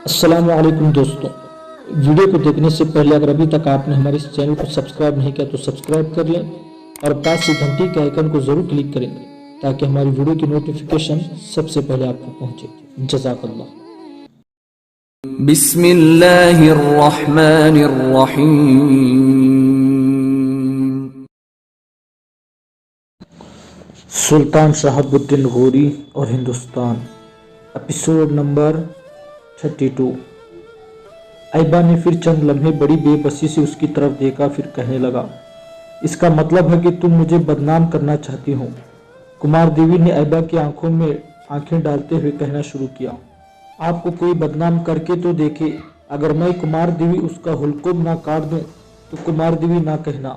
السلام علیکم دوستوں، ویڈیو کو دیکھنے سے پہلے اگر ابھی تک آپ نے ہمارے اس چینل کو سبسکرائب نہیں کیا تو سبسکرائب کر لیں اور پاس سے گھنٹی کے آئیکن کو ضرور کلک کریں تاکہ ہماری ویڈیو کی نوٹیفیکیشن سب سے پہلے آپ کو پہنچے۔ جزاک اللہ۔ بسم اللہ الرحمن الرحیم۔ سلطان شہاب الدین غوری اور ہندوستان، ایپیسوڈ نمبر 32۔ ایبا نے پھر چند لمحے بڑی بے بسی سے اس کی طرف دیکھا، پھر کہنے لگا، اس کا مطلب ہے کہ تم مجھے بدنام کرنا چاہتی ہو۔ کمار دیوی نے ایبا کی آنکھوں میں آنکھیں ڈالتے ہوئے کہنا شروع کیا، آپ کو کوئی بدنام کر کے تو دیکھے، اگر میں کمار دیوی اس کا حلقوم نہ کاٹ دوں تو کمار دیوی نہ کہنا۔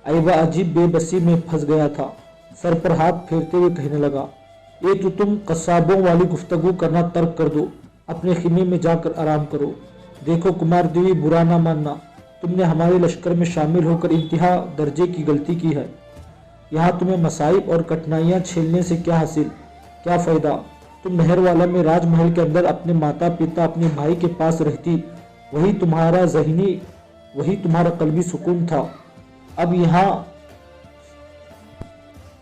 ایبا عجیب بے بسی میں پھنس گیا تھا، سر پر ہاتھ پھیرتے ہوئے کہنے لگا، یہ تو تم قصابوں والی گفتگو کرنا ترک کر دو، اپنے خیمے میں جا کر آرام کرو۔ دیکھو کمار دیوی، برا نہ ماننا، تم نے ہمارے لشکر میں شامل ہو کر انتہا درجے کی غلطی کی ہے۔ یہاں تمہیں مصائب اور کٹھنائیاں جھیلنے سے کیا حاصل، کیا فائدہ؟ تم مہر والا میں راج محل کے اندر اپنے ماتا پتا، اپنے بھائی کے پاس رہتی، وہی تمہارا ذہنی، وہی تمہارا قلبی سکون تھا۔ اب یہاں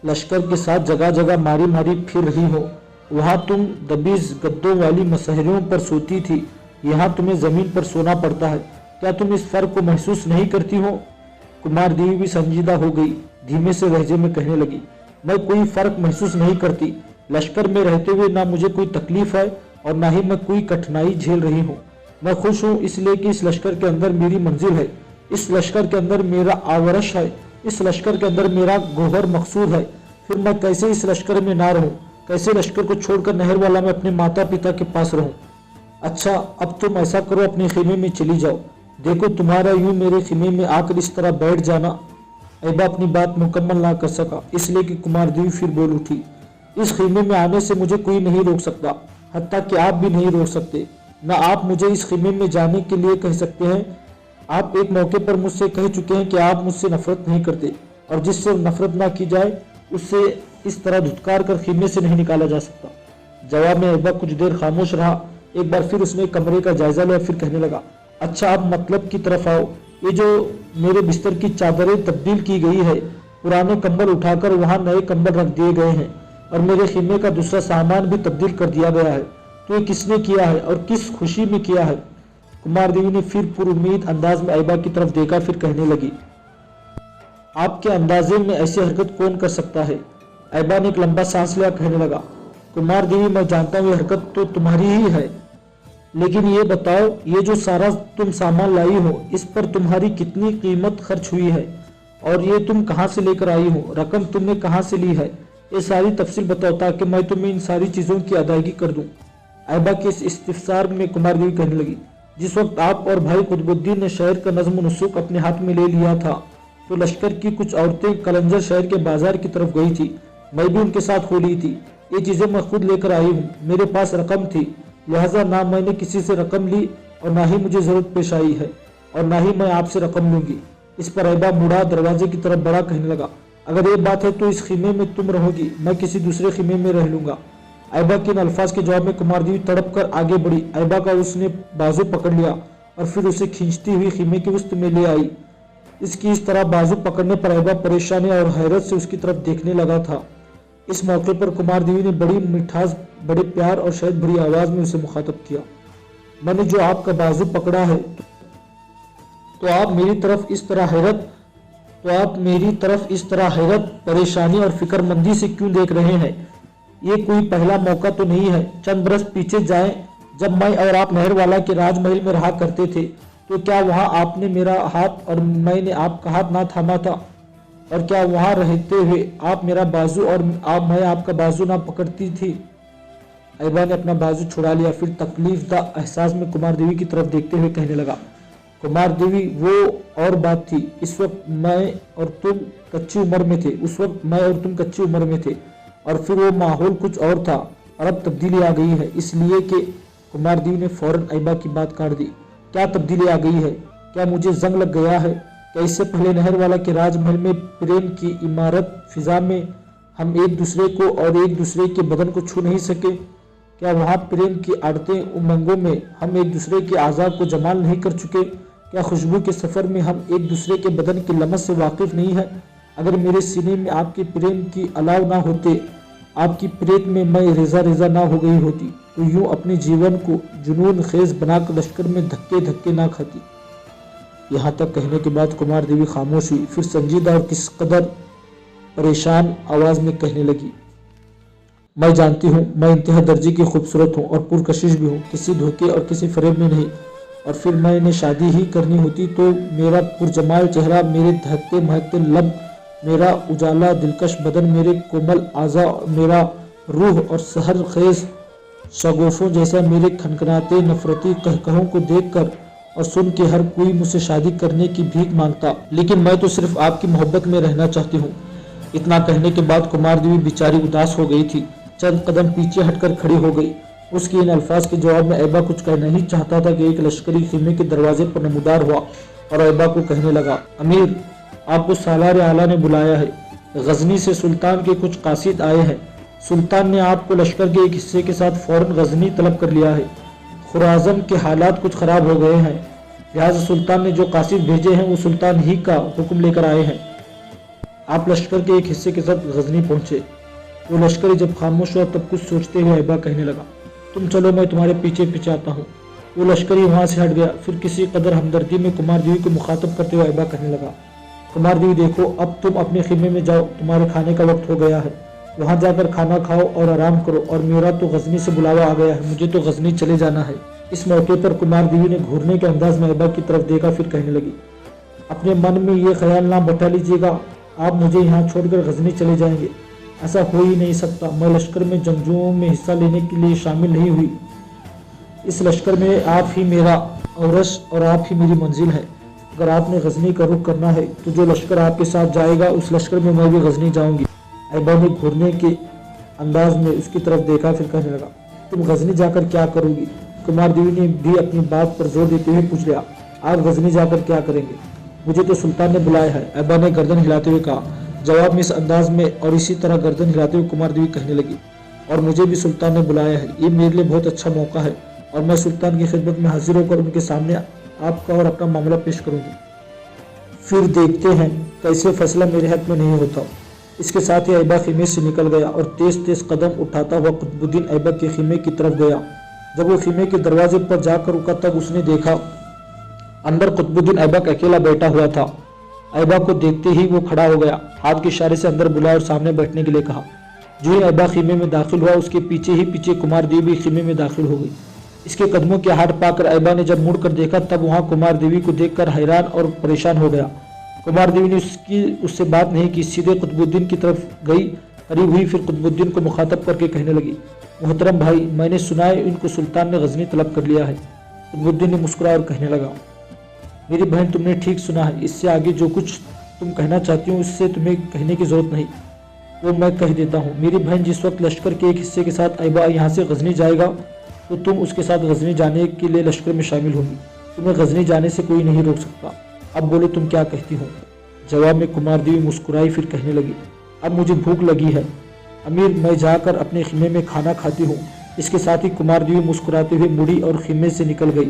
لشکر کے ساتھ جگہ جگہ ماری ماری پھر رہی ہو، وہاں تم دبیز گدوں والی مسہریوں پر سوتی تھی، یہاں تمہیں زمین پر سونا پڑتا ہے۔ کیا تم اس فرق کو محسوس نہیں کرتی ہو؟ کمار دیوی بھی سنجیدہ ہو گئی، دھیمے سے لہجے میں کہنے لگی، میں کوئی فرق محسوس نہیں کرتی، لشکر میں رہتے ہوئے نہ مجھے کوئی تکلیف ہے اور نہ ہی میں کوئی کٹھنائی جھیل رہی ہوں۔ میں خوش ہوں اس لیے کہ اس لشکر کے اندر میری منزل ہے، اس لشکر کے اندر میرا آورش ہے، اس لشکر کے اندر میرا گوہر مقصود ہے۔ پھر میں کیسے اس لشکر میں نہ رہوں، کیسے لشکر کو چھوڑ کر نہر والا میں اپنے ماتا پتا کے پاس رہوں؟ اچھا اب تم ایسا کرو، اپنے خیمے میں چلی جاؤ، دیکھو تمہارا یوں میرے خیمے میں آ کر اس طرح بیٹھ جانا۔ ایبا اپنی بات مکمل نہ کر سکا، اس لیے کہ کمار دیوی پھر بول اٹھی، اس خیمے میں آنے سے مجھے کوئی نہیں روک سکتا، حتیٰ کہ آپ بھی نہیں روک سکتے، نہ آپ مجھے اس خیمے میں جانے کے لیے کہہ سکتے ہیں۔ آپ ایک موقع پر مجھ سے کہہ چکے ہیں کہ آپ مجھ سے نفرت نہیں کرتے، اور جس سے نفرت نہ کی جائے اس سے اس طرح دھتکار کر خیمے سے نہیں نکالا جا سکتا۔ جواب میں ایبا کچھ دیر خاموش رہا، ایک بار پھر اس نے کمرے کا جائزہ لیا، پھر کہنے لگا، اچھا اب مطلب کی طرف آؤ، یہ جو میرے بستر کی چادریں تبدیل کی گئی ہے، پرانے کمبل اٹھا کر وہاں نئے کمبل رکھ دیے گئے ہیں، اور میرے خیمے کا دوسرا سامان بھی تبدیل کر دیا گیا ہے، تو یہ کس نے کیا ہے اور کس خوشی میں کیا ہے؟ کمار دیوی نے پھر پر امید انداز میں ایبا کی طرف دیکھا، پھر کہنے لگی، آپ کے اندازے میں ایسی حرکت کون کر سکتا ہے؟ ایبا نے ایک لمبا سانس لیا، کہنے لگا، کمار دیوی میں جانتا ہوں یہ حرکت تو تمہاری ہی ہے، لیکن یہ بتاؤ یہ جو سارا تم سامان لائی ہو اس پر تمہاری کتنی قیمت خرچ ہوئی ہے، اور یہ تم کہاں سے لے کر آئی ہو، رقم تم نے کہاں سے لی ہے، یہ ساری تفصیل بتاؤ تاکہ میں تمہیں ان ساری چیزوں کی ادائیگی کر دوں۔ ایبا کے اس استفسار میں کمار دیوی کہنے لگی، جس وقت آپ اور بھائی قطب الدین نے شہر کا نظم و نسق اپنے ہاتھ میں لے لیا تھا تو لشکر کی کچھ عورتیں کلنجر شہر کے بازار کی طرف گئی تھی، میں بھی ان کے ساتھ ہو لی تھی، یہ چیزیں میں خود لے کر آئی ہوں، میرے پاس رقم تھی، لہٰذا نہ میں نے کسی سے رقم لی اور نہ ہی مجھے ضرورت پیش آئی ہے، اور نہ ہی میں آپ سے رقم لوں گی۔ اس پر ایبا مڑا دروازے کی طرف بڑا، کہنے لگا، اگر یہ بات ہے تو اس خیمے میں تم رہو گی، میں کسی دوسرے خیمے میں رہ لوں گا۔ ایبا کے ان الفاظ کے جواب میں کمار دیوی تڑپ کر آگے بڑھی، ایبا کا اس نے بازو پکڑ لیا اور پھر اسے کھینچتی ہوئی خیمے کے وسط میں لے آئی۔ اس کی اس طرح بازو پکڑنے پر ایبا پریشانی اور حیرت سے اس کی طرف دیکھنے لگا تھا۔ اس موقع پر کمار دیوی نے بڑی مٹھاس، بڑے پیار اور شاید بڑی آواز میں اسے مخاطب کیا، میں نے جو آپ کا بازو پکڑا ہے تو آپ میری طرف اس طرح حیرت، پریشانی اور فکر مندی سے کیوں دیکھ رہے ہیں؟ یہ کوئی پہلا موقع تو نہیں ہے۔ چند برس پیچھے جائیں، جب میں اور آپ نہر والا کے راج محل میں رہا کرتے تھے تو کیا وہاں آپ نے میرا ہاتھ اور میں نے آپ کا ہاتھ نہ تھاما تھا؟ اور کیا وہاں رہتے ہوئے آپ میرا بازو اور میں آپ کا بازو نہ پکڑتی تھی؟ ایبا نے اپنا بازو چھڑا لیا، پھر تکلیف دہ احساس میں کمار دیوی کی طرف دیکھتے ہوئے کہنے لگا، کمار دیوی وہ اور بات تھی، اس وقت میں اور تم کچی عمر میں تھے، اور پھر وہ ماحول کچھ اور تھا، اور اب تبدیلی آ گئی ہے، اس لیے کہ کمار دیوی نے فوراً ایبا کی بات کاٹ دی۔ کیا تبدیلی آ گئی ہے؟ کیا مجھے زنگ لگ گیا ہے؟ क्या इससे पहले नहर वाला के राजमहल में प्रेम की इमारत फिजा में हम एक दूसरे को और एक दूसरे के बदन को छू नहीं सके? क्या वहाँ प्रेम की आड़तें उमंगों में हम एक दूसरे के आज़ाद को जमाल नहीं कर चुके? क्या खुशबू के सफ़र में हम एक दूसरे के बदन की लमस से वाकिफ़ नहीं है? अगर मेरे सीने में आपके प्रेम की अलाव ना होते, आपकी प्रेत में मैं रेजा रेजा ना हो गई होती, तो यूं अपने जीवन को जुनून खेज बनाकर लश्कर में धक्के धक्के ना खाती। यहाँ तक कहने के बाद कुमार देवी खामोश हुई, फिर संजीदा और किस कदर परेशान आवाज में कहने लगी, मैं जानती हूँ मैं इंतहा दर्जे की खूबसूरत हूँ और पुरकशिश भी हूँ, किसी धोखे और किसी फरेब में नहीं। और फिर मैंने शादी ही करनी होती तो मेरा पुरजमाल चेहरा, मेरे धहकते महकते लब, मेरा उजाला दिलकश बदन, मेरे कोमल आज़ा, मेरा रूह और सहर खेज शगोफों जैसा मेरे खनखनाते नफरती कहकहों को देखकर और सुन के हर कोई मुझसे शादी करने की भीख मांगता, लेकिन मैं तो सिर्फ आपकी मोहब्बत में रहना चाहती हूँ। इतना कहने के बाद कुमार देवी बेचारी उदास हो गई थी, चंद कदम पीछे हटकर खड़ी हो गई। उसके इन अल्फाज के जवाब में ऐबा कुछ कहना ही चाहता था कि एक लश्करी खीमे के दरवाजे पर नमूदार हुआ और ऐबा को कहने लगा, अमीर, आपको सालार आला ने बुलाया है। गजनी से सुल्तान के कुछ कासिद आए हैं। सुल्तान ने आपको लश्कर के एक हिस्से के साथ फौरन गजनी तलब कर लिया है। खुराजम के हालात कुछ खराब हो गए हैं, लिहाजा सुल्तान ने जो कासिद भेजे हैं वो सुल्तान ही का हुक्म लेकर आए हैं। आप लश्कर के एक हिस्से के साथ गजनी पहुंचे। वो लश्करी जब खामोश हुआ तब कुछ सोचते हुए ऐबा कहने लगा, तुम चलो, मैं तुम्हारे पीछे पीछे आता हूँ। वो लश्करी वहाँ से हट गया। फिर किसी कदर हमदर्दी में कुमार देवी को मुखातब करते हुए ऐबा कहने लगा, कुमार देवी देखो, अब तुम अपने खीमे में जाओ, तुम्हारे खाने का वक्त हो गया है। वहाँ जाकर खाना खाओ और आराम करो, और मेरा तो गजनी से बुलावा आ गया है, मुझे तो गजनी चले जाना है। इस मौके पर कुमार देवी ने घूरने के अंदाज में ऐबा की तरफ देखा, फिर कहने लगी, अपने मन में ये ख्याल ना बैठा लीजिएगा आप मुझे यहाँ छोड़कर गजनी चले जाएंगे। ऐसा हो ही नहीं सकता। मैं लश्कर में जंगजुओं में हिस्सा लेने के लिए शामिल नहीं हुई। इस लश्कर में आप ही मेरा औरस और आप ही मेरी मंजिल है। अगर आपने गजनी का रुख करना है तो जो लश्कर आपके साथ जाएगा उस लश्कर में मैं भी गजनी जाऊंगी। ऐबा ने घूरने के अंदाज में उसकी तरफ देखा, फिर कहने लगा, तुम गजनी जाकर क्या करोगी? कुमार देवी ने भी अपनी बात पर जोर देते हुए पूछ लिया, आप गजनी जाकर क्या करेंगे? मुझे तो सुल्तान ने बुलाया है। ऐबा ने गर्दन हिलाते हुए कहा। जवाब में इस अंदाज में और इसी तरह गर्दन हिलाते हुए कुमार देवी कहने लगी, और मुझे भी सुल्तान ने बुलाया है। ये मेरे लिए बहुत अच्छा मौका है और मैं सुल्तान की खिदमत में हाजिर होकर उनके सामने आपका और अपना मामला पेश करूंगी। फिर देखते हैं कैसे फैसला मेरे हक में नहीं होता। इसके साथ ही ऐबा खीमे से निकल गया और तेज तेज कदम उठाता हुआ कुतुबुद्दीन ऐबा के खीमे की तरफ गया। जब वो खीमे के दरवाजे पर जाकर रुका तब उसने देखा अंदर कुतुबुद्दीन ऐबा अकेला बैठा हुआ था। ऐबा को देखते ही वो खड़ा हो गया, हाथ के इशारे से अंदर बुलाया और सामने बैठने के लिए कहा। जो ही ऐबा खीमे में दाखिल हुआ उसके पीछे ही पीछे कुमार देवी भी खीमे में दाखिल हो गई। इसके कदमों के हाथ पाकर ऐबा ने जब मुड़ कर देखा तब वहाँ कुमार देवी को देखकर हैरान और परेशान हो गया। कुमार देवी ने उससे बात नहीं की, सीधे कुतुबुद्दीन की तरफ गई, करीब हुई, फिर कुतुबुद्दीन को मुखातब करके कहने लगी, मोहतरम भाई, मैंने सुना है इनको सुल्तान ने गजनी तलब कर लिया है। कुतुबुद्दीन ने मुस्कुराया और कहने लगा, मेरी बहन, तुमने ठीक सुना है। इससे आगे जो कुछ तुम कहना चाहती हो उससे तुम्हें कहने की जरूरत नहीं, वो मैं कह देता हूँ। मेरी बहन, जिस वक्त लश्कर के एक हिस्से के साथ ऐबा यहाँ से गजनी जाएगा तो तुम उसके साथ गजनी जाने के लिए लश्कर में शामिल होगी। तुम्हें गजनी जाने से कोई नहीं रोक सकता। अब बोलो तुम क्या कहती हो? जवाब में कुमार देवी मुस्कुराई, फिर कहने लगी, अब मुझे भूख लगी है अमीर, मैं जाकर अपने खीमे में खाना खाती हूँ। इसके साथ ही कुमार देवी मुस्कुराते हुए मुड़ी और खीमे से निकल गई।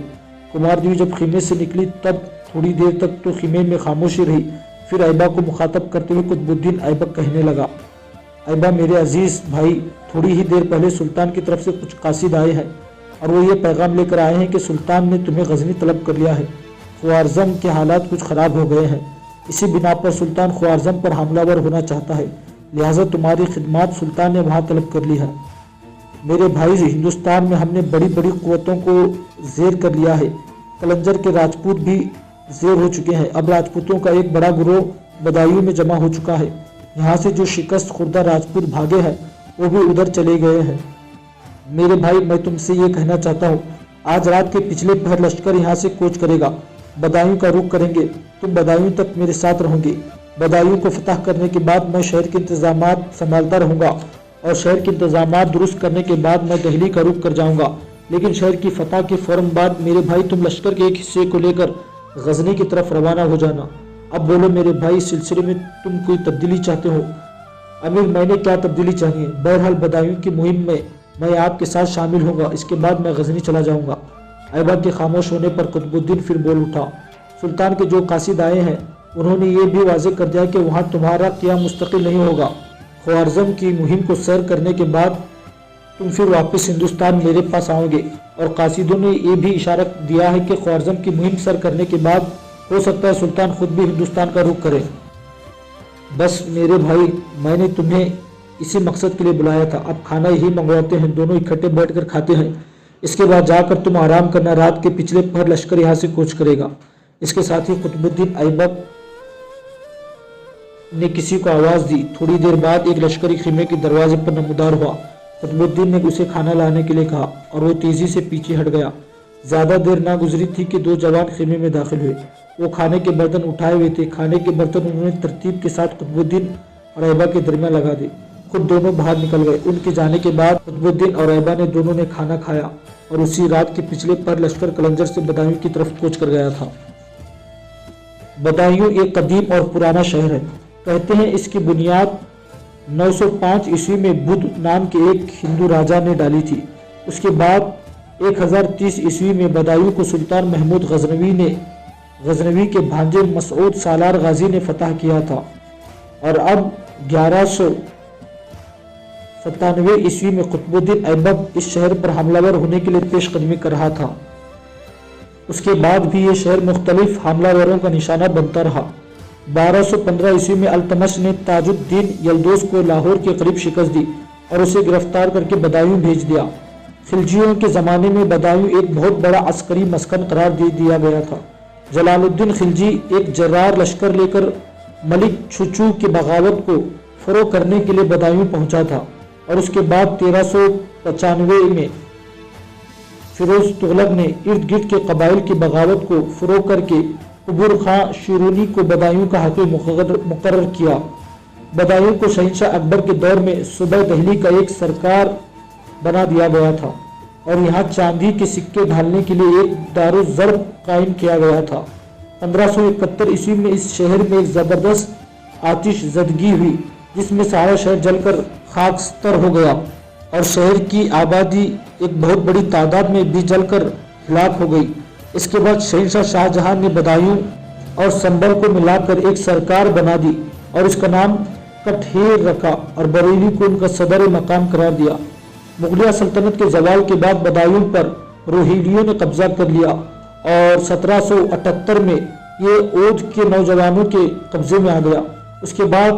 कुमार देवी जब खीमे से निकली तब थोड़ी देर तक तो खीमे में खामोशी रही। फिर ऐबा को मुखातब करते हुए कुतुबुद्दीन ऐबक कहने लगा, ऐबा मेरे अजीज भाई, थोड़ी ही देर पहले सुल्तान की तरफ से कुछ कासिद आए हैं और वो ये पैगाम लेकर आए हैं कि सुल्तान ने तुम्हें गजनी तलब कर लिया है। ख्वारज़म के हालात कुछ ख़राब हो गए हैं। इसी बिना पर सुल्तान ख्वारज़म पर हमलावर होना चाहता है, लिहाजा तुम्हारी खिदमत सुल्तान ने वहाँ तलब कर ली है। मेरे भाई, हिंदुस्तान में हमने बड़ी बड़ी क़ुव्वतों को ज़ेर कर लिया है। कलंजर के राजपूत भी ज़ेर हो चुके हैं। अब राजपूतों का एक बड़ा गिरोह बदायूं में जमा हो चुका है। यहाँ से जो शिकस्त खुर्दा राजपूत भागे हैं वो भी उधर चले गए हैं। मेरे भाई, मैं तुमसे ये कहना चाहता हूँ, आज रात के पिछले पहर लश्कर यहाँ से कूच करेगा, बदायूं का रुख करेंगे। तुम बदायूं तक मेरे साथ रहोगे। बदायूं को फतह करने के बाद मैं शहर के इंतजामात संभालता रहूँगा और शहर के इंतजामात दुरुस्त करने के बाद मैं दिल्ली का रुख कर जाऊँगा। लेकिन शहर की फतह के फौरन बाद मेरे भाई तुम लश्कर के एक हिस्से को लेकर गजनी की तरफ रवाना हो जाना अब बोलो मेरे भाई, इस सिलसिले में तुम कोई तब्दीली चाहते हो? अमीर, मैंने क्या तब्दीली चाहिए? बहरहाल बदायूं की मुहिम में मैं आपके साथ शामिल होगा। इसके बाद मैं गजनी चला जाऊंगा। ऐबा के खामोश होने पर कुतुबुद्दीन फिर बोल उठा। सुल्तान के जो कासिद आए हैं उन्होंने ये भी वाज़ेह कर दिया कि वहाँ तुम्हारा क़याम मुस्तकिल नहीं होगा। ख्वारिज़म की मुहिम को सैर करने के बाद तुम फिर वापस हिंदुस्तान मेरे पास आओगे। और कासिदों ने ये भी इशारा दिया है कि ख्वारिज़म की मुहिम सैर करने के बाद हो सकता है सुल्तान खुद भी हिंदुस्तान का रुख करे। बस मेरे भाई, मैंने तुम्हें इसी मकसद के लिए बुलाया था। अब खाना यही मंगवाते हैं, दोनों इकट्ठे बैठकर खाते हैं। इसके बाद जाकर तुम आराम करना। रात के पिछले पहर लश्कर यहाँ से कूच करेगा। इसके साथ ही कुतुबुद्दीन ऐबक ने किसी को आवाज़ दी। थोड़ी देर बाद एक लश्करी खीमे के दरवाजे पर नमूदार हुआ। कुतुबुद्दीन ने उसे खाना लाने के लिए कहा और वो तेजी से पीछे हट गया। ज़्यादा देर ना गुजरी थी कि दो जवान खीमे में दाखिल हुए। वो खाने के बर्तन उठाए हुए थे। खाने के बर्तन उन्होंने तरतीब के साथ कुतुबुद्दीन और ऐबा के दरमियान लगा दिए। खुद दोनों बाहर निकल गए। उनके जाने के बाद कुतुबुद्दीन और ऐबा ने दोनों ने खाना खाया और उसी रात के पिछले पर लश्कर कलंजर से बदायूं की तरफ कूच कर गया था। बदायूं एक कदीम और पुराना शहर है। कहते हैं इसकी बुनियाद 905 ईस्वी में बुद्ध नाम के एक हिंदू राजा ने डाली थी। उसके बाद 1030 ईस्वी में बदायूं को सुल्तान महमूद गजनवी के भांजे मसऊद सालार गाजी ने फतह किया था और अब 1197 ईस्वी में कुतुबुद्दीन ऐबक इस शहर पर हमलावर होने के लिए पेशकदमी कर रहा था। उसके बाद भी ये शहर मुख्तलिफ हमलावरों का निशाना बनता रहा। 1215 ईस्वी में अल्तमश ने ताजुद्दीन यल्दोस को लाहौर के करीब शिकस्त दी और उसे गिरफ्तार करके बदायूं भेज दिया। खिलजियों के ज़माने में बदायूं एक बहुत बड़ा अस्करी मस्कन करार दे दिया गया था। जलालुद्दीन खिलजी एक जर्रार लश्कर लेकर मलिक छुचू की बगावत को फरोग करने के लिए बदायूं पहुंचा था और उसके बाद 1395 में फिरोज तुगलक ने इर्द गिर्द के कबाइल की बगावत को फरोग करके कुबूर खां शिरूनी को बदायूं का हाकिम मुकर्रर किया। बदायूं को शहंशाह अकबर के दौर में सूबा दिल्ली का एक सरकार बना दिया गया था और यहाँ चांदी के सिक्के ढालने के लिए एक दारुल ज़र्ब कायम किया गया था। 1571 ईस्वी में इस शहर में एक ज़बरदस्त आतिश ज़दगी हुई जिसमें सारा शहर जलकर खाकस्तर हो गया और शहर की आबादी एक बहुत बड़ी तादाद में भी जलकर हिलाक हो गई। इसके बाद शहंशाह शाहजहां ने बदायूं और संभल को मिलाकर एक सरकार बना दी और उसका नाम कठेर रखा और बरेली को उनका सदर मकाम करार दिया। मुगलिया सल्तनत के जवाल के बाद बदायूं पर रोहिलियों ने कब्जा कर लिया और 1778 में ये ओद के नौजवानों के कब्जे में आ गया। उसके बाद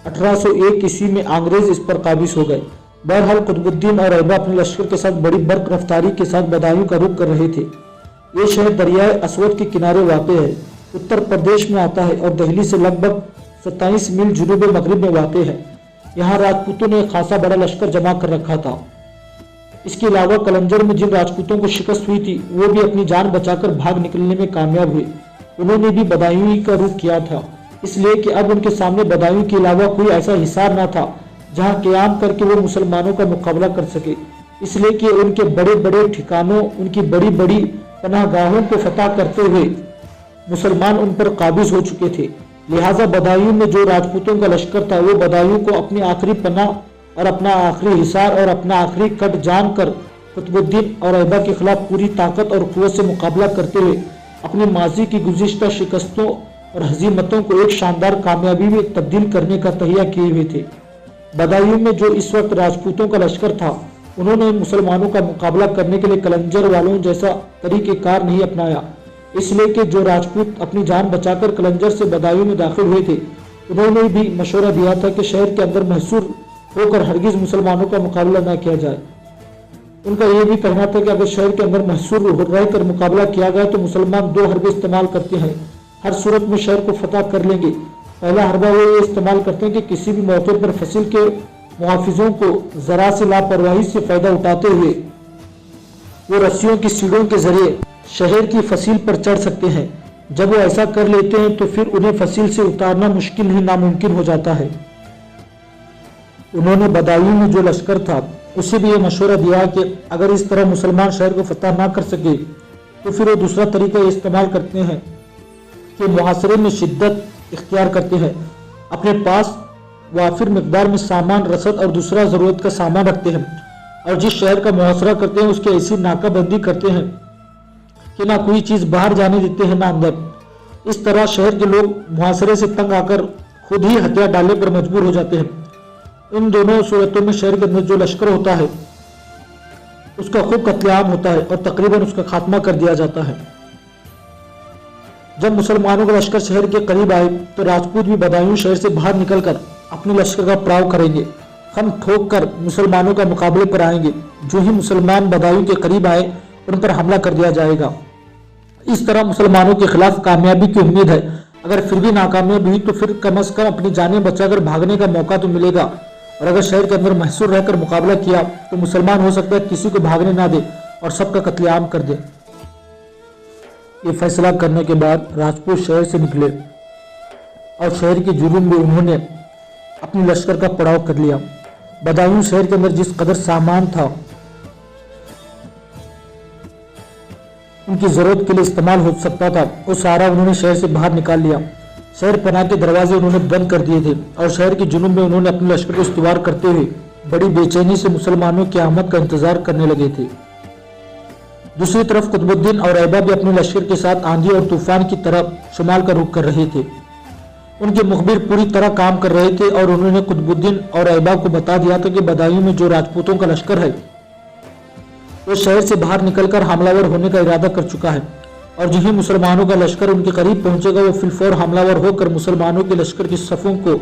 1801 ईस्वी में अंग्रेज इस पर काबिज हो गए। बहरहाल कुतुबुद्दीन और ऐबा अपने लश्कर के साथ बड़ी बर्क रफ्तारी के साथ बदायूं का रुख कर रहे थे। ये शहर दरियाए असवद के किनारे वाक़ है, उत्तर प्रदेश में आता है और दिल्ली से लगभग 27 मील जुनूब मगरिब में वाक़ है। यहाँ राजपूतों ने एक खासा बड़ा लश्कर जमा कर रखा था। इसके अलावा कलंजर में जिन राजपूतों को शिकस्त हुई थी वो भी अपनी जान बचाकर भाग निकलने में कामयाब हुए। उन्होंने भी बदायूं का रुख किया था, इसलिए कि अब उनके सामने बदायूं के अलावा कोई ऐसा हिसार न था जहाँ क़याम करके वो मुसलमानों का मुकाबला कर सके। इसलिए कि उनके बड़े बड़े ठिकानों, उनकी बड़ी बड़ी पनाहगाहों को फतह करते हुए मुसलमान उन पर काबिज हो चुके थे। लिहाजा बदायूं में जो राजपूतों का लश्कर था वो बदायूं को अपनी आखिरी पनाह और अपना आखिरी हिसार और अपना आखिरी कट जानकर कुतुबुद्दीन और ऐबा के खिलाफ पूरी ताकत और कुव्वत से मुकाबला करते हुए अपनी माजी की गुज़िश्ता शिकस्तों और हज़ीमतों को एक शानदार कामयाबी में तब्दील करने का तहिया किए हुए थे। बदायूं में जो इस वक्त राजपूतों का लश्कर था उन्होंने मुसलमानों का मुकाबला करने के लिए कलंजर वालों जैसा तरीक़ेकार नहीं अपनाया, इसलिए कि जो राजपूत अपनी जान बचाकर कलंजर से बदायूं में दाखिल हुए थे उन्होंने भी मशवरा दिया था कि शहर के अंदर महसूर होकर हरगिज़ मुसलमानों का मुकाबला न किया जाए। उनका यह भी कहना था कि अगर शहर के अंदर महसूर रहकर मुकाबला किया गया तो मुसलमान दो हरबे इस्तेमाल करते हैं, हर सूरत में शहर को फतह कर लेंगे। पहला हरबा वो ये इस्तेमाल करते हैं कि किसी भी मौके पर फसिल के मुहाफिजों को ज़रा से लापरवाही से फ़ायदा उठाते हुए वो रस्सियों की सीढ़ों के जरिए शहर की फसील पर चढ़ सकते हैं। जब वो ऐसा कर लेते हैं तो फिर उन्हें फसील से उतारना मुश्किल ही नामुमकिन हो जाता है। उन्होंने बदायूं में जो लश्कर था उसे भी ये मशवरा दिया कि अगर इस तरह मुसलमान शहर को फतह ना कर सके तो फिर वो दूसरा तरीका इस्तेमाल करते हैं कि मुहासरे में शिद्दत اختیار کرتے ہیں، اپنے پاس وافر مقدار میں سامان رسد اور دوسرا ضرورت کا سامان رکھتے ہیں، اور جس شہر کا محاصرہ کرتے ہیں اس کی ایسی ناکہ بندی کرتے ہیں کہ نہ کوئی چیز باہر جانے دیتے ہیں نہ اندر۔ اس طرح شہر کے لوگ محاصرے سے تنگ آ کر خود ہی ہتھیار ڈالنے پر مجبور ہو جاتے ہیں۔ ان دونوں صورتوں میں شہر کے اندر جو لشکر ہوتا ہے اس کا خوب قتل عام ہوتا ہے اور تقریباً اس کا خاتمہ کر دیا جاتا ہے۔ جب مسلمانوں کا لشکر شہر کے قریب آئے تو راجپوت بھی بدایوں شہر سے باہر نکل کر اپنے لشکر کا پڑاؤ کریں گے، ہم ٹھوک کر مسلمانوں کا مقابلے پر آئیں گے۔ جو ہی مسلمان بدایوں کے قریب آئے ان پر حملہ کر دیا جائے گا۔ اس طرح مسلمانوں کے خلاف کامیابی کی امید ہے، اگر پھر بھی ناکامیاب ہوئی تو پھر کم از کم اپنی جانیں بچا کر بھاگنے کا موقع تو ملے گا، اور اگر شہر کے اندر محصور رہ کر مقابلہ کیا تو مسلمان ہو سکتا ہے کسی کو بھاگنے نہ دے اور سب کا قتل عام کر دے۔ یہ فیصلہ کرنے کے بعد راجپوت شہر سے نکلے اور شہر کے جرم میں انہوں نے اپنے لشکر کا پڑاؤ کر لیا۔ بدایوں شہر کے اندر جس قدر سامان تھا ان کی ضرورت کے لیے استعمال ہو سکتا تھا وہ سارا انہوں نے شہر سے باہر نکال لیا۔ شہر پناہ کے دروازے انہوں نے بند کر دیے تھے اور شہر کے جنوب میں انہوں نے اپنے لشکر کو استوار کرتے ہوئے بڑی بے چینی سے مسلمانوں کی آمد کا انتظار کرنے لگے تھے۔ دوسری طرف قطب الدین اور ایبا بھی اپنے لشکر کے ساتھ آندھی اور طوفان کی طرف شمال کا رخ کر رہے تھے۔ ان کے مخبر پوری طرح کام کر رہے تھے اور انہوں نے قطب الدین اور ایبا کو بتا دیا تھا کہ بدایوں میں جو راجپوتوں کا لشکر ہے وہ شہر سے باہر نکل کر حملہ ور ہونے کا ارادہ کر چکا ہے، اور جو ہی مسلمانوں کا لشکر ان کے قریب پہنچے گا وہ فی الفور حملہ ور ہو کر مسلمانوں کے لشکر کی صفوں کو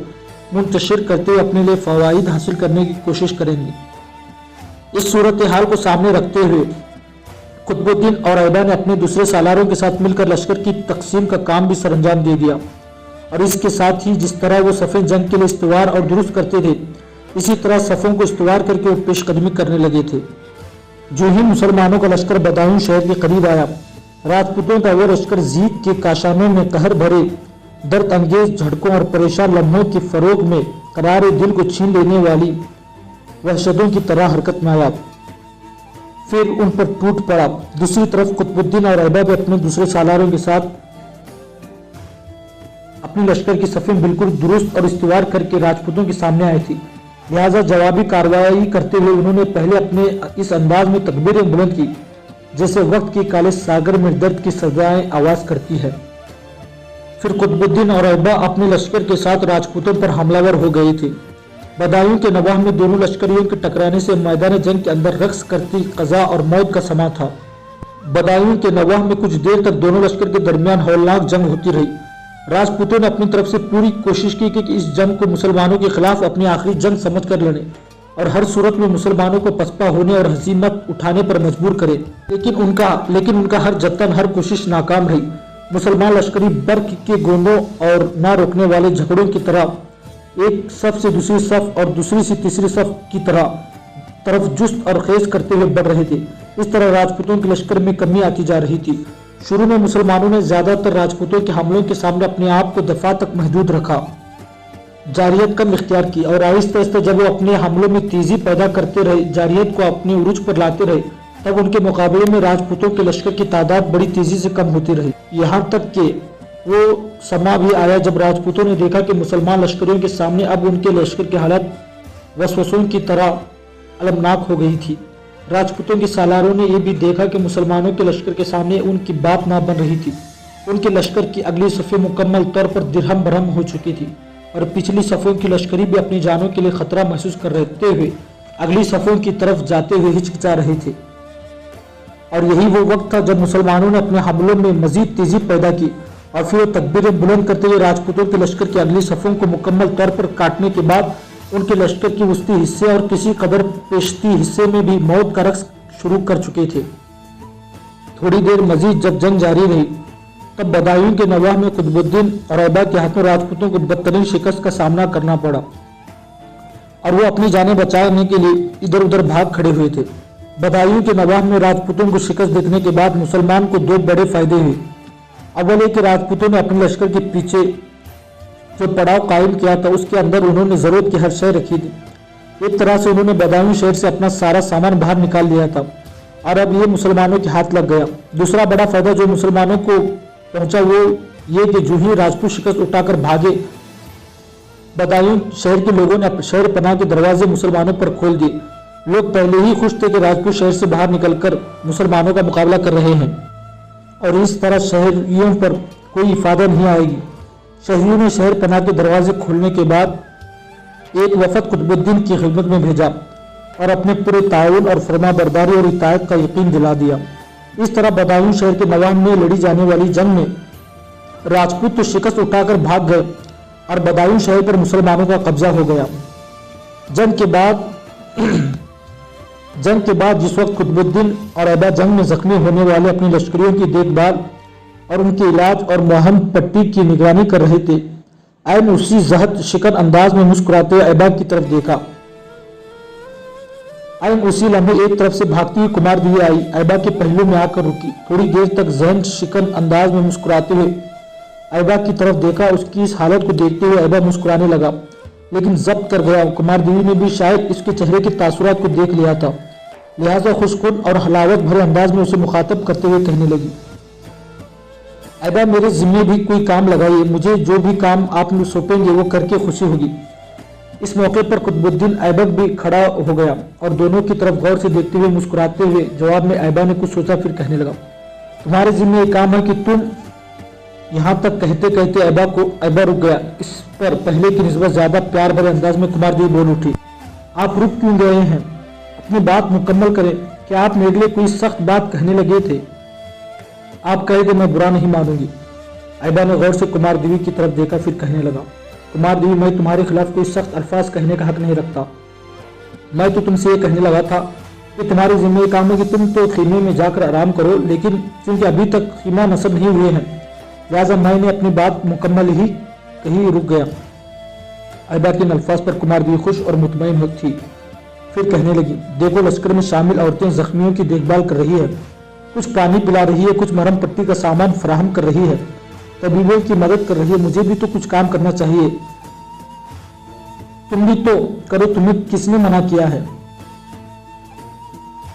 منتشر کرتے ہوئے اپنے لیے فوائد حاصل کرنے کی کوشش کریں گے۔ اس صورتحال کو سامنے رکھتے ہوئے قطب الدین اور ایبا نے اپنے دوسرے سالاروں کے ساتھ مل کر لشکر کی تقسیم کا کام بھی سر انجام دے دیا، اور اس کے ساتھ ہی جس طرح وہ صفیں جنگ کے لیے استوار اور درست کرتے تھے اسی طرح صفوں کو استوار کر کے وہ پیش قدمی کرنے لگے تھے۔ جو ہی مسلمانوں کا لشکر بدایوں شہر کے قریب آیا، راجپوتوں کا وہ لشکر زیت کے کاشانوں میں قہر بھرے درد انگیز جھٹکوں اور پریشان لمحوں کی فروغ میں قرار دل کو چھین لینے والی وحشتوں کی طرح حرکت میں آیا، پھر ان پر ٹوٹ پڑا۔ دوسری طرف قطب الدین اور ایبا بھی اپنے دوسرے سالاروں کے ساتھ اپنے لشکر کی صفیں بالکل درست اور استوار کر کے راجپوتوں کے سامنے آئی تھی، لہذا جوابی کارروائی کرتے ہوئے انہوں نے پہلے اپنے اس انداز میں تکبیریں بلند کی جیسے وقت کی کالے ساگر میں درد کی سزائیں آواز کرتی ہے۔ پھر قطب الدین اور ایبا اپنے لشکر کے ساتھ راجپوتوں پر حملہ ور ہو گئے تھے۔ بدایوں کے نواح میں دونوں لشکریوں کے ٹکرانے سے میدان جنگ کے اندر رقص کرتی قضا اور موت کا سما تھا۔ بدایوں کے نواح میں کچھ دیر تک دونوں لشکر کے درمیان ہولناک جنگ ہوتی رہی۔ راجپوتوں نے اپنی طرف سے پوری کوشش کی کہ اس جنگ کو مسلمانوں کے خلاف اپنی آخری جنگ سمجھ کر لڑیں اور ہر صورت میں مسلمانوں کو پسپا ہونے اور ہزیمت اٹھانے پر مجبور کرے، لیکن ان کا ہر جتن ہر کوشش ناکام رہی۔ مسلمان لشکری برق کے گوندوں اور نہ روکنے والے جھگڑوں کی طرح ایک صف سے دوسری صف اور دوسری سے تیسری صف کی طرف جست اور خیز کرتے ہوئے بڑھ رہے تھے۔ اس طرح راجپوتوں کے لشکر میں کمی آتی جا رہی تھی۔ شروع میں مسلمانوں نے زیادہ تر راجپوتوں کے حملوں کے سامنے اپنے آپ کو دفاع تک محدود رکھا، جارحیت کم اختیار کی، اور آہستہ آہستہ جب وہ اپنے حملوں میں تیزی پیدا کرتے رہے، جارحیت کو اپنے عروج پر لاتے رہے، تب ان کے مقابلے میں راجپوتوں کے لشکر کی تعداد بڑی تیزی سے کم ہوتی رہی، یہاں تک کہ وہ سما بھی آیا جب راجپوتوں نے دیکھا کہ مسلمان لشکریوں کے سامنے اب ان کے لشکر کی حالت وسوسوں کی طرح المناک ہو گئی تھی۔ راجپوتوں کے سالاروں نے یہ بھی دیکھا کہ مسلمانوں کے لشکر کے سامنے ان کی بات نہ بن رہی تھی۔ ان کے لشکر کی اگلی صفیں مکمل طور پر درہم برہم ہو چکی تھی، اور پچھلی صفوں کی لشکری بھی اپنی جانوں کے لیے خطرہ محسوس کر رہتے ہوئے اگلی صفوں کی طرف جاتے ہوئے ہچکچا رہے تھے۔ اور یہی وہ وقت تھا جب مسلمانوں نے اپنے حملوں میں مزید تیزی پیدا کی، اور پھر وہ تکبیریں بلند کرتے ہوئے راجپوتوں کے لشکر کی اگلی صفوں کو مکمل طور پر کاٹنے کے بعد ان کے لشکر کی وسطی حصے اور کسی قدر پیشتی حصے میں بھی موت کا رقص شروع کر چکے تھے۔ تھوڑی دیر مزید جب جنگ جاری رہی تب بدایوں کے نواح میں قطب الدین اور ایبا کے ہاتھوں راجپوتوں کو بدترین شکست کا سامنا کرنا پڑا، اور وہ اپنی جانیں بچانے کے لیے ادھر ادھر بھاگ کھڑے ہوئے تھے۔ بدایوں کے نواح میں راجپوتوں کو شکست دیکھنے کے بعد مسلمان کو دو بڑے فائدے ہوئے۔ اول یہ کہ راجپوتوں نے اپنے لشکر کے پیچھے جو پڑاؤ قائم کیا تھا اس کے اندر انہوں نے ضرورت کی ہر شے رکھی تھی۔ ایک طرح سے انہوں نے بدایوں شہر سے اپنا سارا سامان باہر نکال لیا تھا، اور اب یہ مسلمانوں کے ہاتھ لگ گیا۔ دوسرا بڑا فائدہ جو مسلمانوں کو پہنچا وہ ये कि जो ही राजपूत शिकस्त उठाकर भागे, बदायूं शहर के लोगों ने शहर पनाह के दरवाजे मुसलमानों पर खोल दिए। लोग पहले ही खुश थे कि राजपूत शहर से बाहर निकलकर मुसलमानों का मुकाबला कर रहे हैं और इस तरह शहरियों पर कोई इफादा नहीं आएगी। शहरियों ने शहर पनाह के दरवाजे खोलने के बाद एक वफद कुतुबुद्दीन की खिदमत में भेजा और अपने पूरे ताउन और फरमाबरदारी और इताअत का यकीन दिला दिया। इस तरह बदायूं शहर के नवाह में लड़ी जाने वाली जंग में राजपूत तो शिकस्त उठाकर भाग गए और बदायूं शहर पर मुसलमानों का कब्जा हो गया। जंग के बाद जिस वक्त कुतुबुद्दीन और ऐबा जंग में जख्मी होने वाले अपनी लश्करियों की देखभाल और उनके इलाज और मुहम पट्टी की निगरानी कर रहे थे, ऐन उसी जहद शिकन अंदाज में मुस्कुराते हुए ऐबा की तरफ देखा। ऐन उसी लम्हे एक तरफ से भागती हुई कुमार दी आई, ऐबा के पहलू में आकर रुकी। थोड़ी देर तक जहन शिकन अंदाज में मुस्कुराते हुए ऐबा की तरफ देखा। उसकी इस हालत को देखते हुए ऐबा मुस्कुराने लगा, लेकिन जब्त कर गया। कुमार देवी ने भी शायद इसके चेहरे के तासुरात को देख लिया था, लिहाजा खुशकुन और हलावत भरे अंदाज में उसे मुखातब करते हुए कहने लगी, ऐबा मेरे जिम्मे भी कोई काम लगाइए, मुझे जो भी काम आप सौंपेंगे वो करके खुशी होगी। इस मौके पर कुतुबुद्दीन ऐबक भी खड़ा हो गया और दोनों की तरफ गौर से देखते हुए मुस्कुराते हुए जवाब में ऐबा ने कुछ सोचा, फिर कहने लगा, तुम्हारे जिम्मे एक काम है कि तुम यहाँ तक कहते कहते ऐबा रुक गया। इस पर पहले की निस्बत ज्यादा प्यार भरे अंदाज में कुमार देवी बोल उठी, आप रुक क्यों गए हैं? अपनी बात मुकम्मल करें। क्या आप मेरे लिए कोई सख्त बात कहने लगे थे? आप कहे थे मैं बुरा नहीं मानूंगी। ऐबा ने गौर से कुमार देवी की तरफ देखा, फिर कहने लगा, कुमार देवी मैं तुम्हारे खिलाफ कोई सख्त अल्फाज कहने का हक नहीं रखता। मैं तो तुमसे ये कहने लगा था कि तुम्हारे जिम्मे काम है कि तुम तो खीमे में जाकर आराम करो, लेकिन क्योंकि अभी तक खीमा नस्ब नहीं हुए हैं, लिहाजा मैंने अपनी बात मुकम्मल ही कहीं रुक गया। ऐबा के अल्फाज पर कुमार देवी खुश और मुतमईन थी, फिर कहने लगी, देखो लश्कर में शामिल औरतें जख्मियों की देखभाल कर रही है, कुछ पानी पिला रही है, कुछ मरहम पट्टी का सामान फराहम कर रही है, तबीबों की मदद कर रही है, मुझे भी तो कुछ काम करना चाहिए। तुम भी तो करो, तुम्हें किसने मना किया है?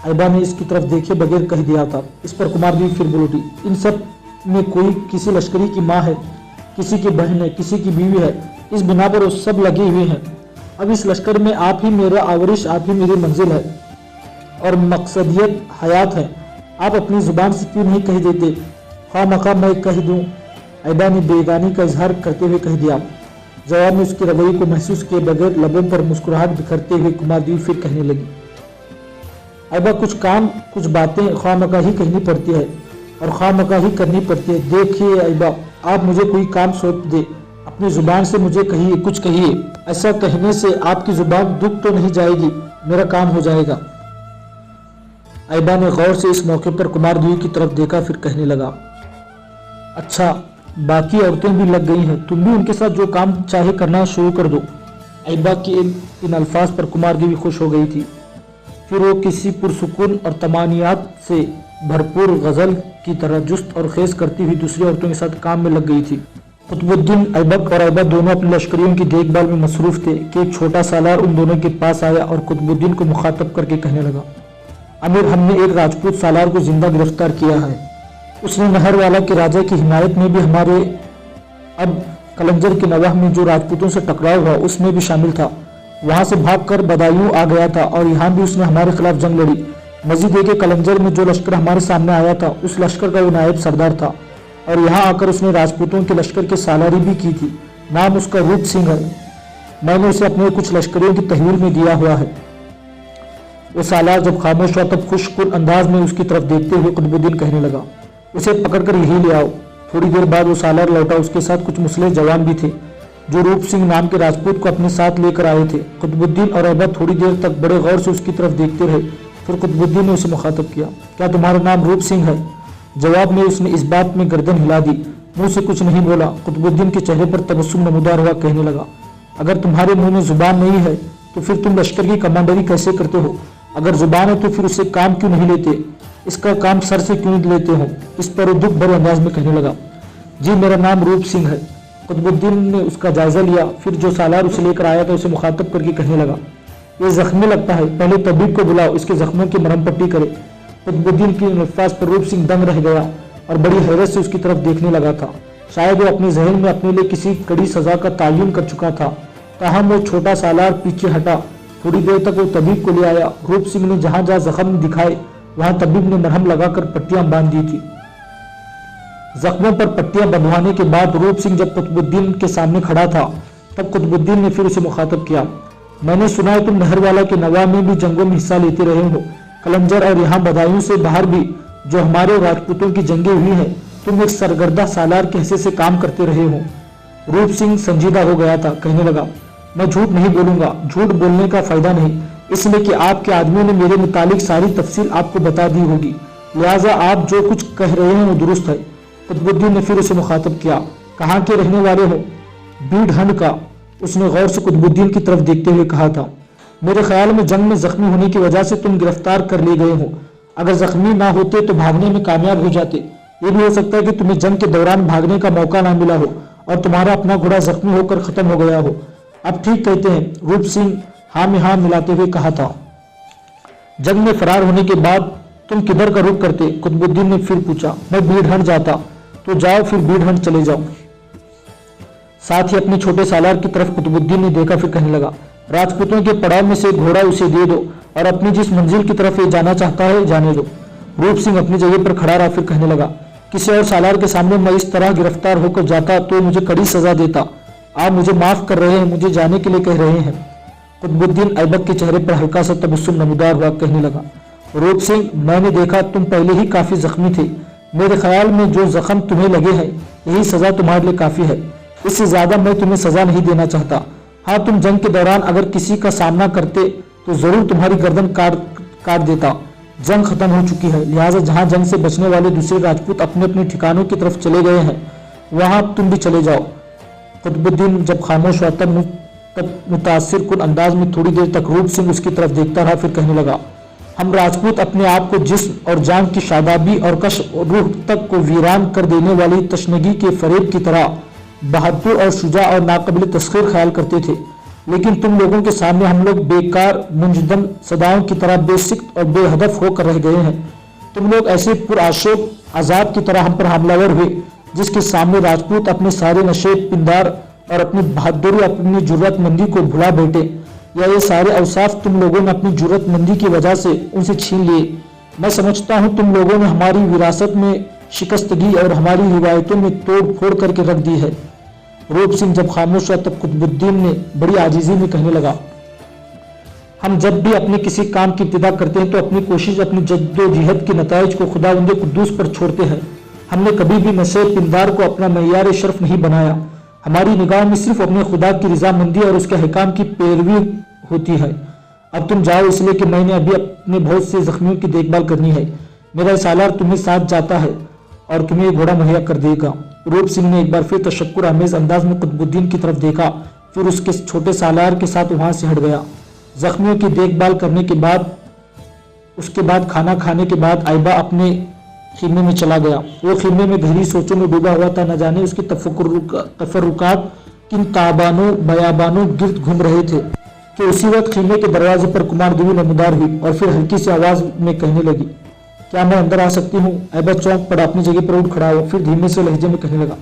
ऐबा ने इसकी तरफ देखे बगैर कह दिया था। इस पर कुमार देवी फिर बोल उठी, इन सब में कोई किसी लश्करी की माँ है, किसी की बहन है, किसी की बीवी है, इस बिना पर वो सब लगे हुए हैं। अब इस लश्कर में आप ही मेरा आवरिश, आप ही मेरी मंजिल है और मकसदियत हयात है। आप अपनी जुबान से क्यों नहीं कह देते? खामखा मैं कह दूं। ऐबा ने बेगानी का इजहार करते हुए कह दिया। जवाब में उसके रवैये को महसूस किए बगैर लबों पर मुस्कुराहट बिखरते हुए कुमार देवी फिर कहने लगी, ऐबा कुछ काम कुछ बातें खामखा ही कहनी पड़ती है और खामखा ही करनी पड़ती है। देखिए ऐबा, आप मुझे कोई काम सौंप दे, अपनी जुबान से मुझे कहिए, कुछ कहिए। ऐसा कहने से आपकी जुबान दुख तो नहीं जाएगी, मेरा काम हो जाएगा। ऐबा ने गौर से इस मौके पर कुमार देवी की तरफ देखा, फिर कहने लगा, अच्छा बाकी औरतें भी लग गई हैं, तुम भी उनके साथ जो काम चाहे करना शुरू कर दो। ऐबा के इन अल्फाज पर कुमार देवी खुश हो गई थी। फिर वो किसी पुरसुकून और तमानियात से भरपूर गजल की तरह जुस्त और खेज करती हुई दूसरी औरतों के साथ काम में लग गई थी। कुतुबुद्दीन ऐबक और ऐबा दोनों अपने लश्करियों की देखभाल में मसरूफ थे कि एक छोटा सालार उन दोनों के पास आया और कुतुबुद्दीन को मुखातब करके कहने लगा, अमीर, हमने एक राजपूत सालार को जिंदा गिरफ्तार किया है। उसने नहरवाला के राजा की हिमायत में भी हमारे अब कलंजर के नवाह में जो राजपूतों से टकराव हुआ उसमें भी शामिल था। वहां से भागकर बदायूं आ गया था और यहाँ भी उसने हमारे खिलाफ जंग लड़ी। मजीद के कलंजर में जो लश्कर हमारे सामने आया था उस लश्कर का वो नायब सरदार था और यहाँ आकर उसने राजपूतों के लश्कर की सालारी भी की थी। नाम उसका रूप सिंह है। मैंने उसे अपने कुछ लश्करियों की तहवील में दिया हुआ है। वो सालार जब खामोश हुआ तब खुशकुन अंदाज में उसकी तरफ देखते हुए कुतुबुद्दीन कहने लगा, उसे पकड़कर यही ले आओ। थोड़ी देर बाद वो सालार लौटा, उसके साथ कुछ मुसलिह जवान भी थे जो रूप सिंह नाम के राजपूत को अपने साथ लेकर आए थे। कुतुबुद्दीन और ऐबा थोड़ी देर तक बड़े गौर से उसकी तरफ देखते रहे। फिर कुतुबुद्दीन ने उसे मुखातब किया, क्या तुम्हारा नाम रूप सिंह है? जवाब में उसने इस बात में गर्दन हिला दी, मुंह से कुछ नहीं बोला। कुतुबुद्दीन के चेहरे पर तबस्सुम नमूदार हुआ, कहने लगा, अगर तुम्हारे मुंह में जुबान नहीं है तो फिर तुम लश्कर की कमांडरी कैसे करते हो? अगर जुबान है तो फिर उससे काम क्यों नहीं लेते? इसका काम सर से क्यों नहीं लेते हो? इस पर वो दुख भरे अंदाज में कहने लगा, जी मेरा नाम रूप सिंह है। कुतुबुद्दीन ने उसका जायजा लिया। फिर जो सालार उसे लेकर आया था उसे मुखातब करके कहने लगा, ये जख्मी लगता है, पहले तबीब को बुलाओ, इसके जख्मों की मरहम पट्टी करे। कुतुबुद्दीन के अल्फाज पर रूप सिंह दंग रह गया और बड़ी हैरत से उसकी तरफ देखने लगा था। शायद वो अपने जहन में अपने लिए किसी कड़ी सजा का तालीम कर चुका था। ताहम वो छोटा सालार पीछे हटा। थोड़ी देर तक वो तबीब को ले आया। रूप सिंह ने जहां जहां जख्म दिखाए वहां तबीब ने मरहम लगाकर पट्टियां बांध दी थी। जख्मों पर पट्टियां बंधवाने के बाद रूप सिंह जब कुतुबुद्दीन के सामने खड़ा था तब कुतुबुद्दीन ने फिर उसे मुखातब किया। मैंने सुना है तुम नहरवाला के नवा में भी जंगों में हिस्सा लेते रहे हो। कलंजर और यहाँ बदायूं से बाहर भी जो हमारे राजपूतों की जंगें हुई हैं, तुम एक सरगर्दा सालार के हिस्से से काम करते रहे हो। रूप सिंह संजीदा हो गया था। कहने लगा, मैं झूठ नहीं बोलूंगा। झूठ बोलने का फायदा नहीं, इसलिए कि आपके आदमी ने मेरे मुतालिक सारी तफसील आपको बता दी होगी, लिहाजा आप जो कुछ कह रहे हैं वो दुरुस्त है। कुतुबुद्दीन ने फिर उसे मुखातब किया। कहाँ के रहने वाले हो? बीड़ हंड का। उसने गौर से कुतुबुद्दीन की तरफ देखते हुए कहा था। मेरे ख्याल में जंग में जख्मी होने की वजह से तुम गिरफ्तार कर लिए गए हो। अगर जख्मी ना होते तो भागने में कामयाब हो जाते। ये भी हो सकता है कि तुम्हें जंग के दौरान भागने का मौका ना मिला हो और तुम्हारा अपना घोड़ा जख्मी होकर खत्म हो गया हो। अब ठीक कहते हैं, रूप सिंह हाँ में हाँ मिलाते हुए कहा था। जंग में फरार होने के बाद तुम किधर का रुख करते? कुतुबुद्दीन ने फिर पूछा। मैं बीड़हंड जाता। तो जाओ, फिर बीड़हंड चले जाओ। साथ ही अपने छोटे सालार की तरफ कुतुबुद्दीन ने देखा, फिर कहने लगा, राजपूतों के पड़ाव में से घोड़ा उसे दे दो और अपनी जिस मंजिल की तरफ ये जाना चाहता है जाने दो। रूप सिंह अपनी जगह पर खड़ा रहा, फिर कहने लगा, किसी और सालार के सामने मैं इस तरह गिरफ्तार होकर जाता तो मुझे कड़ी सजा देता। आप मुझे माफ कर रहे हैं, मुझे जाने के लिए कह रहे हैं। कुतुबुद्दीन ऐबक के चेहरे पर हल्का सा तबस्सुम नमूदार हुआ। कहने लगा, रूप सिंह, मैंने देखा तुम पहले ही काफी जख्मी थे। मेरे ख्याल में जो जख्म तुम्हें लगे हैं यही सजा तुम्हारे लिए काफी है। इससे ज्यादा मैं तुम्हें सजा नहीं देना चाहता। हाँ, तुम जंग के दौरान अगर किसी का सामना करते तो जरूर तुम्हारी गर्दन काट देता। जंग खत्म हो चुकी है, लिहाजा जहां जंग से बचने वाले दूसरे राजपूत अपने अपने ठिकानों की तरफ चले गए हैं वहां तुम भी चले जाओ। कुतुबुद्दीन जब खामोश हुआ तब मुतासिर कुन अंदाज में थोड़ी देर तक रूप सिंह उसकी तरफ देखता रहा, फिर कहने लगा, हम राजपूत अपने आप को जिस्म और जान की शादाबी और कश और रूह तक को वीरान कर देने वाली तशनगी के फरेब की तरह बहादुर और शुजा और नाकबिल तस्खीर ख्याल करते थे, लेकिन तुम लोगों के सामने हम लोग बेकार मुंजदम सदाओं की तरह बेसिक्त और बेहदफ होकर रह गए हैं। तुम लोग ऐसे पुरआशोक आजाद की तरह हम पर हमलावर हुए जिसके सामने राजपूत अपने सारे नशे पिंदार और अपनी बहादुरी अपनी जुर्रतमंदी को भुला बैठे, या ये सारे अवसाफ तुम लोगों ने अपनी जुर्रतमंदी की वजह से उनसे छीन लिए। मैं समझता हूँ तुम लोगों ने हमारी विरासत में शिकस्तगी और हमारी रिवायतों में तोड़ फोड़ करके रख दी है। रूप सिंह जब खामोश हुआ तब कुतुबुद्दीन ने बड़ी आजीजी में कहने लगा, हम जब भी अपने किसी काम की इब्तिदा करते हैं तो अपनी कोशिश अपनी जद्दोजहद के नताइज को खुदावंद कुद्दूस पर छोड़ते हैं। हमने कभी भी नशे पिंदार को अपना मय्यार शर्फ नहीं बनाया। हमारी निगाह में सिर्फ अपने खुदा की रजामंदी और उसके अहकाम की पैरवी होती है। अब तुम जाओ, इसलिए कि मैंने अभी अपने बहुत से जख्मियों की देखभाल करनी है। मेरा सालार तुम्हें साथ जाता है और तुम्हें घोड़ा मुहैया कर देगा। रूप सिंह ने एक बार फिर तशक्कुर आमेज अंदाज में कुतुबुद्दीन की तरफ देखा, फिर उसके छोटे सालार के साथ वहां से हट गया। जख्मियों की देखभाल करने के बाद उसके बाद खाना खाने के बाद आइबा अपने खीमे में चला गया। वो खीमे में गहरी सोचों में डूबा हुआ था। न जाने उसकी तफर्रुकात किन ताबानों बयाबानों गिर्द घूम रहे थे कि उसी वक्त खीमे के दरवाजे पर कुमार देवी नमदार हुई और फिर हल्की सी आवाज में कहने लगी, क्या मैं अंदर आ सकती हूँ? ऐबा चौंक पड़ा, अपनी जगह पर उठ खड़ा हुआ, फिर धीमे से लहजे में कहने लगा,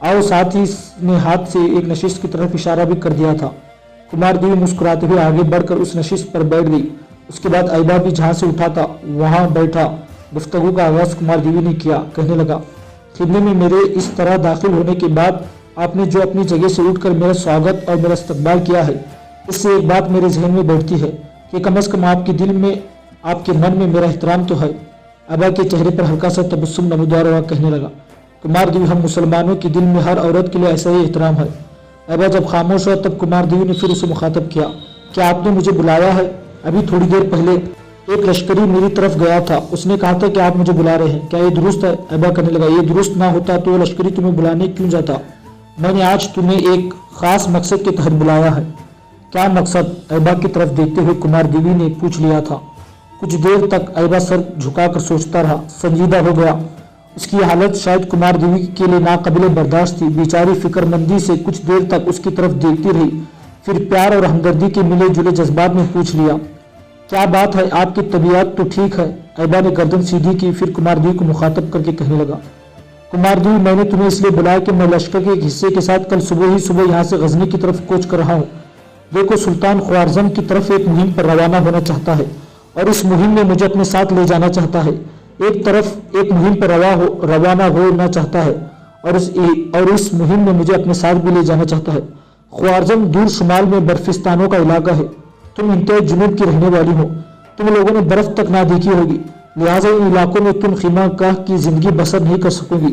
आओ। साथ ही ने हाथ से एक नशिस्त की तरफ इशारा भी कर दिया था। कुमार देवी मुस्कुराते हुए आगे बढ़कर उस नशिस्त पर बैठ गई। उसके बाद ऐबा भी जहां से उठा था वहां बैठा। गुफ्तगू का आगाज कुमार देवी ने किया। कहने लगा, खिदमे में मेरे इस तरह दाखिल होने के बाद आपने जो अपनी जगह से उठकर मेरा स्वागत और मेरा इस्तकबाल किया है, इससे एक बात मेरे जहन में बैठती है कि कम से कम आपके दिल में आपके मन में मेरा एहतराम तो है। ऐबा के चेहरे पर हल्का सा तबस्सुम नमूदार हुआ। कहने लगा, कुमार देवी, हम मुसलमानों के दिल में हर औरत के लिए ऐसा ही एहतराम है। ऐबा जब खामोश हुआ तब कुमार देवी ने फिर उसे मुखातब किया, क्या आपने मुझे बुलाया है? अभी थोड़ी देर पहले एक लश्करी मेरी तरफ गया था, उसने कहा था कि आप मुझे बुला रहे हैं, क्या ये दुरुस्त है? ऐबा कहने लगा, ये दुरुस्त ना होता तो लश्करी तुम्हें बुलाने क्यों जाता? मैंने आज तुम्हें एक खास मकसद के तहत बुलाया है। क्या मकसद? ऐबा की तरफ देखते हुए कुमार देवी ने पूछ लिया था। कुछ देर तक ऐबा सर झुकाकर सोचता रहा, संजीदा हो गया। उसकी हालत शायद कुमार देवी के लिए नाकाबिले बर्दाश्त थी। बेचारी फिक्रमंदी से कुछ देर तक उसकी तरफ देखती रही, फिर प्यार और हमदर्दी के मिले जुले जज्बात में पूछ लिया, क्या बात है, आपकी तबीयत तो ठीक है? ऐबा ने गर्दन सीधी की, फिर कुमार देवी को मुखातब करके कहने लगा, कुमारदेवी, मैंने तुम्हें इसलिए बुलाया कि मैं लश्कर के एक हिस्से के साथ कल सुबह ही सुबह यहाँ से गजनी की तरफ कूच कर रहा हूँ। देखो, सुल्तान ख्वारज़म की तरफ एक मुहिम पर रवाना होना चाहता है और इस मुहिम में मुझे अपने साथ ले जाना चाहता है। एक तरफ एक मुहिम पर रवाना होना चाहता है और इस मुहिम में मुझे अपने साथ भी ले जाना चाहता है। ख्वारज़म दूर शुमाल में बर्फिस्तानों का इलाका है। तुम इंतहाई जुनूब की रहने वाली हो, तुम लोगों ने बर्फ तक ना देखी होगी, लिहाजा इन इलाकों में तुम खीमागाह की जिंदगी बसर नहीं कर सकोगी।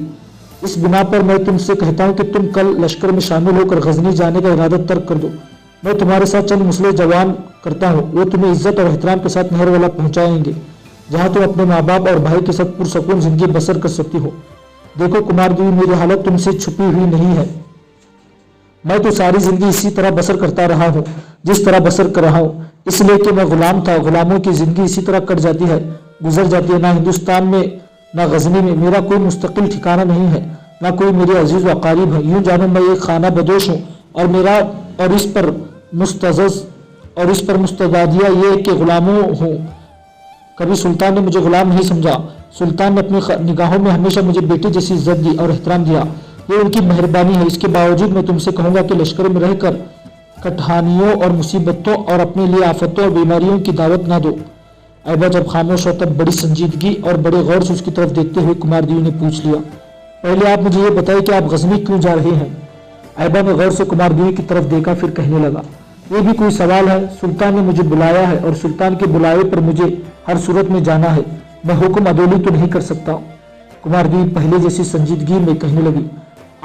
इस बिना पर मैं तुमसे कहता हूँ कि तुम कल लश्कर में शामिल होकर गजनी जाने का इरादा तर्क कर दो। मैं तुम्हारे साथ चंद मुस्लिम जवान करता हूँ, वो तुम्हें इज्जत और एहतराम के साथ नहर वाला पहुंचाएंगे, जहाँ तुम अपने माँ बाप और भाई के साथ पुरसकून जिंदगी बसर कर सकती हो। देखो कुमारदेवी, मेरी हालत तुमसे छुपी हुई नहीं है। मैं तो सारी जिंदगी इसी तरह बसर करता रहा हूँ जिस तरह बसर कर रहा हूँ, इसलिए कि मैं गुलाम था। गुलामों की जिंदगी इसी तरह कट जाती है, गुजर जाती है। ना हिंदुस्तान में ना गजनी में मेरा कोई मुस्तकिल ठिकाना नहीं है, ना कोई मेरे अजीज व अकारीब है। यूं जानो मैं एक खाना बदोश हूँ और इस पर मुस्तदादिया ये कि गुलामों हूँ। कभी सुल्तान ने मुझे गुलाम नहीं समझा। सुल्तान ने अपनी निगाहों में हमेशा मुझे बेटी जैसी इज्जत दी और एहतराम दिया। ये उनकी मेहरबानी है। इसके बावजूद मैं तुमसे कहूँगा कि लश्कर में रहकर कठिनाइयों और मुसीबतों और अपने लिए आफतों और बीमारियों की दावत ना दो। ऐबा जब खामोश हो तब बड़ी संजीदगी और बड़े गौर से उसकी तरफ देखते हुए कुमारदेवी ने पूछ लिया, पहले आप मुझे ये बताइए कि आप गजनी क्यों जा रहे हैं? ऐबा ने गौर से कुमारदेवी की तरफ देखा, फिर कहने लगा, ये भी कोई सवाल है? सुल्तान ने मुझे बुलाया है और सुल्तान के बुलावे पर मुझे हर सूरत में जाना है। मैं हुक्म अदोली तो नहीं कर सकता। कुमारदेवी पहले जैसी संजीदगी में कहने लगी,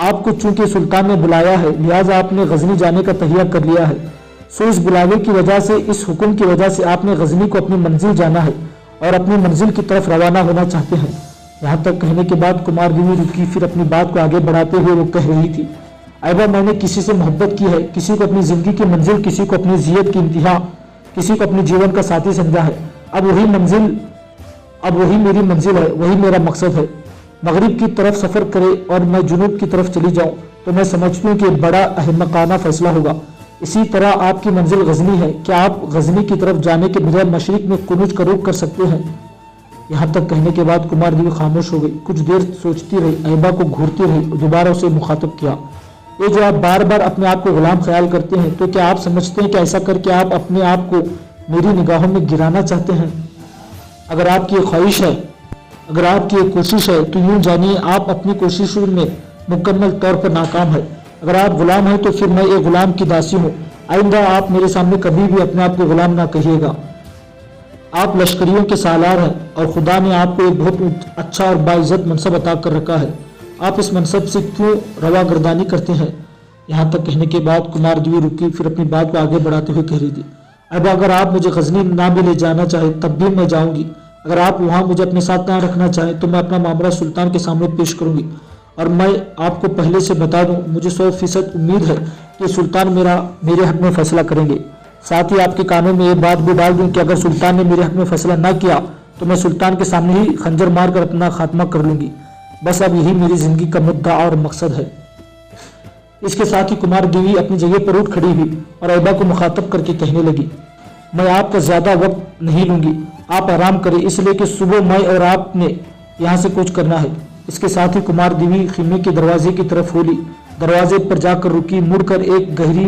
आपको चूंकि सुल्तान ने बुलाया है लिहाजा आपने गजनी जाने का तहिया कर लिया है। सो इस बुलावे की वजह से, इस हुक्म की वजह से आपने गजनी को अपनी मंजिल जाना है और अपनी मंजिल की तरफ रवाना होना चाहते हैं। यहाँ तक कहने के बाद कुमारदेवी रुकी, फिर अपनी बात को आगे बढ़ाते हुए वो कह रही थी, ऐबा मैंने किसी से मोहब्बत की है, किसी को अपनी जिंदगी की मंजिल, किसी को अपनी जियत की इंतहा, किसी को अपने जीवन का साथी समझा है। अब वही मेरी मंजिल है, वही मेरा मकसद है। मगरिब की तरफ सफर करे और मैं जुनूब की तरफ चली जाऊं तो मैं समझती हूँ कि बड़ा अहमकाना फैसला होगा। इसी तरह आपकी मंजिल गजनी है, क्या आप गजनी की तरफ जाने के बजाय मशरिक में कुनूज का रुख कर सकते हैं? यहाँ तक कहने के बाद कुमारदेवी खामोश हो गई। कुछ देर सोचती रही, ऐबा को घूरती रही, दोबारा उसे मुखातब किया, ये जो आप बार बार अपने आप को गुलाम ख्याल करते हैं, तो क्या आप समझते हैं कि ऐसा करके आप अपने आप को मेरी निगाहों में गिराना चाहते हैं? अगर आपकी ये ख्वाहिश है, अगर आपकी ये कोशिश है, तो यूं जानिए आप अपनी कोशिशों में मुकम्मल तौर पर नाकाम है। अगर आप गुलाम हैं तो फिर मैं एक गुलाम की दासी हूँ। आइंदा आप मेरे सामने कभी भी अपने आप को गुलाम ना कहिएगा। आप लश्करियों के सालार हैं और खुदा ने आपको एक बहुत अच्छा और बाइज्जत मनसब अता कर रखा है। आप इस मनसब से क्यों रवागर्दानी करते हैं? यहाँ तक कहने के बाद कुमारदेवी रुकी, फिर अपनी बात को आगे बढ़ाते हुए कह रही थी, अब अगर आप मुझे गजनी ना भी ले जाना चाहें तब भी मैं जाऊंगी। अगर आप वहाँ मुझे अपने साथ ना रखना चाहें तो मैं अपना मामला सुल्तान के सामने पेश करूंगी। और मैं आपको पहले से बता दूं, मुझे 100% उम्मीद है कि सुल्तान मेरे हक में फैसला करेंगे। साथ ही आपके कानों में ये बात भी डाल दूं कि अगर सुल्तान ने मेरे हक में फैसला ना किया तो मैं सुल्तान के सामने ही खंजर मार कर अपना खात्मा कर लूंगी। बस अब यही मेरी जिंदगी का मुद्दा और मकसद है। इसके साथ ही कुमारदेवी अपनी जगह पर उठ खड़ी हुई और ऐबा को मुखातब करके कहने लगी, मैं आपका ज्यादा वक्त नहीं लूंगी, आप आराम करें, इसलिए कि सुबह मैं और आपने यहाँ से कूच करना है। इसके साथ ही कुमारदेवी खीमे के दरवाजे की तरफ होली, दरवाजे पर जाकर रुकी, मुड़कर एक गहरी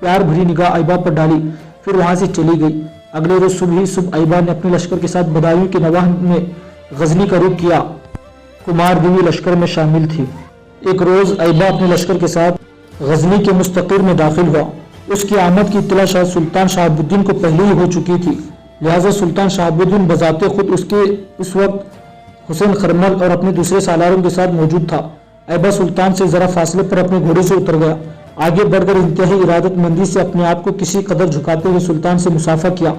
प्यार भरी निगाह ऐबा पर डाली, फिर वहां से चली गई। अगले रोज सुबह ही सुबह ऐबा ने अपने लश्कर के साथ बदायूं के नवाह में गजनी का रुख किया। कुमारदेवी लश्कर में शामिल थी। एक रोज ऐबा अपने लश्कर के साथ गजनी के मुस्तकिर में दाखिल हुआ। उसकी आमद की इत्तला शायद सुल्तान शहाबुद्दीन को पहले ही हो चुकी थी, लिहाजा सुल्तान शहाबुद्दीन बजाते खुद उस वक्त हुसैन खरमल और अपने दूसरे सालारों के साथ मौजूद था। ऐबा सुल्तान से जरा फासले पर अपने घोड़े से उतर गया, आगे बढ़कर इंतहाई इरादतमंदी से अपने आप को किसी कदर झुकाते हुए सुल्तान से मुसाफा किया,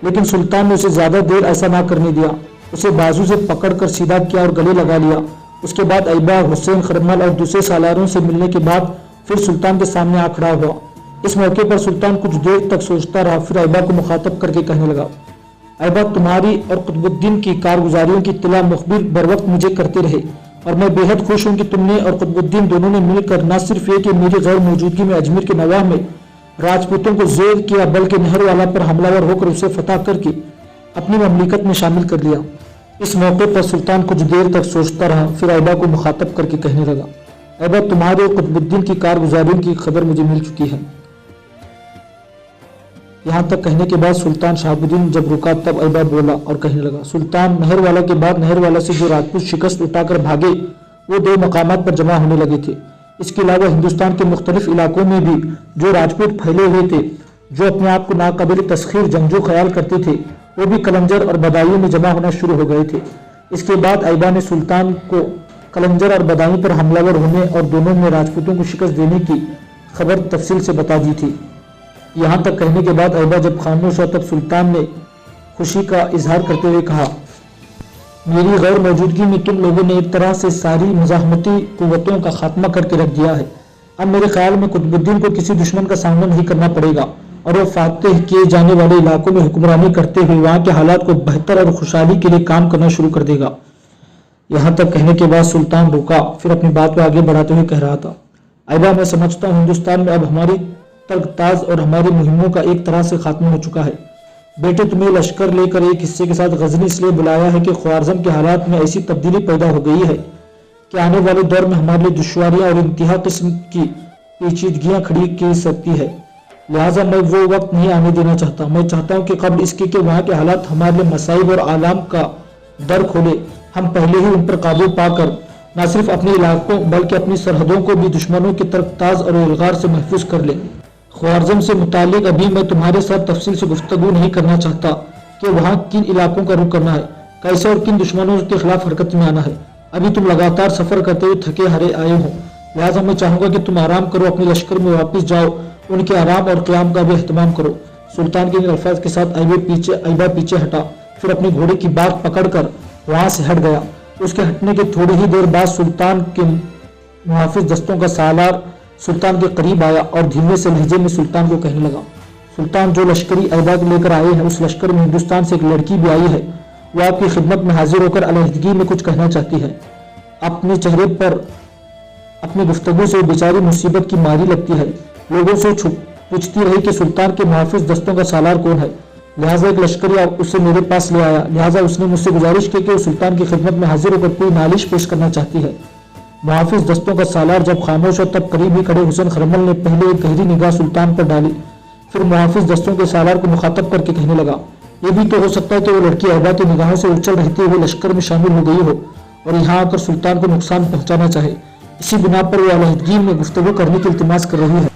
लेकिन सुल्तान ने उसे ज्यादा देर ऐसा ना करने दिया। उसे बाजू से पकड़कर सीधा किया और गले लगा लिया। उसके बाद ऐबा हुसैन खरमल और दूसरे सालारों से मिलने के बाद फिर सुल्तान के सामने आ खड़ा हुआ। इस मौके पर सुल्तान कुछ देर तक सोचता रहा, फिर ऐबा को मुखातब करके कहने लगा, ऐबा तुम्हारी और कुतुबुद्दीन की कारगुजारियों की इत्तला मुखबिर बर वक्त मुझे करते रहे और मैं बेहद खुश हूँ कि तुमने और कुतुबुद्दीन दोनों ने मिलकर न सिर्फ ये कि मेरी गैर मौजूदगी में अजमेर के नवाह में राजपूतों को जेर किया, बल्कि नहर वाला पर हमलावर होकर उसे फतह करके अपनी ममलिकत में शामिल कर लिया। इस मौके पर सुल्तान कुछ देर तक सोचता रहा, फिर ऐबा को मुखातब करके कहने लगा, ऐबा, तुम्हारे कुतुबुद्दीन की कारगुजारियों की खबर मुझे मिल चुकी है। यहाँ तक कहने के बाद सुल्तान शहाबुद्दीन जब रुका तब ऐबा बोला और कहने लगा, सुल्तान, नहरवाला के बाद नहरवाला से जो राजपूत शिकस्त उठाकर भागे वो 2 मकामात पर जमा होने लगे थे। इसके अलावा हिंदुस्तान के मुख्तलिफ इलाकों में भी जो राजपूत फैले हुए थे, जो अपने आप को नाकाबिल तस्खीर जंगजू ख्याल करते थे, वो भी कलंजर और बदायूं में जमा होना शुरू हो गए थे। इसके बाद ऐबा ने सुल्तान को कलंजर और बदायूं पर हमलावर होने और दोनों में राजपूतों को शिकस्त देने की खबर तफसील से बता दी थी। यहाँ तक कहने के बाद ऐबा जब खामोश हुआ तब सुल्तान ने खुशी का इजहार करते हुए कहा, मेरी गैर मौजूदगी में तुम लोगों ने एक तरह से सारी मुजाहमती कुव्वतों का खात्मा करके रख दिया है। अब मेरे ख्याल में कुतुबुद्दीन को किसी दुश्मन का सामना नहीं करना पड़ेगा और वो फातेह किए जाने वाले इलाकों में हुक्मरानी करते हुए वहाँ के हालात को बेहतर और खुशहाली के लिए काम करना शुरू कर देगा। यहाँ तक कहने के बाद सुल्तान रुका, फिर अपनी बात को आगे बढ़ाते हुए कह रहा था, ऐबा, मैं समझता हूँ हिंदुस्तान में अब हमारी तर्कताज और हमारी मुहिमों का एक तरह से खात्मा हो चुका है। बेटे, तुम्हें लश्कर लेकर एक हिस्से के साथ गजनी इसलिए बुलाया है कि ख्वारज़म के हालात में ऐसी तब्दीली पैदा हो गई है कि आने वाले दौर में हमारे लिए दुश्वारियां और इंतहा किस्म की पेचीदगियां खड़ी की सकती है। लिहाजा मैं वो वक्त नहीं आने देना चाहता। मैं चाहता हूँ कि कबल इसके कि वहाँ के हालात हमारे लिए मसाइब और आलाम का दर खोले, हम पहले ही उन पर काबू पाकर न सिर्फ अपने इलाकों बल्कि अपनी सरहदों को भी दुश्मनों के तर्कताज और इल्गार से महफूज कर लें। ख्वारज़म से मुतालिक अभी मैं तुम्हारे साथ तफसील से गुफ्तगू नहीं करना चाहता कि वहाँ किन इलाकों का रुख करना है, कैसे और किन दुश्मनों के खिलाफ हरकत में आना है। अभी तुम लगातार सफर करते हुए थके हारे आए हो, लिहाजा मैं चाहूंगा कि तुम आराम करो, अपने लश्कर में वापस जाओ, उनके आराम और क़याम का भी एहतमाम करो। सुल्तान के इन अल्फाज के साथ ऐबा पीछे हटा, फिर अपने घोड़े की बात पकड़कर वहां से हट गया। उसके हटने के थोड़ी ही देर बाद सुल्तान के मुहाफिज दस्तों का सालार सुल्तान के करीब आया और धीमे से लहजे में सुल्तान को कहने लगा, सुल्तान, जो लश्करी ऐबा लेकर आए हैं उस लश्कर में हिंदुस्तान से एक लड़की भी आई है। वो आपकी खिदमत में हाजिर होकर अलहदगी में कुछ कहना चाहती है। अपने चेहरे पर अपनी गुफ्तगू से बेचारी मुसीबत की मारी लगती है। लोगों से पूछती रही कि सुल्तान के मुहाफिज दस्तों का सालार कौन है। लिहाजा एक लश्करी उसे मेरे पास ले आया। लिहाजा उसने मुझसे गुजारिश की कि वो सुल्तान की खिदमत में हाजिर होकर कोई नालिश पेश करना चाहती है। मुहाफिज दस्तों का सालार जब खामोश हो तब करीब ही खड़े हुसैन खरमल ने पहले एक गहरी निगाह सुल्तान पर डाली, फिर मुहाफिज दस्तों के सालार को मुखातब करके कहने लगा, ये भी तो हो सकता है कि वो लड़की ऐबा की निगाहों से उछल रहते हुए लश्कर में शामिल हो गई हो और यहाँ आकर सुल्तान को नुकसान पहुंचाना चाहे। इसी बिना पर वो अलहदगी में गुफ्तगू करने की इल्तिमास कर रही है।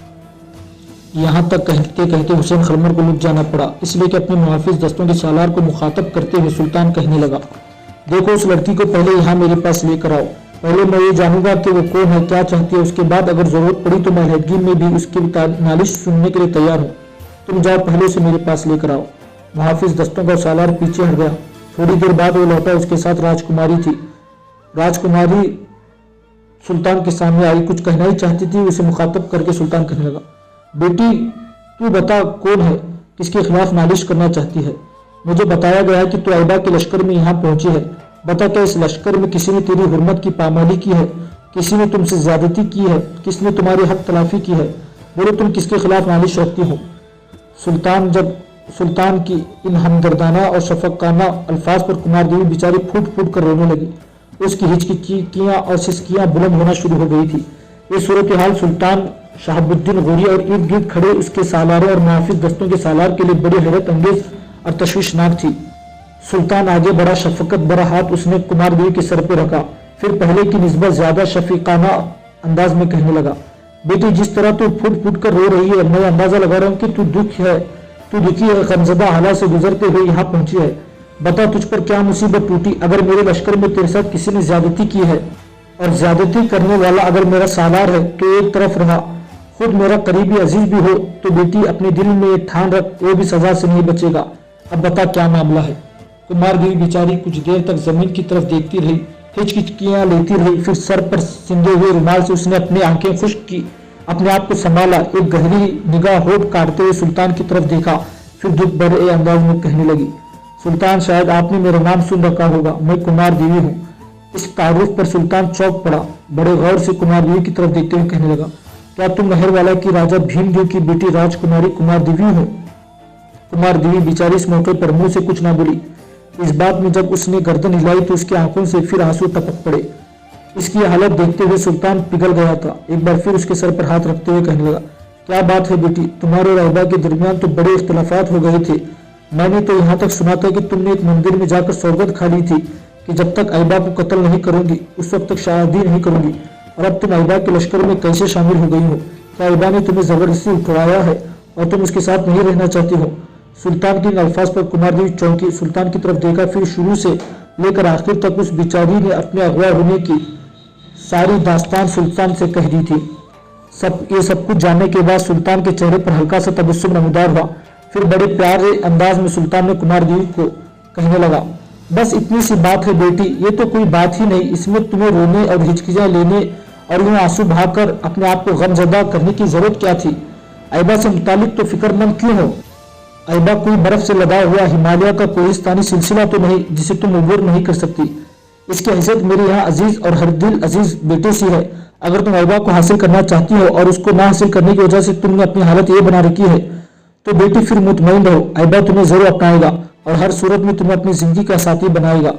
यहाँ तक कहते कहते हुसैन खरमल को लुट जाना पड़ा, इसलिए कि अपने मुहाफिज दस्तों के सालार को मुखातब करते हुए सुल्तान कहने लगा, देखो उस लड़की को पहले यहाँ मेरे पास लेकर आओ। पहले मैं ये जानूंगा कि वो कौन है, क्या चाहती है। उसके बाद अगर जरूरत पड़ी तो मैं अलहदगी में भी उसकी नालिश सुनने के लिए तैयार हूँ। तुम जाओ, पहले उसे मेरे पास लेकर आओ। मुहाफिज दस्तों का सालार पीछे हट गया। थोड़ी देर बाद वो लौटा, उसके साथ राजकुमारी थी। राजकुमारी सुल्तान के सामने आई, कुछ कहना ही चाहती थी। उसे मुखातब करके सुल्तान कहने लगा, बेटी तू बता कौन है, किसके खिलाफ नालिश करना चाहती है। मुझे बताया गया है कि तू ऐबा के लश्कर में यहाँ पहुंची है। बता, क्या इस लश्कर में किसी ने तेरी हुर्मत की पामाली की है, किसी ने तुमसे ज्यादती की है, किसने तुम्हारी हक तलाफी की है। बोलो, तुम किसके खिलाफ नालिश रखती हो। सुल्तान की इन हमदर्दाना और शफकाना अल्फाज पर कुमार देवी बेचारी फूट फूट कर रोने लगी। उसकी हिचकियां और सिसकियां बुलंद होना शुरू हो गई थी। ये सूरत हाल सुल्तान शहाबुद्दीन गौरी और इर्द गिर्द खड़े उसके सालारों और मुहाफिज दस्तों के सालार के लिए बड़ी हैरत अंगेज और तशवीशनाक थी। सुल्तान आगे बढ़ा, शफकत भरा हाथ उसने कुमार देवी के सर पर रखा, फिर पहले की निस्बत ज्यादा शफीकाना अंदाज में कहने लगा, बेटी जिस तरह तू फूट फूट कर रो रही है, मैं अंदाजा लगा रहा हूँ कि तू दुखी है, गमजदा हालात से गुजरते हुए यहाँ पहुंची है। बता, तुझ पर क्या मुसीबत टूटी। अगर मेरे लश्कर में तेरे साथ किसी ने ज्यादती की है और ज्यादती करने वाला अगर मेरा सालार है तो एक तरफ रहा, खुद मेरा करीबी अजीज भी हो तो बेटी अपने दिल में ठान रख, वो भी सजा से नहीं बचेगा। अब बता क्या मामला है। कुमार देवी बेचारी कुछ देर तक जमीन की तरफ देखती रही, हिचकिचकियां लेती रही, फिर सर पर सिंधे हुए रुमाल से उसने अपनी आंखें खुश्क की, अपने आप को संभाला, एक गहरी निगाह होठ काटते हुए सुल्तान की तरफ देखा, फिर दुख भरे अंदाज में कहने लगी, सुल्तान, शायद आपने मेरा नाम सुन रखा होगा, मैं कुमार देवी हूँ। इस तारुफ पर सुल्तान चौंक पड़ा, बड़े गौर से कुमार देवी की तरफ देखते हुए कहने लगा, क्या तुम मेहरवाला की राजा भीमदेव की बेटी राजकुमारी कुमार देवी हो। कुमार देवी बेचारी इस मौके पर मुंह से कुछ ना बोली, इस बात में जब उसने गर्दन हिलाई तो उसकी आंखों से फिर आंसू टपक पड़े। इसकी हालत देखते हुए सुल्तान पिघल गया था। एक बार फिर उसके सर पर हाथ रखते हुए कहने लगा, क्या बात है बेटी, तुम्हारे और अयबा के दरमियान तो बड़े इख्तलाफात हो गए थे। मैंने तो यहाँ तक सुना था कि तुमने एक मंदिर में जाकर सौगंध खा ली थी कि जब तक अयबा को कत्ल नहीं करूंगी उस वक्त तक शादी नहीं करूंगी, और अब तुम अयबा के लश्कर में कैसे शामिल हो गई हो? क्या अयबा ने तुम्हें जबरदस्ती उठवाया है और तुम उसके साथ नहीं रहना चाहती हो? सुल्तान के इन अल्फाज पर कुमार देवी चौंकी, सुल्तान की तरफ देखा, फिर शुरू से लेकर आखिर तक उस बिचारी ने अपने अगवा होने की सारी दास्तान सुल्तान से कह दी थी। ये सब कुछ जानने के बाद सुल्तान के चेहरे पर हल्का सा तबस्सुम नमूदार हुआ। फिर बड़े प्यारे अंदाज में सुल्तान ने कुमार देवी को कहने लगा, बस इतनी सी बात है बेटी, ये तो कोई बात ही नहीं, इसमें तुम्हें रोने और हिचकिचां लेने और यूं आंसू बहाकर अपने आप को गमजदा करने की जरूरत क्या थी? अयबा से मुतालिक तो फिक्रमंद क्यों हो? अयबा कोई बर्फ से लदा हुआ हिमालय का कोहिस्तानी सिलसिला तो नहीं जिसे तुम अबूर नहीं कर सकती। इसकी हैसियत मेरे यहाँ अजीज और हर दिल अजीज बेटे सी है। अगर तुम अयबा को हासिल करना चाहती हो और उसको ना हासिल करने की वजह से तुमने अपनी हालत ये बना रखी है तो बेटी फिर मुतमईन रहो, अयबा तुम्हें जरूर अपनाएगा और हर सूरत में तुम्हें अपनी जिंदगी का साथी बनाएगा।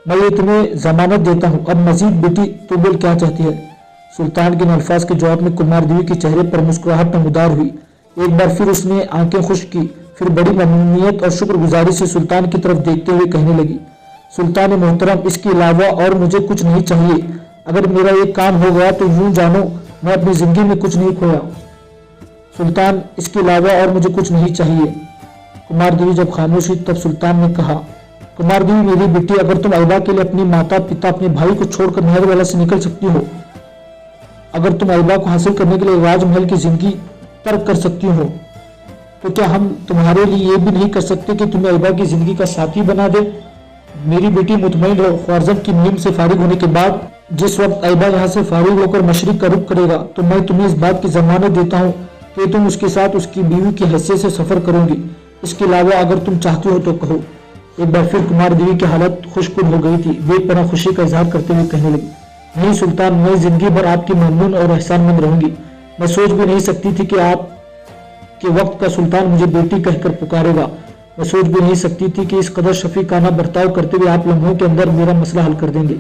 मैं ये तुम्हें जमानत देता हूँ। अब मजीद बेटी तू बोल क्या चाहती है? सुल्तान के अल्फाज के जवाब में कुमार देवी के चेहरे पर मुस्कुराहट नमूदार हुई। एक बार फिर उसने आंखें खुश की, फिर बड़ी ममनूनियत और शुक्रगुजारी से सुल्तान की तरफ देखते हुए कहने लगी, सुल्तान मोहतरम, इसके अलावा और मुझे कुछ नहीं चाहिए। अगर मेरा ये काम हो गया तो यूं जानो मैं अपनी जिंदगी में कुछ नहीं खोया। सुल्तान, इसके अलावा और मुझे कुछ नहीं चाहिए। कुमार देवी जब खामोश हुई तब सुल्तान ने कहा, कुमार देवी मेरी बेटी, अगर तुम अयबा के लिए अपनी माता पिता अपने भाई को छोड़कर महल वाला से निकल सकती हो, अगर तुम अयबा को हासिल करने के लिए राजमहल की जिंदगी तर्क कर सकती हो, तो क्या हम तुम्हारे लिए ये भी नहीं कर सकते कि तुम्हें अयबा की जिंदगी का साथी बना दे? मेरी बेटी मुतमईन रहो, ख्वारज़म की मुहिम से फारिग होने के बाद जिस वक्त अयबा यहाँ से फारिग होकर मशरिक का रुख करेगा तो मैं तुम्हें इस बात की जमानत देता हूँ कि तुम उसके साथ उसकी बीवी की हैसियत से सफर करोगी। इसके अलावा अगर तुम चाहती हो तो कहो। एक बार फिर कुमार देवी की हालत खुशकुन हो गई थी। बेपनाह खुशी का इजहार करते हुए कहने लगी, नहीं सुल्तान, मैं जिंदगी भर आपकी ममनून और एहसानमंद रहूंगी। मैं सोच भी नहीं सकती थी कि आप के वक्त का सुल्तान मुझे बेटी कहकर पुकारेगा। मैं सोच भी नहीं सकती थी कि इस कदर शफीकाना बर्ताव करते हुए आप लम्हों के अंदर मेरा मसला हल कर देंगे।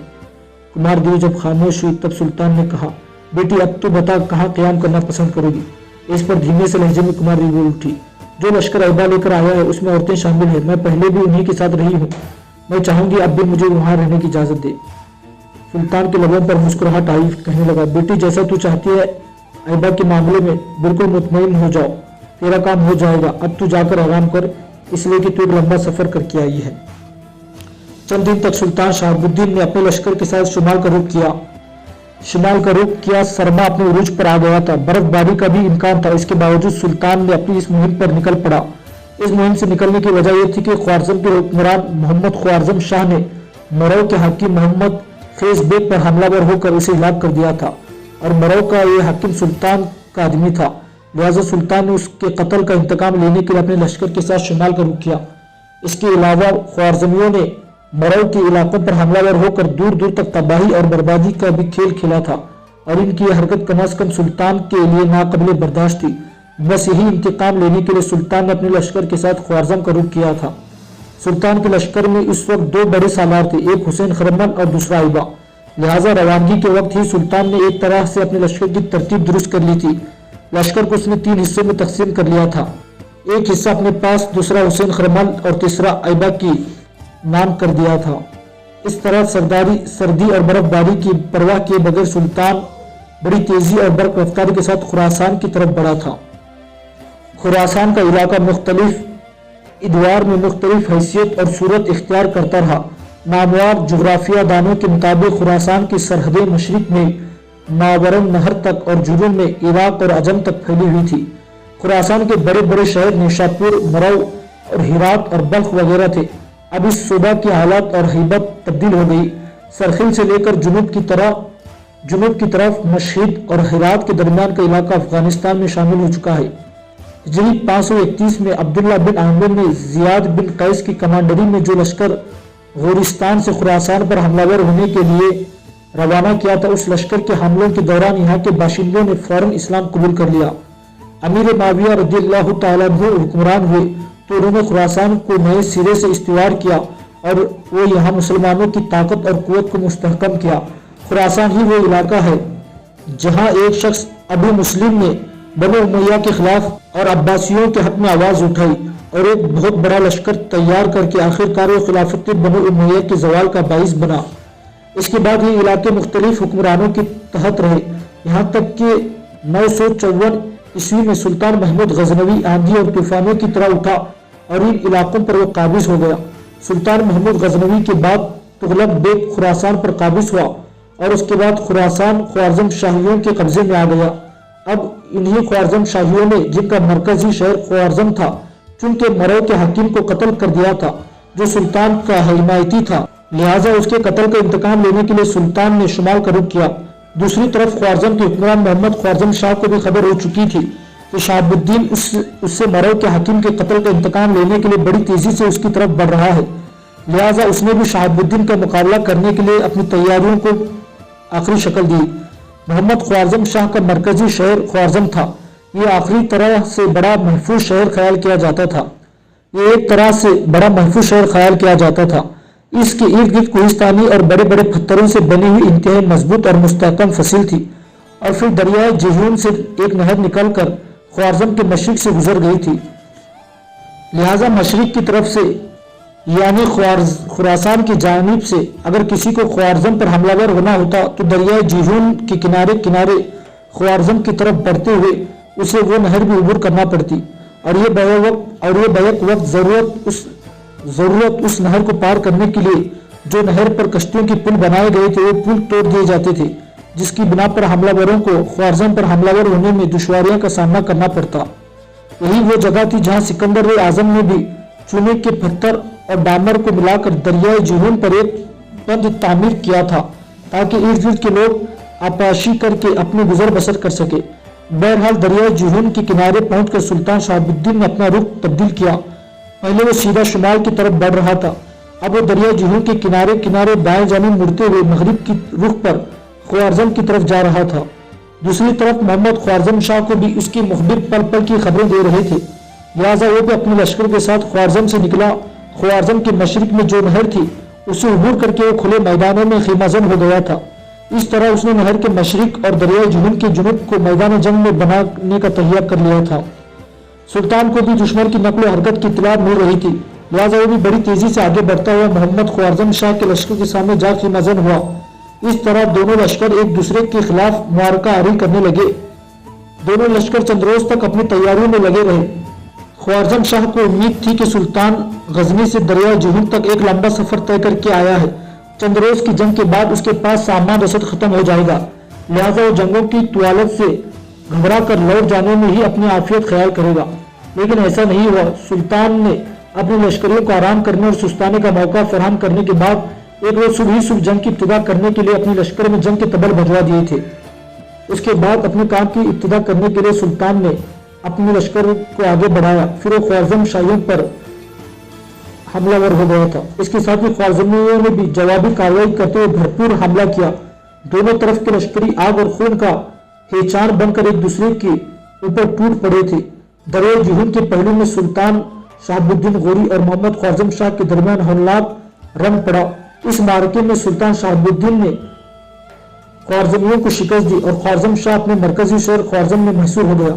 कुमार देवी जब खामोश हुई तब सुल्तान ने कहा, बेटी अब तो बता कहाँ क्याम करना पसंद करोगी? इस पर धीमे से लहजे में कुमार देवी बोल उठी, जो लश्कर अयबा लेकर आया है उसमें औरतें शामिल है। मैं पहले भी उन्हीं के साथ रही हूँ। मैं चाहूंगी अब भी मुझे वहां रहने की इजाजत दे। सुल्तान के लबों पर मुस्कुराहट आई, कहने लगा, बेटी जैसा तू चाहती है अयबा के मामले में बिल्कुल मुतमईन हो जाओ, तेरा काम हो जाएगा। अब तू जाकर आराम कर, इसलिए कि तू एक लंबा सफर करके आई है। चंद दिन तक सुल्तान शहाबुद्दीन ने अपने लश्कर के साथ शुमाल का रुख किया। सरमा अपने उरूज पर आ गया था। बर्फबारी का भी इम्कान था। इसके बावजूद सुल्तान ने अपनी इस मुहिम पर निकल पड़ा। इस मुहिम से निकलने की वजह यह थी कि ख्वारज़म के हुक्मरान मोहम्मद ख्वारज़म शाह ने मरौ के हाकिम मोहम्मद खेस बेग पर हमलावर होकर इसे हिलाक कर दिया था और मरौ का यह हाकिम सुल्तान का आदमी था। लिहाजा सुल्तान ने उसके कत्ल का इंतकाम लेने के लिए अपने लश्कर के साथ शुमाल का रुख किया। इसके अलावा ख्वारज़मियों ने मरौ के इलाकों पर हमलावर होकर दूर दूर तक तबाही और बर्बादी का भी खेल खेला था और इनकी यह हरकत कम अज कम सुल्तान के लिए नाकाबिले बर्दाश्त थी। बस यही इंतकाम लेने के लिए सुल्तान ने अपने लश्कर के साथ ख्वारज़म का रुख किया था। सुल्तान के लश्कर में इस वक्त दो बड़े सालार थे, एक हुसैन खरमन और दूसरा अयबा। लिहाजा रवानगी के वक्त ही सुल्तान ने एक तरह से अपने लश्कर की तरतीब दुरुस्त कर ली थी। लश्कर को उसने 3 हिस्सों में तकसीम कर लिया था। एक हिस्सा अपने पास, दूसरा हुसैन खरमन और तीसरा अयबा की नाम कर दिया था। इस तरह सर्दी और बर्फबारी की परवाह किए बगैर सुल्तान बड़ी तेजी और बर्फ रफ्तारी के साथ खुरासान की तरफ बढ़ा था। खुरासान का इलाका मुख्तलिफ इदवार में मुख्तलिफ हैसियत और सूरत इख्तियार करता रहा। नामवार जुग्राफिया दानों के मुताबिक खुरासान की सरहदें मशरिक में मावरन नहर तक और जुनूब में इराक और अजम तक फैली हुई थी। खुरासान के बड़े बड़े शहर निशापुर, मरौ और हिरात और बल्ख वगैरह थे। अब इस सूबा की हालत और हैबत तब्दील हो गई। सरखिल से लेकर जुनूब की तरफ मशहिद और हिरात के दरमियान का इलाका अफगानिस्तान में शामिल हो चुका है। हिजरी 531 में अब्दुल्ला बिन आमिर ने जियाद बिन कैस की कमांडरी में जो लश्कर गोरिस्तान से खुरासान पर हमलावर होने के लिए रवाना किया था, उस लश्कर के हमलों के दौरान यहाँ के बाशिंदों ने फौरन इस्लाम कबूल कर लिया। अमीर माविया रज़ियल्लाहु तआला अन्हु हुक्मरान हुए तो उन्होंने खुरासान को नए सिरे से इस्तिवार किया اور وہ یہاں مسلمانوں کی طاقت اور قوت کو مستحکم کیا۔ خراسان ہی وہ علاقہ ہے جہاں ایک شخص ابو مسلم نے بنو امیہ کے خلاف اور عباسیوں کے حق میں آواز اٹھائی اور ایک بہت بڑا لشکر تیار کر کے آخرکار وہ خلافت بنو امیہ کے زوال کا باعث بنا۔ اس کے بعد یہ علاقے مختلف حکمرانوں کے تحت رہے، یہاں تک کہ 954 عیسوی میں سلطان محمود غزنوی آندھی اور طوفانوں کی طرح اٹھا اور ان علاقوں پر وہ قابض ہو گیا۔ سلطان محمود غزنوی کے بعد تغلق بیگ خراسان پر قابض ہوا اور اس کے بعد خراسان خوارزم شاہیوں کے قبضے میں آ گیا۔ اب انہی خوارزم شاہیوں نے، جن کا مرکزی شہر خوارزم تھا، چونکہ مرو کے حاکم کو قتل کر دیا تھا جو سلطان کا حمایتی تھا، لہٰذا اس کے قتل کا انتقام لینے کے لیے سلطان نے شمال کا رخ کیا۔ دوسری طرف خوارزم کے حکمران محمد خوارزم شاہ کو بھی خبر ہو چکی تھی کہ شہاب الدین اس سے مرو کے حاکم کے قتل کا انتقام لینے کے لیے بڑی تیزی سے اس کی طرف بڑھ رہا ہے، لہٰذا اس نے بھی شہاب الدین کا مقابلہ کرنے کے لیے اپنی تیاریوں کو آخری شکل دی۔ محمد خوارزم شاہ کا مرکزی شہر خوارزم تھا، یہ آخری طرح سے بڑا محفوظ شہر خیال کیا جاتا تھا، اس کے ارد گرد کوہستانی اور بڑے بڑے پتھروں سے بنی ہوئی انتہائی مضبوط اور مستحکم فصیل تھی، اور پھر دریائے جیحون سے ایک نہر نکل کر خوارزم کے مشرق سے گزر گئی تھی، لہٰذا مشرق کی طرف سے یعنی خراسان کی جانب سے اگر کسی کو خوارزم پر حملہ ور ہونا ہوتا تو دریائے جیحون کے کنارے خوارزم کی طرف بڑھتے ہوئے اسے وہ نہر بھی عبور کرنا پڑتی، اور یہ بیک وقت ضرورت اس نہر کو پار کرنے کے لیے جو نہر پر کشتیوں کے پل بنائے گئے تھے وہ پل توڑ دیے جاتے تھے، جس کی بنا پر حملہ وروں کو خوارزم پر حملہ ور ہونے میں دشواریاں کا سامنا کرنا پڑتا۔ یہی وہ جگہ تھی جہاں سکندر اعظم نے بھی چونے کے پتھر اور ڈامر کو ملا کر دریائے جیحون پر ایک بند تعمیر کیا تھا تاکہ ارد گرد کے لوگ آبپاشی کر کے اپنے گزر بسر کر سکے۔ بہرحال دریائے جیحون کے کنارے پہنچ کر سلطان شہاب الدین نے اپنا رخ تبدیل کیا۔ پہلے وہ سیدھا شمال کی طرف بڑھ رہا تھا، اب وہ دریائے جیحون کے کنارے دائیں جانب مڑتے ہوئے مغرب کی رخ پر خوارزم کی طرف جا رہا تھا۔ دوسری طرف محمد خوارزم شاہ کو بھی اس کے مخبر پل پل کی خبریں دے رہے تھے، لہٰذا وہ بھی اپنے لشکر کے ساتھ خوارزم سے نکلا۔ خوارزم کے مشرق میں جو نہر تھی اسے عبور کر کے وہ کھلے میدانوں میں خیمہ زن ہو گیا تھا۔ اس طرح اس نے نہر کے مشرق اور دریائے جیحون کے جنوب کو میدان جنگ میں بنانے کا تہیہ کر لیا تھا۔ سلطان کو بھی دشمن کی نقل و حرکت کی اطلاع مل رہی تھی، لہٰذا وہ بھی بڑی تیزی سے آگے بڑھتا ہوا محمد خوارزم شاہ کے لشکر کے سامنے جا خیمہ زن ہوا۔ اس طرح دونوں لشکر ایک دوسرے کے خلاف معرکہ آری کرنے لگے۔ دونوں لشکر چند روز تک اپنی تیاریوں میں لگے رہے۔ خوارزم شاہ کو امید تھی کہ سلطان غزنی سے دریائے جیحون تک ایک لمبا سفر طے کر کے آیا ہے، چند روز کی جنگ کے بعد اس کے پاس سامان رسد ختم ہو جائے گا، لہٰذا وہ جنگوں کی طوالت سے گھبرا کر لوٹ جانے میں ہی اپنی عافیت خیال کرے گا، لیکن ایسا نہیں ہوا۔ سلطان نے اپنے لشکریوں کو آرام کرنے اور سستانے کا موقع فراہم کرنے کے بعد ایک روز صبح جنگ کی ابتدا کرنے کے لیے اپنے لشکر میں جنگ کے تبل بھجوا دیے تھے۔ اس کے بعد اپنے کام کی ابتدا کرنے کے لیے سلطان نے اپنے لشکر کو آگے بڑھایا، پھر وہ خوارزم شاہیوں پر حملہ ور ہو گیا تھا۔ اس کے ساتھ ہی خوارزمیوں نے بھی جوابی کارروائی کرتے ہوئے بھرپور حملہ کیا۔ دونوں طرف کے لشکری آگ اور خون کا ہیچان بن کر ایک دوسرے کے اوپر ٹوٹ پڑے تھے۔ دریائے جیحون کے پہلو میں سلطان شہاب الدین غوری اور محمد خوارزم شاہ کے درمیان ہولناک رن پڑا۔ اس معرکے میں سلطان شہاب الدین نے خوارزمیوں کو شکست دی اور خوارزم شاہ اپنے مرکزی شہر خوارزم میں محصور ہو گیا۔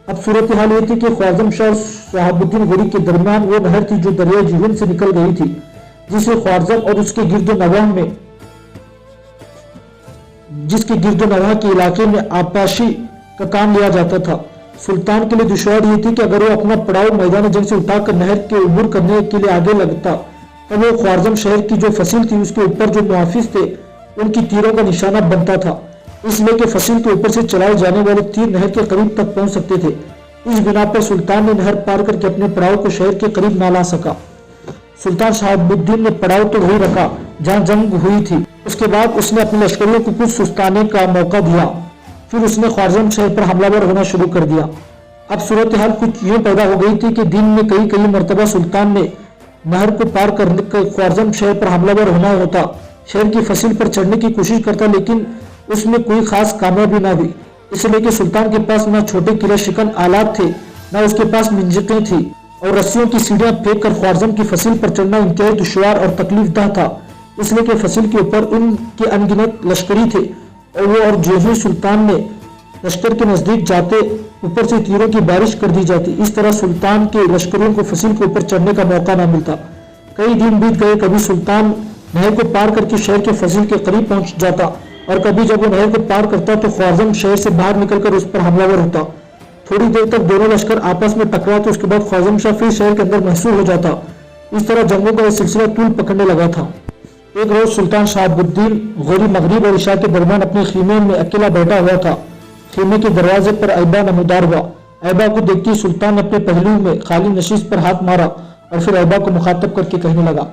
اب صورتحال یہ تھی کہ خوارزم شاہ اور شہاب الدین غوری کے درمیان وہ نہر تھی جو دریائے جیحون سے نکل گئی تھی، جس کے گرد و نواح کے علاقے میں آبپاشی کا کام لیا جاتا تھا۔ سلطان کے لیے دشوار یہ تھی کہ اگر وہ اپنا پڑاؤ میدان جنگ سے اٹھا کر نہر کے عبور کرنے کے لیے آگے لگتا تب وہ خوارزم شہر کی جو فصیل تھی اس کے اوپر جو محافظ تھے ان کی تیروں کا نشانہ بنتا تھا، اس لیے کہ فصیل کے اوپر سے چلائے جانے والے تیر نہر کے قریب تک پہنچ سکتے تھے۔ اس بنا پر سلطان نے نہر پار کر کے اپنے پڑاؤ کو شہر کے قریب نہ لا سکا۔ سلطان شہاب الدین نے پڑاؤ تو وہی رکھا جہاں جنگ ہوئی تھی، اس کے بعد اس نے اپنے لشکریوں کو کچھ سستانے کا موقع دیا، پھر اس نے خوارزم شہر پر حملہ ور ہونا شروع کر دیا۔ اب صورتحال کچھ یوں پیدا ہو گئی تھی کہ دن میں کئی مرتبہ سلطان نے نہر کو پار کرنے کا خوارزم شہر پر حملہ ور ہونا ہوتا، شہر کی فصیل پر چڑھنے کی کوشش کرتا، لیکن اس میں کوئی خاص کامیابی نہ ہوئی، اس لیے کہ سلطان کے پاس نہ چھوٹے قلعہ شکن آلات تھے، نہ اس کے پاس منجقیں تھی، اور رسیوں کی سیڑھیاں پھینک کر خوارزم کی فصیل پر چڑھنا انتہائی دشوار اور تکلیف دہ تھا، اس لیے کہ فصیل کے اوپر ان کے انگنت لشکری تھے اور جو ہی سلطان نے لشکر کے نزدیک جاتے اوپر سے تیروں کی بارش کر دی جاتی۔ اس طرح سلطان کے لشکریوں کو فصیل کے اوپر چڑھنے کا موقع نہ ملتا۔ کئی دن بیت گئے، کبھی سلطان نہر کو پار کر کے شہر کے فصیل کے قریب پہنچ جاتا اور کبھی جب وہ نہر کو پار کرتا تو خوارزم شہر سے باہر نکل کر اس پر حملہ ور ہوتا۔ تھوڑی دیر تک دونوں لشکر آپس میں ٹکراتے، اس کے بعد خوارزم شاہ پھر شہر کے اندر محصور ہو جاتا۔ اس طرح جنگوں کا یہ سلسلہ طول پکڑنے لگا تھا۔ ایک روز سلطان شہاب الدین غوری مغرب اور عشاء کے درمیان اپنے خیمے میں اکیلا بیٹھا ہوا تھا۔ خیمے کے دروازے پر ایبا نمودار ہوا۔ ایبا کو دیکھتی سلطان نے اپنے پہلو میں خالی نشیز پر ہاتھ مارا اور پھر ایبا کو مخاطب کر کے کہنے لگا،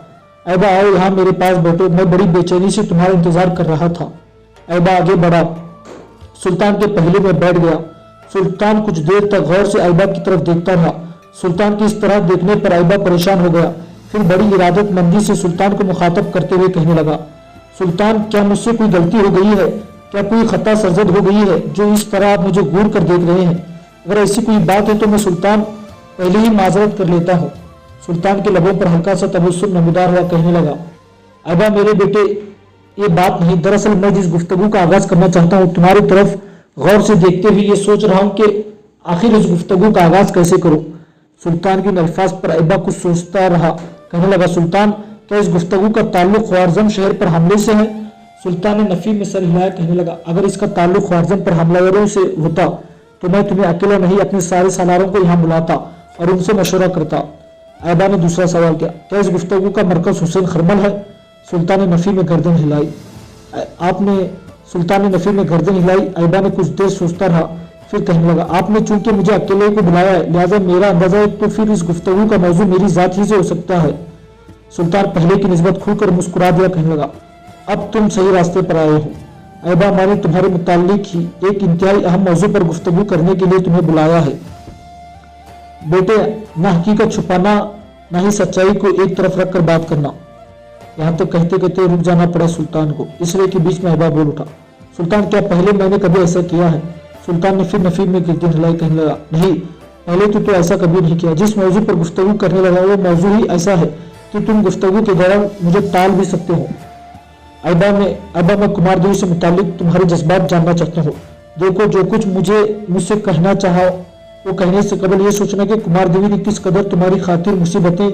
ایبا آؤ یہاں میرے پاس بیٹھو، میں بڑی بے چینی سے تمہارا انتظار کر رہا تھا۔ ایبا آگے بڑھا، سلطان کے پہلے میں بیٹھ گیا۔ سلطان کچھ دیر تک غور سے ایبا کی طرف دیکھتا رہا۔ سلطان کی اس طرح دیکھنے پر ایبا پریشان ہو گیا، پھر بڑی ارادت مندی سے سلطان کو مخاطب کرتے ہوئے کہنے لگا، سلطان کیا مجھ سے کوئی غلطی ہو گئی ہے؟ کیا کوئی خطا سرزد ہو گئی ہے جو اس طرح آپ مجھے گور کر دیکھ رہے ہیں؟ اگر ایسی کوئی بات ہے تو میں سلطان پہلے ہی معذرت کر لیتا ہوں۔ سلطان کے لبوں پر ہلکا سا تبسم نمودار ہوا، کہنے لگا، ایبا میرے بیٹے یہ بات نہیں، دراصل میں جس گفتگو کا آغاز کرنا چاہتا ہوں تمہاری طرف غور سے دیکھتے ہوئے یہ سوچ رہا ہوں کہ آخر اس گفتگو کا آغاز کیسے کروں۔ سلطان کے الفاظ پر ایبا کچھ سوچتا رہا، کہنے لگا، سلطان کیا اس گفتگو کا تعلق خوارزم شہر پر حملے سے ہے؟ سلطان نے نفی میں سر ہلایا، کہنے لگا، اگر اس کا تعلق خوارزم پر حملہ وروں سے ہوتا تو میں تمہیں اکیلا نہیں اپنے سارے سالاروں کو یہاں بلاتا اور ان سے مشورہ کرتا۔ ایبا نے دوسرا سوال کیا، کیا اس گفتگو کا مرکز حسین خرمل ہے؟ سلطان نے نفی میں گردن ہلائی۔ سلطان نے نفی میں گردن ہلائی۔ ایبا نے کچھ دیر سوچتا رہا، پھر کہنے لگا، آپ نے چونکہ مجھے اکیلے کو بلایا ہے لہٰذا میرا اندازہ ہے تو پھر اس گفتگو کا موضوع میری ذات ہی سے ہو سکتا ہے۔ سلطان پہلے کی نسبت کھل کر مسکرا دیا، کہنے لگا، اب تم صحیح راستے پر آئے ہو۔ ایبا میں نے تمہارے متعلق ہی ایک انتہائی اہم موضوع پر گفتگو کرنے کے لیے تمہیں بلایا ہے۔ بیٹے، نہ حقیقت چھپانا نہ ہی سچائی کو ایک طرف رکھ کر بات کرنا۔ یہاں تک کہتے کہتے رک جانا پڑا سلطان کو، اس لیے کہ بیچ میں ایبا بول اٹھا، سلطان کیا پہلے میں نے کبھی ایسا کیا ہے؟ سلطان نے پھر نفی میں گردن ہلائی، کہنے لگا، نہیں، پہلے تو ایسا کبھی نہیں کیا۔ جس موضوع پر گفتگو کرنے لگا وہ موضوع ہی ایسا ہے کہ تم گفتگو کے دوران مجھے ٹال بھی سکتے ہو۔ ایبا میں کمار دیوی سے متعلق تمہارے جذبات جاننا چاہتا ہوں۔ دیکھو، جو کچھ مجھ سے کہنا چاہا وہ کہنے سے قبل یہ سوچنا کہ کمار دیوی نے کس قدر تمہاری خاطر مصیبتیں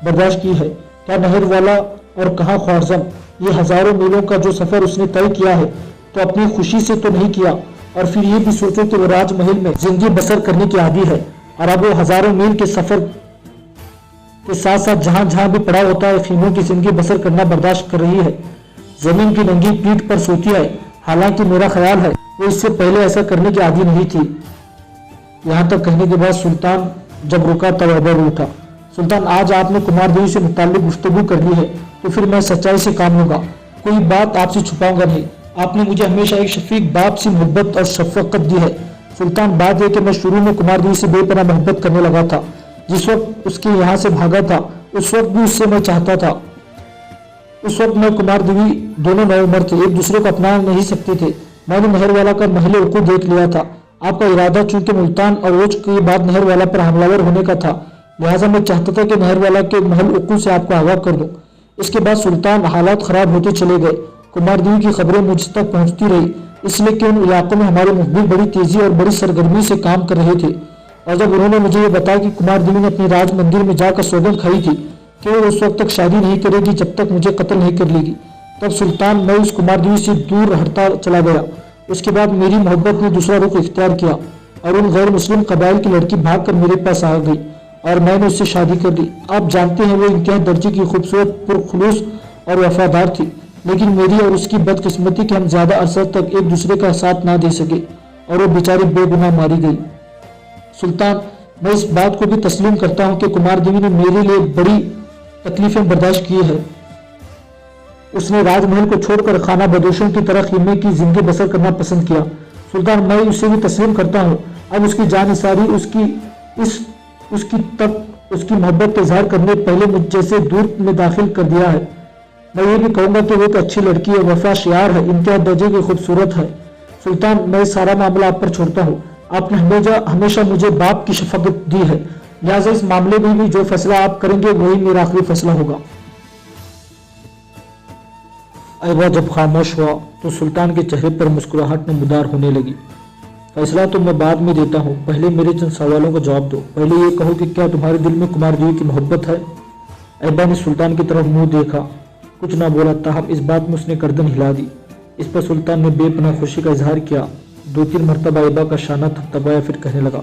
برداشت کی ہے۔ کیا نہر والا اور کہاں خوارزم، یہ ہزاروں میلوں کا جو سفر اس نے طے کیا ہے تو اپنی خوشی سے تو نہیں کیا؟ اور پھر یہ بھی سوچو کہ وہ راج محل میں زندگی بسر کرنے کی عادی ہے اور اب وہ ہزاروں میل کے سفر کے ساتھ ساتھ جہاں جہاں بھی پڑا ہوتا ہے خیموں کی زندگی بسر کرنا برداشت کر رہی ہے، زمین کی ننگی پیٹھ پر سوتی ہے۔ حالانکہ میرا خیال ہے وہ اس سے پہلے ایسا کرنے کی عادی نہیں تھی۔ یہاں تک کہنے کے بعد سلطان جب رکا تب ایبا بول اٹھا، سلطان آج آپ نے کمار دیوی سے متعلق گفتگو کر لی ہے تو پھر میں سچائی سے کام لوں گا، کوئی بات آپ سے چھپاؤں گا نہیں۔ آپ نے مجھے ہمیشہ ایک شفیق باپ سے محبت اور شفقت دی ہے۔ سلطان، بات یہ کہ میں شروع میں کمار دیوی سے بے پناہ محبت کرنے لگا تھا۔ جس وقت اس کے یہاں سے بھاگا تھا اس وقت بھی اس سے میں چاہتا تھا۔ اس وقت میں کمار دیوی دونوں نئے عمر تھے، ایک دوسرے کو اپنا نہیں سکتے تھے۔ میں نے نہر والا کا محل وقوع دیکھ لیا تھا۔ آپ کا ارادہ چونکہ ملتان اور اوچ کے بعد نہر والا پر حملہ ور ہونے کا تھا، لہٰذا میں چاہتا تھا کہ نہر والا کے محل وقوع سے آپ کو آگاہ کر دوں۔ اس کے بعد سلطان حالات خراب ہوتے چلے گئے، کمار دیوی کی خبریں مجھ تک پہنچتی رہی، اس لیے کہ ان علاقوں میں ہمارے مخبر بڑی تیزی اور بڑی سرگرمی سے کام کر رہے تھے، اور جب انہوں نے مجھے یہ بتایا کہ کمار دیوی نے اپنی راج مندر میں جا کر سوگند کھائی تھی کہ وہ اس وقت تک شادی نہیں کرے گی جب تک مجھے قتل نہیں کر لے گی، تب سلطان میں اس کمار دیوی سے دور ہٹتا چلا گیا۔ اس کے بعد میری محبت نے دوسرا رخ اختیار کیا اور ان غیر مسلم قبائل کی لڑکی بھاگ کر میرے پاس آ گئی اور میں نے اس سے شادی کر لی۔ آپ جانتے ہیں وہ انتہائی درجے کی خوبصورت، پرخلوص اور وفادار تھی، لیکن میری اور اس کی بدقسمتی کہ ہم زیادہ عرصہ تک ایک دوسرے کا ساتھ نہ دے سکے اور وہ بیچاری بے گناہ ماری گئی۔ سلطان، میں اس بات کو بھی تسلیم کرتا ہوں کہ کمار دیوی نے میرے لیے بڑی تکلیفیں برداشت کی ہے۔ اس نے راج محل کو چھوڑ کر خانہ بدوشوں کی طرح خیمے کی زندگی بسر کرنا پسند کیا۔ سلطان، میں اسے بھی تسلیم کرتا ہوں، اب اس کی جان نثاری اس کی محبت کا اظہار کرنے پہلے مجھ جیسے دور میں داخل کر دیا ہے۔ میں یہ بھی کہوں گا کہ وہ ایک اچھی لڑکی ہے، وفا شعار ہے، انتہا درجے کی خوبصورت ہے۔ سلطان، میں سارا معاملہ آپ پر چھوڑتا ہوں۔ آپ نے ہمیشہ مجھے باپ کی شفقت دی ہے، لہٰذا اس معاملے میں بھی جو فیصلہ آپ کریں گے وہی میرا آخری فیصلہ ہوگا۔ ایبا جب خاموش ہوا تو سلطان کے چہرے پر مسکراہٹ نمودار ہونے لگی۔ فیصلہ تو میں بعد میں دیتا ہوں، پہلے میرے چند سوالوں کا جواب دو۔ پہلے یہ کہو کہ کیا تمہارے دل میں کمار دیوی کی محبت ہے؟ ایبا نے سلطان کی طرف منہ دیکھا، کچھ نہ بولا، تاہم اس بات میں اس نے گردن ہلا دی۔ اس پر سلطان نے بے پناہ خوشی کا اظہار کیا، 2-3 مرتبہ ایبا کا شانہ تھپتھپایا، پھر کہنے لگا،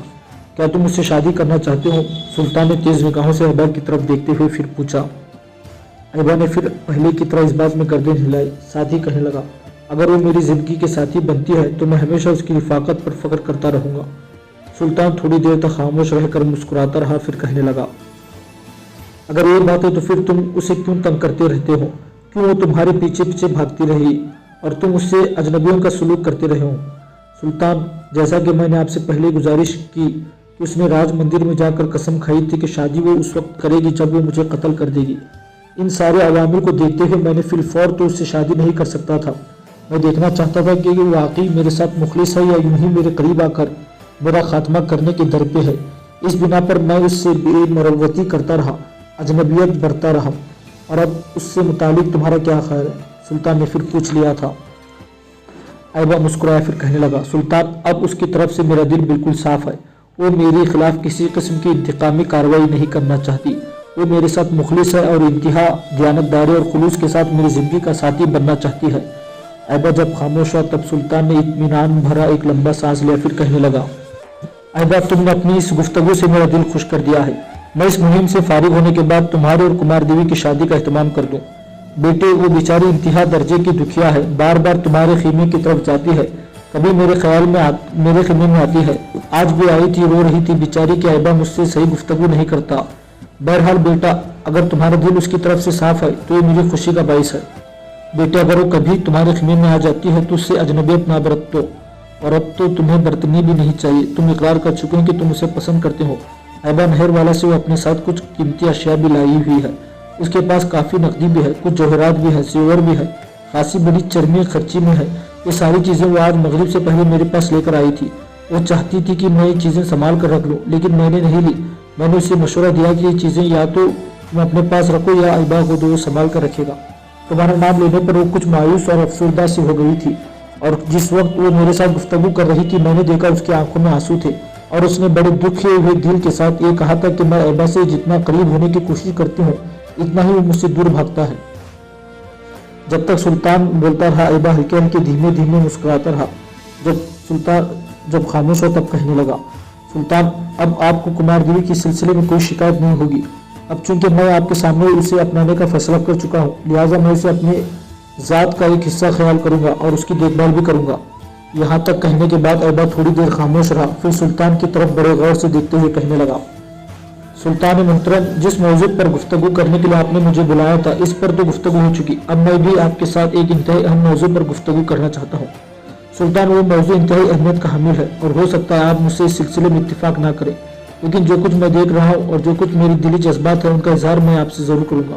کیا تم مجھ سے شادی کرنا چاہتے ہو؟ سلطان نے تیز نگاہوں سے ایبا کی طرف دیکھتے ہوئے پھر پوچھا۔ ایبا نے پھر پہلے کی طرح اس بات میں گردن ہلائی، ساتھ ہی کہنے لگا، اگر وہ میری زندگی کے ساتھی بنتی ہے تو میں ہمیشہ اس کی رفاقت پر فخر کرتا رہوں گا۔ سلطان تھوڑی دیر تک خاموش رہ کر مسکراتا رہا، پھر کہنے لگا، اگر یہ بات ہے تو پھر تم اسے کیوں تنگ کرتے رہتے ہو؟ کیوں وہ تمہارے پیچھے پیچھے بھاگتی رہی اور تم اس سے اجنبیوں کا سلوک کرتے رہے ہو؟ سلطان، جیسا کہ میں نے آپ سے پہلے گزارش کی کہ اس نے راج مندر میں جا کر قسم کھائی تھی کہ شادی وہ اس وقت کرے گی جب وہ مجھے قتل کر دے گی، ان سارے عوامل کو دیکھتے ہوئے میں نے فی الفور تو اس سے شادی نہیں کر سکتا تھا۔ میں دیکھنا چاہتا تھا کہ یہ واقعی میرے ساتھ مخلص ہے یا یوں ہی میرے قریب آ کر میرا خاتمہ کرنے کے در پہ ہے۔ اس بنا پر میں اس سے بے مروتی کرتا رہا، اجنبیت برتا رہا۔ اور اب اس سے متعلق تمہارا کیا خیال ہے؟ سلطان نے پھر پوچھ لیا تھا۔ ایبا مسکرایا، پھر کہنے لگا، سلطان، اب اس کی طرف سے میرا دل بالکل صاف ہے۔ وہ میرے خلاف کسی قسم کی انتقامی کارروائی نہیں کرنا چاہتی۔ وہ میرے ساتھ مخلص ہے اور انتہا دیانتداری اور خلوص کے ساتھ میری زندگی کا ساتھی بننا چاہتی ہے۔ ایبا جب خاموش ہوا تب سلطان نے اطمینان بھرا ایک لمبا سانس لیا، پھر کہنے لگا، ایبا، تم نے اپنی اس گفتگو سے میرا دل خوش کر دیا ہے۔ میں اس مہم سے فارغ ہونے کے بعد تمہارے اور کمار دیوی کی شادی کا اہتمام کر دوں۔ بیٹے، وہ بیچاری انتہا درجے کی دکھیا ہے، بار بار تمہارے خیمے کی طرف جاتی ہے، کبھی میرے خیمے میں آتی ہے۔ آج بھی آئی تھی، رو رہی تھی بیچاری کہ ایبا مجھ سے صحیح گفتگو نہیں کرتا۔ بہرحال بیٹا، اگر تمہارا دل اس کی طرف سے صاف ہے تو یہ مجھے خوشی کا باعث ہے۔ بیٹے، اگر وہ کبھی تمہارے خیمے میں آ جاتی ہے تو اس سے اجنبیت نہ برتو، اور اب تو تمہیں برتنی بھی نہیں چاہیے۔ تم اقرار کر چکے ہیں کہ تم اسے پسند کرتے ہو۔ ایبا، نہر والا سے وہ اپنے ساتھ کچھ قیمتی اشیاء بھی لائی ہوئی ہے۔ اس کے پاس کافی نقدی بھی ہے، کچھ جوہرات بھی ہے، زیور بھی ہے، خاصی بڑی چرمی خرچی میں ہے۔ یہ ساری چیزیں وہ آج مغرب سے پہلے میرے پاس لے کر آئی تھی۔ وہ چاہتی تھی کہ میں یہ چیزیں سنبھال کر رکھ لوں، لیکن میں نے نہیں لی۔ میں نے اسے مشورہ دیا کہ یہ چیزیں یا تو تم اپنے پاس رکھو یا ایبا کو دو، وہ سنبھال کر رکھے گا۔ تمہارا نام لینے پر وہ کچھ مایوس اور افسردہ سی ہو گئی تھی، اور جس وقت وہ میرے ساتھ گفتگو کر رہی تھی میں نے دیکھا اس کی آنکھوں میں آنسو تھے، اور اس نے بڑے دکھے ہوئے دل کے ساتھ یہ کہا تھا کہ میں ایبا سے جتنا قریب ہونے کی کوشش کرتی ہوں اتنا ہی وہ مجھ سے دور بھاگتا ہے۔ جب تک سلطان بولتا رہا ایبا ہلکے ہلکے دھیمے دھیمے مسکراتا رہا۔ جب خاموش ہو تب کہنے لگا، سلطان، اب آپ کو کمار دیوی کے سلسلے میں کوئی شکایت نہیں ہوگی۔ اب چونکہ میں آپ کے سامنے اسے اپنانے کا فیصلہ کر چکا ہوں، لہٰذا میں اسے اپنے ذات کا ایک حصہ خیال کروں گا اور اس کی دیکھ بھال بھی کروں گا۔ یہاں تک کہنے کے بعد ایبا تھوڑی دیر خاموش رہا، پھر سلطان کی طرف بڑے غور سے دیکھتے ہوئے کہنے لگا، سلطان محترم، جس موضوع پر گفتگو کرنے کے لیے آپ نے مجھے بلایا تھا اس پر تو گفتگو ہو چکی، اب میں بھی آپ کے ساتھ ایک انتہائی اہم موضوع پر گفتگو کرنا چاہتا ہوں۔ سلطان، وہ موضوع انتہائی اہمیت کا حامل ہے اور ہو سکتا ہے آپ مجھ سے اس سلسلے میں اتفاق نہ کریں، لیکن جو کچھ میں دیکھ رہا ہوں اور جو کچھ میری دلی جذبات ہیں ان کا اظہار میں آپ سے ضرور کروں گا۔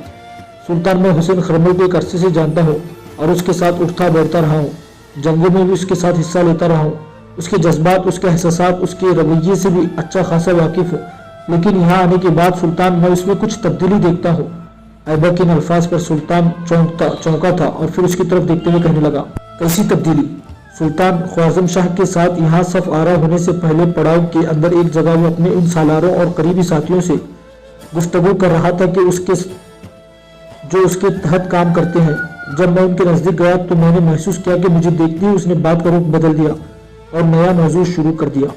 سلطان، میں حسین خرمل کو ایک عرصے سے جانتا ہوں اور اس کے ساتھ اٹھتا بیٹھتا رہا ہوں، جنگوں میں بھی اس کے ساتھ حصہ لیتا رہا ہوں، اس کے جذبات، اس کے احساسات، اس کے رویے سے بھی اچھا خاصا واقف ہوں، لیکن یہاں آنے کے بعد سلطان میں اس میں کچھ تبدیلی دیکھتا ہوں۔ ایبا کے ان الفاظ پر سلطان چونکا تھا اور پھر اس کی طرف دیکھتے ہوئے کہنے لگا، کیسی تبدیلی؟ سلطان، خوارزم شاہ کے ساتھ یہاں صف آرا ہونے سے پہلے پڑاؤ کے اندر ایک جگہ وہ اپنے ان سالاروں اور قریبی ساتھیوں سے گفتگو کر رہا تھا کہ جو اس کے تحت کام کرتے ہیں۔ جب میں ان کے نزدیک گیا تو میں نے محسوس کیا کہ مجھے دیکھتے ہی اس نے بات کا رخ بدل دیا اور نیا موضوع شروع کر دیا۔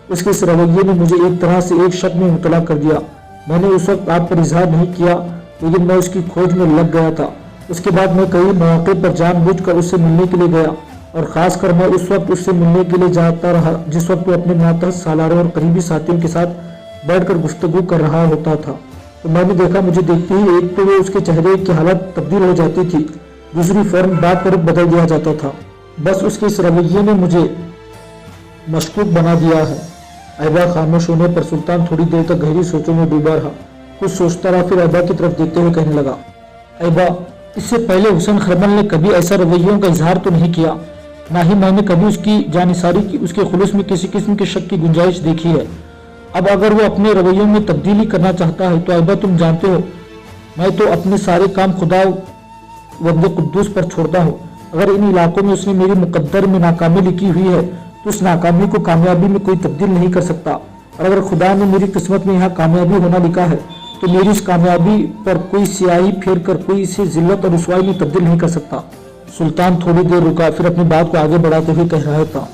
اس کے اس رویے نے مجھے ایک طرح سے ایک شک میں مبتلا کر دیا۔ میں نے اس وقت آپ پر اظہار نہیں کیا، لیکن میں اس کی کھوج میں لگ گیا تھا۔ اس کے بعد میں کئی مواقع پر جان بوجھ کر اس سے ملنے کے لیے گیا، اور خاص کر میں اس وقت اس سے ملنے کے لیے جاتا رہا جس وقت وہ اپنے ماتحت سالاروں اور قریبی ساتھیوں کے ساتھ بیٹھ کر گفتگو کر رہا ہوتا تھا۔ تو میں نے دیکھا مجھے دیکھتے ہی ایک تو وہ اس کے چہرے کی حالت تبدیل ہو جاتی تھی، دوسری فوراً بات پر بدل دیا جاتا تھا۔ بس اس کے اس رویے نے مجھے مشکوک بنا دیا ہے۔ ایبا خاموش ہونے پر سلطان تھوڑی دیر تک گہری سوچوں میں ڈوبا رہا، کچھ سوچتا رہا، پھر ایبا کی طرف دیکھتے ہوئے کہنے لگا، ایبا، اس سے پہلے حسین خرمل نے کبھی ایسا رویوں کا اظہار تو نہیں کیا، نہ ہی میں نے کبھی اس کی جانثاری کی، اس کے خلوص میں کسی قسم کے شک کی گنجائش دیکھی ہے۔ अब अगर वो अपने रवैयों में तब्दीली करना चाहता है तो ऐबा तुम जानते हो मैं तो अपने सारे काम खुदा वंदे कुद्दूस पर छोड़ता हूँ। अगर इन इलाकों में उसने मेरी मुकद्दर में नाकामी लिखी हुई है तो उस नाकामी को कामयाबी में कोई तब्दील नहीं कर सकता, और अगर खुदा ने मेरी किस्मत में यहाँ कामयाबी होना लिखा है तो मेरी इस कामयाबी पर कोई स्याही फेर कर कोई इसे जिल्लत और रुसवाई में तब्दील नहीं कर सकता। सुल्तान थोड़ी देर रुका, फिर अपनी बात को आगे बढ़ाते हुए कह रहा था,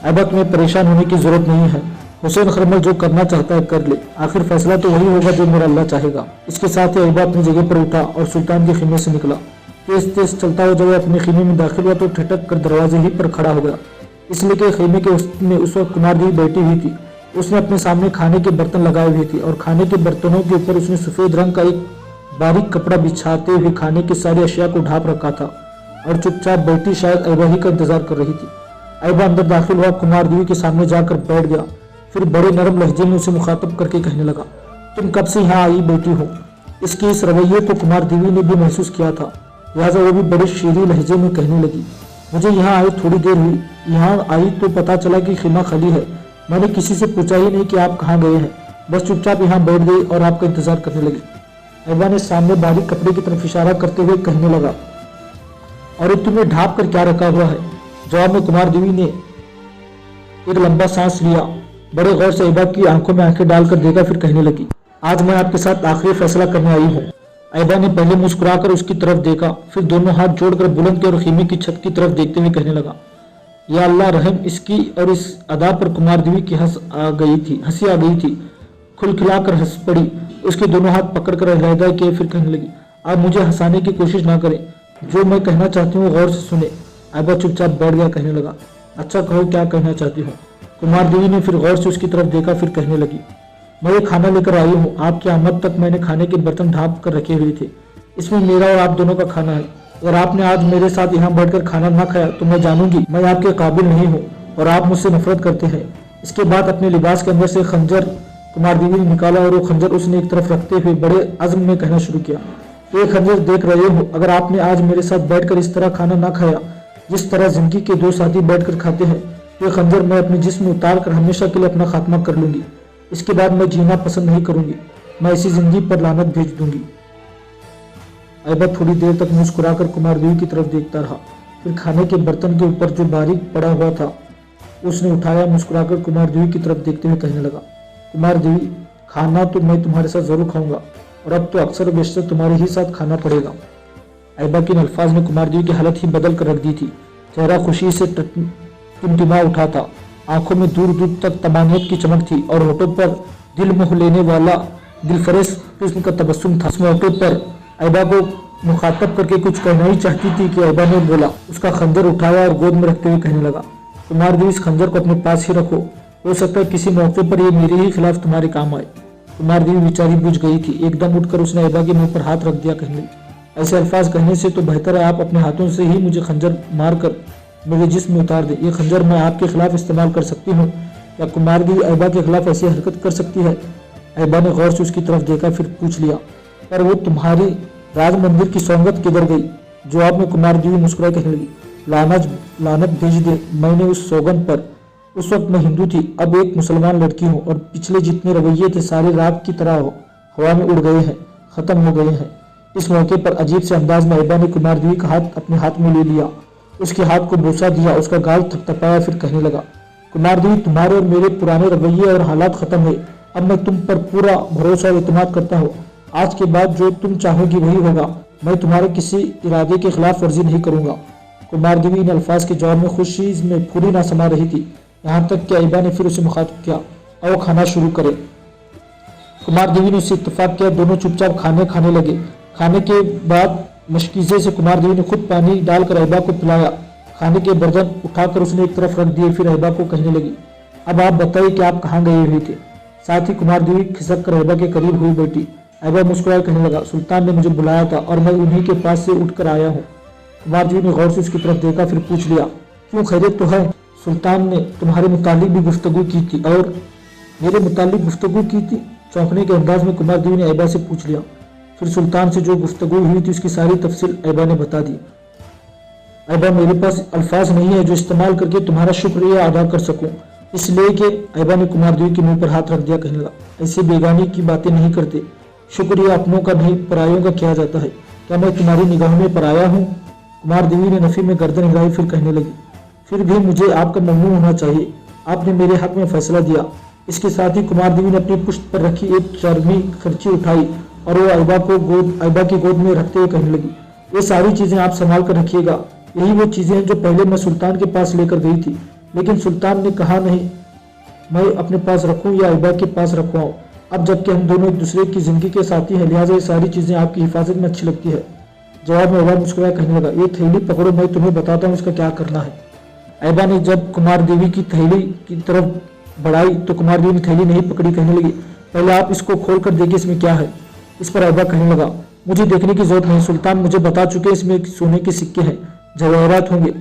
ऐबा तुम्हें परेशान होने की जरूरत नहीं है। हुसैन खरमल जो करना चाहता है कर ले, आखिर फैसला तो वही होगा जो मेरा अल्लाह चाहेगा। इसके साथ ही ऐबा अपनी जगह पर उठा और सुल्तान के खीमे से निकला। तेज तेज चलता हुआ जब वह अपने खीमे में दाखिल हुआ तो ठिठक कर दरवाजे ही पर खड़ा हो गया, इसलिए कि खीमे के में उस वक्त कुमार देवी बैठी हुई थी। उसने अपने सामने खाने के बर्तन लगाए हुए थे और खाने के बर्तनों के ऊपर उसने सफेद रंग का एक बारीक कपड़ा बिछाते हुए खाने की सारी अशिया को ढांप रखा था और चुपचाप बैठी शायद ऐबा ही का इंतजार कर रही थी। ऐबा अंदर दाखिल हुआ, कुमार देवी के सामने जाकर बैठ गया, फिर बड़े नरम लहजे में उसे मुखातब करके कहने लगा, तुम कब से यहाँ आई बैठी हो। इसके इस रवैये को कुमार देवी ने भी महसूस किया था, लिहाजा वो भी बड़े शीरी लहजे में कहने लगी, मुझे यहाँ आई थोड़ी देर हुई, यहाँ आई तो पता चला कि खीमा खाली है। मैंने किसी से पूछा ही नहीं कि आप कहाँ गए हैं, बस चुपचाप यहाँ बैठ गई और आपका इंतजार करने लगी। ऐबा ने सामने बारीक कपड़े की तरफ इशारा करते हुए कहने लगा, और तुमने ढांप कर क्या रखा हुआ है। जवाब में कुमार देवी ने एक लंबा सांस लिया, बड़े गौर से ऐबा की आंखों में आंखें डालकर देखा, फिर कहने लगी, आज मैं आपके साथ आखिरी फैसला करने आई हूँ। ऐबा ने पहले मुस्कुराकर उसकी तरफ देखा, फिर दोनों हाथ जोड़कर बुलंद के और खीमे की छत की तरफ देखते हुए कहने लगा, या अल्लाह रहम। इसकी और इस अदा पर कुमार देवी की हंसी आ गई थी, खुलखिलाकर हंस पड़ी। उसके दोनों हाथ पकड़कर अलहदा किए, फिर कहने लगी, आप मुझे हंसाने की कोशिश ना करें, जो मैं कहना चाहती हूँ गौर से सुने। ऐबा चुपचाप बैठ गया, कहने लगा, अच्छा कहो क्या कहना चाहती हूँ। कुमार देवी ने फिर गौर से उसकी तरफ देखा, फिर कहने लगी, मैं ये खाना लेकर आई हूँ, आपकी आमद तक मैंने खाने के बर्तन ढांप कर रखे हुए थे, इसमें मेरा और आप दोनों का खाना है। अगर आपने आज मेरे साथ यहाँ बैठकर खाना ना खाया तो मैं जानूंगी मैं आपके काबिल नहीं हूँ और आप मुझसे नफरत करते हैं। इसके बाद अपने लिबास के अंदर से खंजर कुमार देवी ने निकाला और वो खंजर उसने एक तरफ रखते हुए बड़े अज़्म में कहना शुरू किया, ये खंजर देख रहे हो, अगर आपने आज मेरे साथ बैठकर इस तरह खाना ना खाया जिस तरह जिंदगी के दो साथी बैठकर खाते हैं, तो ये खंजर मैं अपने जिस्म में उतार कर हमेशा के लिए अपना खात्मा कर लूंगी। इसके बाद मैं जीना पसंद नहीं करूंगी, मैं इसी जिंदगी पर लानत भेज दूंगी। ऐबा थोड़ी देर तक मुस्कुराकर कुमार देवी की तरफ देखता रहा, फिर खाने के बर्तन के ऊपर जो बारीक पड़ा हुआ था उसने उठाया, मुस्कुराकर कुमार देवी की तरफ देखते हुए कहने लगा, कुमार देवी, खाना तो मैं तुम्हारे साथ जरूर खाऊंगा और अब तो अक्सर बेशतर तुम्हारे ही साथ खाना पड़ेगा। ऐबा के इन अल्फाज ने कुमार देवी की हालत ही बदल कर रख दी थी। चेहरा खुशी से टिमटिमा उठा था, आंखों में दूर दूर तक तमानियत की चमक थी और होठों पर दिल मोह लेने वाला दिलफरेज किस्म का तबस्सुम था। उसमें होठों पर ऐबा को मुखातब करके कुछ कहना ही चाहती थी कि ऐबा ने बोला, उसका खंजर उठाया और गोद में रखते हुए कहने लगा, कुमार देवी, इस खंजर को अपने पास ही रखो, हो सकता है किसी मौके पर ये मेरे ही खिलाफ तुम्हारे काम आए। कुमार देवी बेचारी बुझ गई थी, एकदम उठकर उसने ऐबा के मुंह पर हाथ रख दिया, कहने लगी, ऐसे अल्फाज कहने से तो बेहतर है आप अपने हाथों से ही मुझे खंजर मार कर मेरे जिस्म में उतार दे। ये खंजर मैं आपके खिलाफ इस्तेमाल कर सकती हूँ। क्या कुमार देवी ऐबा के खिलाफ ऐसी हरकत कर सकती है? ऐबा ने गौर से उसकी तरफ देखा, फिर पूछ लिया, पर वो तुम्हारी राज मंदिर की सौगंध किधर गई? जवाब में कुमार देवी मुस्कुराई कहने लगी, लानत भेज दे, मैंने उस सौगंध पर, उस वक्त मैं हिंदू थी, अब एक मुसलमान लड़की हूँ और पिछले जितने रवैये थे सारे रात की तरह हवा में उड़ गए हैं, खत्म हो गए हैं। इस मौके पर अजीब से अंदाज में ऐबा ने कुमार देवी का हाथ अपने हाथ में ले लिया, उसके हाथ को बोसा दिया, उसका गाल थपथपाया, फिर कहने लगा, कुमार देवी, तुम्हारे और मेरे पुराने रवैये और हालात खत्म है, अब मैं तुम पर पूरा भरोसा और इत्मीनान करता हूँ। आज के बाद जो तुम चाहोगी वही होगा, मैं तुम्हारे किसी इरादे के खिलाफ वर्जी नहीं करूंगा। कुमार देवी इन अल्फाज के जवाब में खुशी में पूरी ना समा रही थी, यहाँ तक कि ऐबा ने फिर उसे मुखातिब किया, और खाना शुरू करे। कुमार देवी ने उससे इत्तेफाक किया, दोनों चुपचाप खाने लगे। खाने के बाद मशकीज़े से कुमार देवी ने खुद पानी डालकर ऐबा को पिलाया, खाने के बर्तन उठाकर उसने एक तरफ रख दिए, फिर ऐबा को कहने लगी, अब आप बताइए कि आप कहाँ गए हुए थे। साथ ही कुमार देवी खिसक कर ऐबा के करीब हुई बैठी। ऐबा मुस्कुराए कहने लगा, सुल्तान ने मुझे बुलाया था और मैं उन्हीं के पास से उठकर आया हूँ। कुमार देवी ने गौर से उसकी तरफ देखा, फिर पूछ लिया, क्यों, खैरियत तो है? सुल्तान ने तुम्हारे मुतालिक भी गुफ्तगू की थी और मेरे मुतालिक गुफ्तगू की थी? चौंकने के अंदाज में कुमार देवी ने ऐबा से पूछ लिया। फिर सुल्तान से जो गुफ्तगू हुई थी उसकी सारी तफसील ऐबा ने बता दी। ऐबा, मेरे पास अल्फाज नहीं है जो इस्तेमाल करके तुम्हारा शुक्रिया अदा कर सकूं। اس لیے کہ ایبا نے کمار دیوی کے منہ پر ہاتھ رکھ دیا، کہنے لگا ایسے بیگانے کی باتیں نہیں کرتے، شکریہ اپنوں کا نہیں پرایوں کا کیا جاتا ہے، کیا میں تمہاری نگاہوں میں پرایا ہوں؟ کمار دیوی نے نفی میں گردن ہلائی، پھر کہنے لگی پھر بھی مجھے آپ کا ممنون ہونا چاہیے، آپ نے میرے حق میں فیصلہ دیا۔ اس کے ساتھ ہی کمار دیوی نے اپنی پشت پر رکھی ایک چرمی خرچی اٹھائی اور وہ ایبا کی گود میں رکھتے ہوئے کہنے لگی یہ ساری چیزیں آپ سنبھال کر رکھیے گا، یہی وہ چیزیں ہیں جو پہلے میں سلطان کے پاس لے کر گئی تھی، لیکن سلطان نے کہا نہیں میں اپنے پاس رکھوں یا ایبا کے پاس رکھواؤں، اب جبکہ ہم دونوں ایک دوسرے کی زندگی کے ساتھی ہیں لہٰذا یہ ساری چیزیں آپ کی حفاظت میں اچھی لگتی ہے۔ جواب میں ایبا مسکرایا، کہنے لگا یہ تھیلی پکڑو، میں تمہیں بتاتا ہوں اس کا کیا کرنا ہے۔ ایبا نے جب کمار دیوی کی تھیلی کی طرف بڑھائی تو کمار دیوی نے تھیلی نہیں پکڑی، کہنے لگی پہلے آپ اس کو کھول کر دیکھیں اس میں کیا ہے۔ اس پر ایبا کہنے لگا مجھے دیکھنے کی ضرورت نہیں، سلطان مجھے بتا چکے اس میں سونے کے سکے ہیں، جواہرات ہوں گے،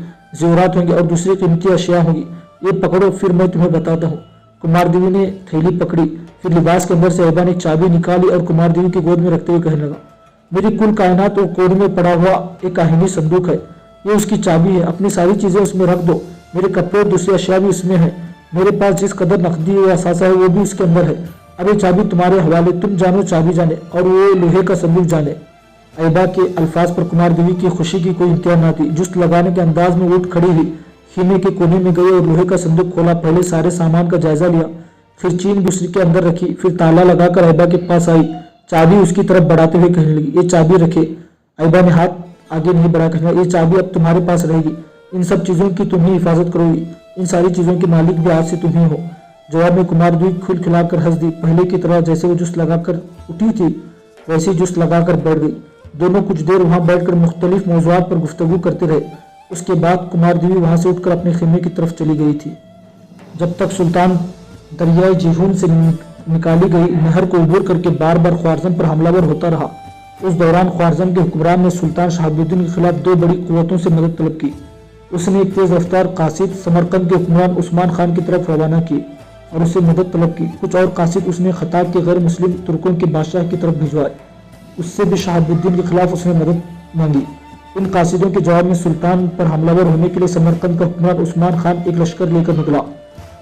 زیورات ہوں گے اور دوسری قیمتی اشیاء ہوں گی، یہ پکڑو پھر میں تمہیں بتاتا ہوں۔ کمار دیوی نے تھیلی پکڑی، پھر لباس کے اندر سے ایبا نے چابی نکالی اور کمار دیوی کی گود میں رکھتے ہوئے کہنے لگا میری کل کائنات اور کونے میں پڑا ہوا ایک آہنی صندوق ہے، یہ اس کی چابی ہے، اپنی ساری چیزیں اس میں رکھ دو، میرے کپڑے اور دوسری اشیاء بھی اس میں ہیں، میرے پاس جس قدر نقدی یا اثاثہ ہے وہ بھی اس کے اندر ہے، اب یہ چابی تمہارے حوالے، تم جانو چابی جانے اور وہ لوہے کا صندوق جانے۔ ایبا کے الفاظ پر کمار دیوی کی خوشی کی کوئی انتہا نہ تھی، جست لگانے کے انداز میں اٹھ کھڑی ہوئی، خیمے کے کونے میں گئی اور لوہے کا صندوق کھولا، پہلے سارے سامان کا جائزہ لیا، پھر چین دوسری کے اندر رکھی، پھر تالا لگا کر ایبا کے پاس آئی، چابی اس کی طرف بڑھاتے ہوئے کہنے لگی یہ چابی رکھے۔ ایبا نے ہاتھ آگے نہیں بڑھا، کہنے لگا یہ چابی اب تمہارے پاس رہے گی، ان سب چیزوں کی تم ہی حفاظت کرو گی، ان ساری چیزوں کے مالک بھی آج سے تم ہی ہو۔ جواب میں کمار دیوی کھل کھلا کر ہنس دی، پہلے کی طرح جیسے وہ جست لگا کر اٹھی تھی ویسی جست لگا کر بیٹھ گئی۔ دونوں کچھ دیر وہاں بیٹھ کر مختلف موضوعات پر گفتگو کرتے رہے، اس کے بعد کمار دیوی وہاں سے اٹھ کر اپنے خیمے کی طرف چلی گئی تھی۔ جب تک سلطان دریائے جیہون سے نکالی گئی نہر کو عبور کر کے بار بار خوارزم پر حملہ ور ہوتا رہا، اس دوران خوارزم کے حکمران نے سلطان شہاب الدین کے خلاف دو بڑی قوتوں سے مدد طلب کی۔ اس نے ایک تیز رفتار قاصد سمرقند کے حکمران عثمان خان کی طرف روانہ کی اور اس سے مدد طلب کی، کچھ اور قاصد اس نے خطاب کے غیر مسلم ترکوں کے بادشاہ کی طرف بھجوائے، اس سے بھی شہاب الدین کے خلاف اس نے مدد مانگی۔ ان قاصدوں کے جواب میں سلطان پر حملہ ور ہونے کے لیے سمرقند کا حکمران عثمان خان ایک لشکر لے کر نکلا۔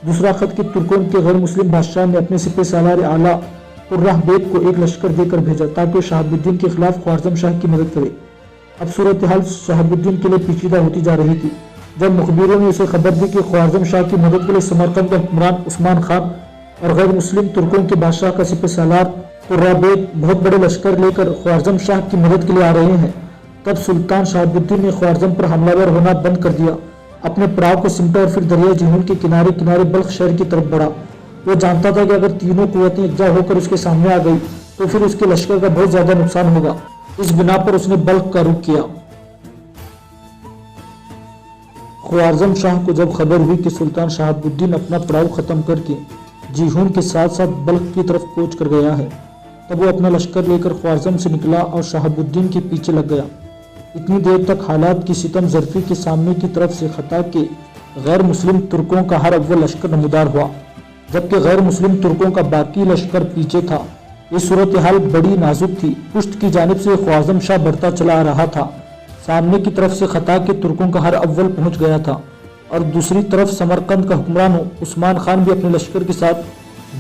دوسرا خط کہ ترکوں کے غیر مسلم بادشاہ نے اپنے سپہ سالار اعلیٰ قرہ بیگ کو ایک لشکر دے کر بھیجا تاکہ وہ شہاب الدین کے خلاف خوارزم شاہ کی مدد کرے۔ اب صورتحال شہاب الدین کے لیے پیچیدہ ہوتی جا رہی تھی۔ جب مخبروں نے اسے خبر دی کہ خوارزم شاہ کی مدد کے لیے سمرقند کا حکمران عثمان خان اور غیر مسلم ترکوں کے بادشاہ کا سپہ سالار قرہ بیگ بہت بڑے لشکر لے کر خوارزم شاہ کی مدد کے لیے آ رہے ہیں، تب سلطان شہاب الدین نے خوارزم پر حملہ ور ہونا بند کر دیا، اپنے پڑاؤ کو سمٹا اور پھر دریائے جیہون کے کنارے کنارے بلخ شہر کی طرف بڑھا۔ وہ جانتا تھا کہ اگر تینوں قوتیں یکجا ہو کر اس کے سامنے آ گئی تو پھر اس کے لشکر کا بہت زیادہ نقصان ہوگا، اس بنا پر اس نے بلخ کا رخ کیا۔ خوارزم شاہ کو جب خبر ہوئی کہ سلطان شہاب الدین اپنا پڑاؤ ختم کر کے جیہون کے ساتھ ساتھ بلخ کی طرف کوچ کر گیا ہے، تب وہ اپنا لشکر لے کر خوارزم سے نکلا اور شہاب الدین کے پیچھے لگ گیا۔ اتنی دیر تک حالات کی ستم ظرفی کے سامنے کی طرف سے خطا کے غیر مسلم ترکوں کا ہر اول لشکر نمودار ہوا، جبکہ غیر مسلم ترکوں کا باقی لشکر پیچھے تھا۔ یہ صورتحال بڑی نازک تھی، پشت کی جانب سے خوارزم شاہ بڑھتا چلا آ رہا تھا، سامنے کی طرف سے خطا کے ترکوں کا ہر اول پہنچ گیا تھا اور دوسری طرف سمرقند کا حکمران عثمان خان بھی اپنے لشکر کے ساتھ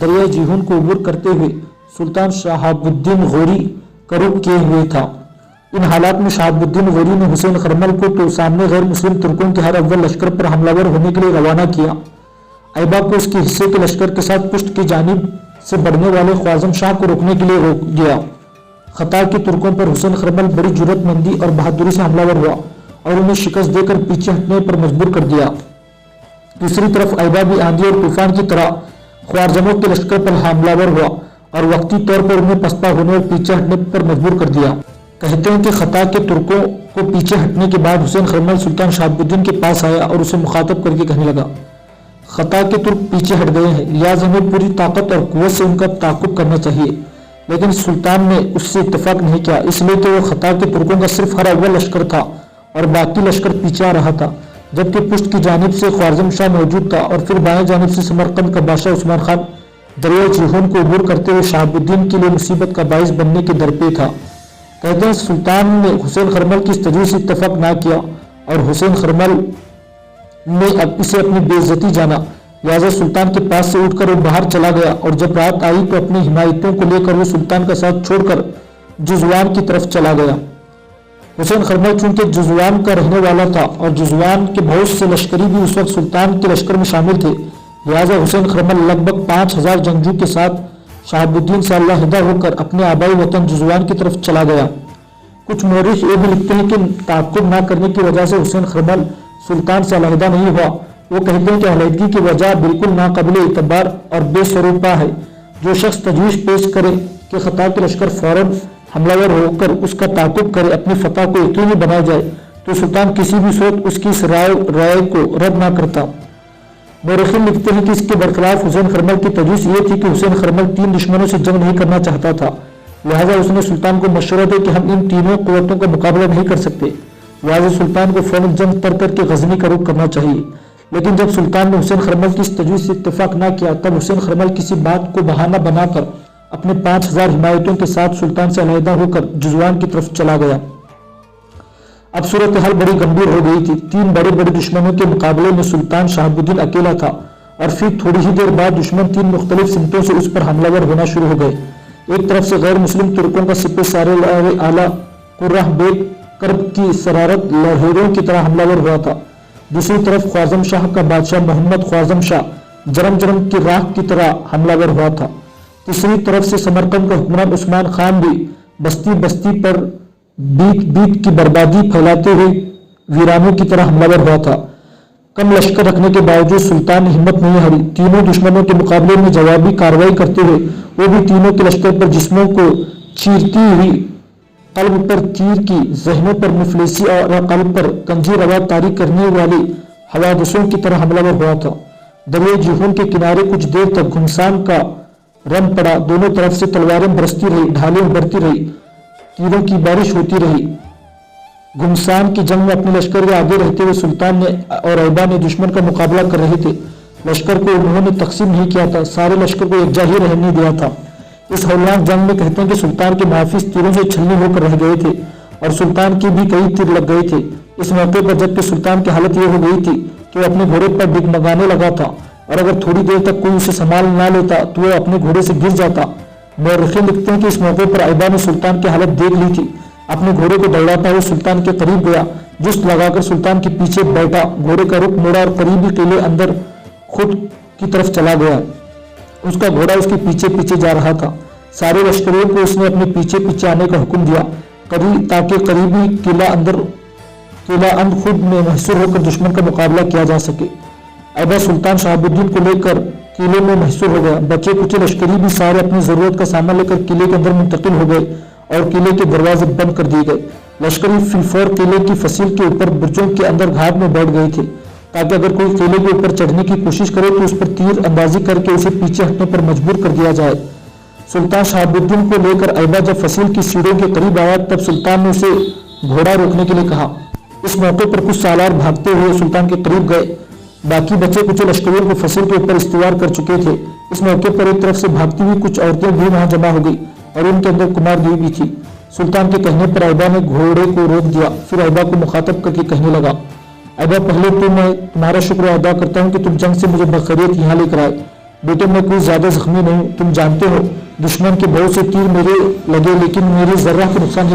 دریائے جیہون کو عبور کرتے ہوئے سلطان شہاب الدین غوری کا رخ کیے ہوئے تھا۔ ان حالات میں شہاب الدین غوری نے حسین خرمل کو تو سامنے غیر مسلم ترکوں کے ہر اول لشکر پر حملہ ور ہونے کے لیے روانہ کیا۔ ایبا کو اس کے حصے کے لشکر کے ساتھ پشت کی جانب سے بڑھنے والے خوارزم شاہ کو روکنے کے لیے روک گیا۔ خطا کے ترکوں پر حسین خرمل بڑی جرأت مندی اور بہادری سے حملہ ور ہوا اور انہیں شکست دے کر پیچھے ہٹنے پر مجبور کر دیا۔ دوسری طرف ایبا بھی آندھی اور طوفان کی طرح خوارزموں کے لشکر پر حملہ ور ہوا اور وقتی طور پر انہیں پسپا ہونے اور پیچھے ہٹنے پر مجبور کر دیا۔ کہتے ہیں کہ خطا کے ترکوں کو پیچھے ہٹنے کے بعد حسین خرمل سلطان شہاب الدین کے پاس آیا اور اسے مخاطب کر کے کہنے لگا خطا کے ترک پیچھے ہٹ گئے ہیں، لہٰذا ہمیں پوری طاقت اور قوت سے ان کا تعاقب کرنا چاہیے، لیکن سلطان نے اس سے اتفاق نہیں کیا، اس لیے کہ وہ خطا کے ترکوں کا صرف ہر اول لشکر تھا اور باقی لشکر پیچھے آ رہا تھا، جبکہ پشت کی جانب سے خوارزم شاہ موجود تھا اور پھر بائیں جانب سے سمرقند کا بادشاہ عثمان خان دریائے جیہون کو عبور کرتے ہوئے شہاب الدین کے لیے مصیبت کا باعث بننے کے درپے تھا۔ کہتے ہیں سلطان نے حسین خرمل کی اس تجویز سے اتفاق نہ کیا اور حسین خرمل نے اب اسے اپنی بے عزتی جانا، لہٰذا سلطان کے پاس سے اٹھ کر وہ باہر چلا گیا، اور جب رات آئی تو اپنی حمایتوں کو لے کر وہ سلطان کا ساتھ چھوڑ کر جزوان کی طرف چلا گیا۔ حسین خرمل چونکہ جزوان کا رہنے والا تھا اور جزوان کے بہت سے لشکری بھی اس وقت سلطان کے لشکر میں شامل تھے، لہٰذا حسین خرمل لگ بھگ 5000 جنگجو کے ساتھ شہاب الدین سے علیحدہ ہو کر اپنے آبائی وطن جزوان کی طرف چلا گیا۔ کچھ مورخ یہ بھی لکھتے ہیں کہ تعاقب نہ کرنے کی وجہ سے حسین خرمل سلطان سے علیحدہ نہیں ہوا۔ وہ کہتے ہیں کہ علیحدگی کی وجہ بالکل ناقابل اعتبار اور بے سروپا ہے۔ جو شخص تجویز پیش کرے کہ خطا کے لشکر فوراً حملہ ور ہو کر اس کا تعاقب کرے، اپنی فتح کو یقینی بنایا جائے، تو سلطان کسی بھی صورت اس کی اس رائے کو رد نہ کرتا۔ مورخین لکھتے ہیں کہ اس کے برخلاف حسین خرمل کی تجویز یہ تھی کہ حسین خرمل 3 دشمنوں سے جنگ نہیں کرنا چاہتا تھا، لہذا اس نے سلطان کو مشورہ دیا کہ ہم ان تینوں قوتوں کا مقابلہ نہیں کر سکتے، لہذا سلطان کو فوراً جنگ ترک کر کے غزنی کا رخ کرنا چاہیے۔ لیکن جب سلطان نے حسین خرمل کی اس تجویز سے اتفاق نہ کیا، تب حسین خرمل کسی بات کو بہانہ بنا کر اپنے 5000 حمایتوں کے ساتھ سلطان سے علیحدہ ہو کر جزوان کی طرف چلا گیا۔ اب صورتحال بڑی گمبھیر ہو گئی تھی۔ 3 بڑے بڑے دشمنوں کے مقابلے میں سلطان شہاب الدین اکیلا تھا، اور پھر تھوڑی ہی دیر بعد دشمن 3 مختلف سمتوں سے اس پر حملہ ور ہونا شروع ہو گئے۔ ایک طرف سے غیر مسلم ترکوں کا سپہ سالار اعلیٰ قرہ بیگ کرب کی سرارت لہروں کی طرح حملہ ور ہوا تھا، دوسری طرف خوارزم شاہ کا بادشاہ محمد خوارزم شاہ جرم جرم کی راکھ کی طرح حملہ ور ہوا تھا، تیسری طرف سے سمرقند کا حکمران عثمان خان بھی بستی بستی پر بیت کی بربادی پھیلاتے ہوئے ویرانوں کی طرح حملہ ور ہوا تھا۔ کم لشکر رکھنے کے باوجود سلطان نے ہمت نہیں ہاری، تینوں دشمنوں کے مقابلے میں جوابی کارروائی کرتے ہوئے وہ بھی تینوں کے لشکر پر جسموں کو چیرتی ہوئی، قلب پر تیر کی، ذہنوں پر مفلسی اور قلب پر کنجی روا طاری کرنے والی حوادثوں کی طرح حملہ ور ہوا تھا۔ دریائے جیحون کے کنارے کچھ دیر تک گھمسان کا رن پڑا، دونوں طرف سے تلواریں برستی رہی، ڈھالیں ابھرتی رہی، تیروں کی بارش ہوتی رہی۔ گھمسان کی جنگ میں اپنے لشکر کے آگے رہتے ہوئے سلطان اور ایبا نے دشمن کا مقابلہ کر رہے تھے۔ لشکر کو انہوں نے تقسیم نہیں کیا تھا، سارے لشکر کو یکجا ہی رہنے دیا تھا۔ اس ہولناک جنگ میں کہتے ہیں کہ سلطان کے محافظ تیروں سے چھلنی ہو کر رہ گئے تھے، اور سلطان کی بھی کئی تیر لگ گئے تھے۔ اس موقع پر جبکہ سلطان کی حالت یہ ہو گئی تھی کہ وہ اپنے گھوڑے پر ڈگمگانے لگا تھا، اور اگر تھوڑی دیر تک کوئی اسے سنبھال نہ لیتا تو وہ اپنے گھوڑے سے گر جاتا۔ مورخین لکھتے ہیں کہ اس موقع پر ایبا نے سلطان کی حالت دیکھ لی تھی، اپنے گھوڑے کو دوڑاتا ہوا سلطان کے قریب گیا، جست لگا کر سلطان کے پیچھے بیٹھا، گھوڑے کا رخ موڑا اور قریبی قلعے اندر خود کی طرف چلا گیا۔ اس کا گھوڑا اس کے پیچھے پیچھے جا رہا تھا۔ سارے لشکریوں کو اس نے اپنے پیچھے پیچھے آنے کا حکم دیا تاکہ قریبی قلعہ اند خود میں محصور ہو کر دشمن کا مقابلہ کیا جا سکے۔ ایبا سلطان شہاب الدین کو لے کر قلعے میں محصور ہو گیا۔ بچے کچے لشکری بھی سارے اپنی ضرورت کا سامان لے کر قلعے کے اندر منتقل ہو گئے اور قلعے کے دروازے بند کر دیے گئے۔ لشکری فی الفور قلعے کی فصیل کے اوپر برجوں کے اندر گھاٹ میں بیٹھ گئے تھے تاکہ اگر کوئی قلعے کے اوپر چڑھنے کی کوشش کرے تو اس پر تیر اندازی کر کے اسے پیچھے ہٹنے پر مجبور کر دیا جائے۔ سلطان شہاب الدین کو لے کر ایبا جب فصیل کی سیڑھیوں کے قریب آیا تب سلطان نے اسے گھوڑا روکنے کے لیے کہا۔ اس موقع پر کچھ سالار بھاگتے ہوئے سلطان کے قریب گئے، باقی بچے کچھ لشکریوں کو فصیل کے اوپر استوار کر چکے تھے۔ اس موقع پر ایک طرف سے بھاگتی ہوئی کچھ عورتیں بھی وہاں جمع ہو گئی اور ان کے اندر کمار دیوی بھی تھی۔ سلطان کے کہنے پر ایبا نے گھوڑے کو روک دیا، پھر ایبا کو مخاطب کر کے کہنے لگا، ایبا پہلے تو میں تمہارا شکر ادا کرتا ہوں کہ تم جنگ سے مجھے بخیریت یہاں لے کر آئے۔ بیٹے میں کوئی زیادہ زخمی نہیں ہوں، تم جانتے ہو دشمن کے بہت سے تیر میرے لگے لیکن میرے ذرہ کو نقصان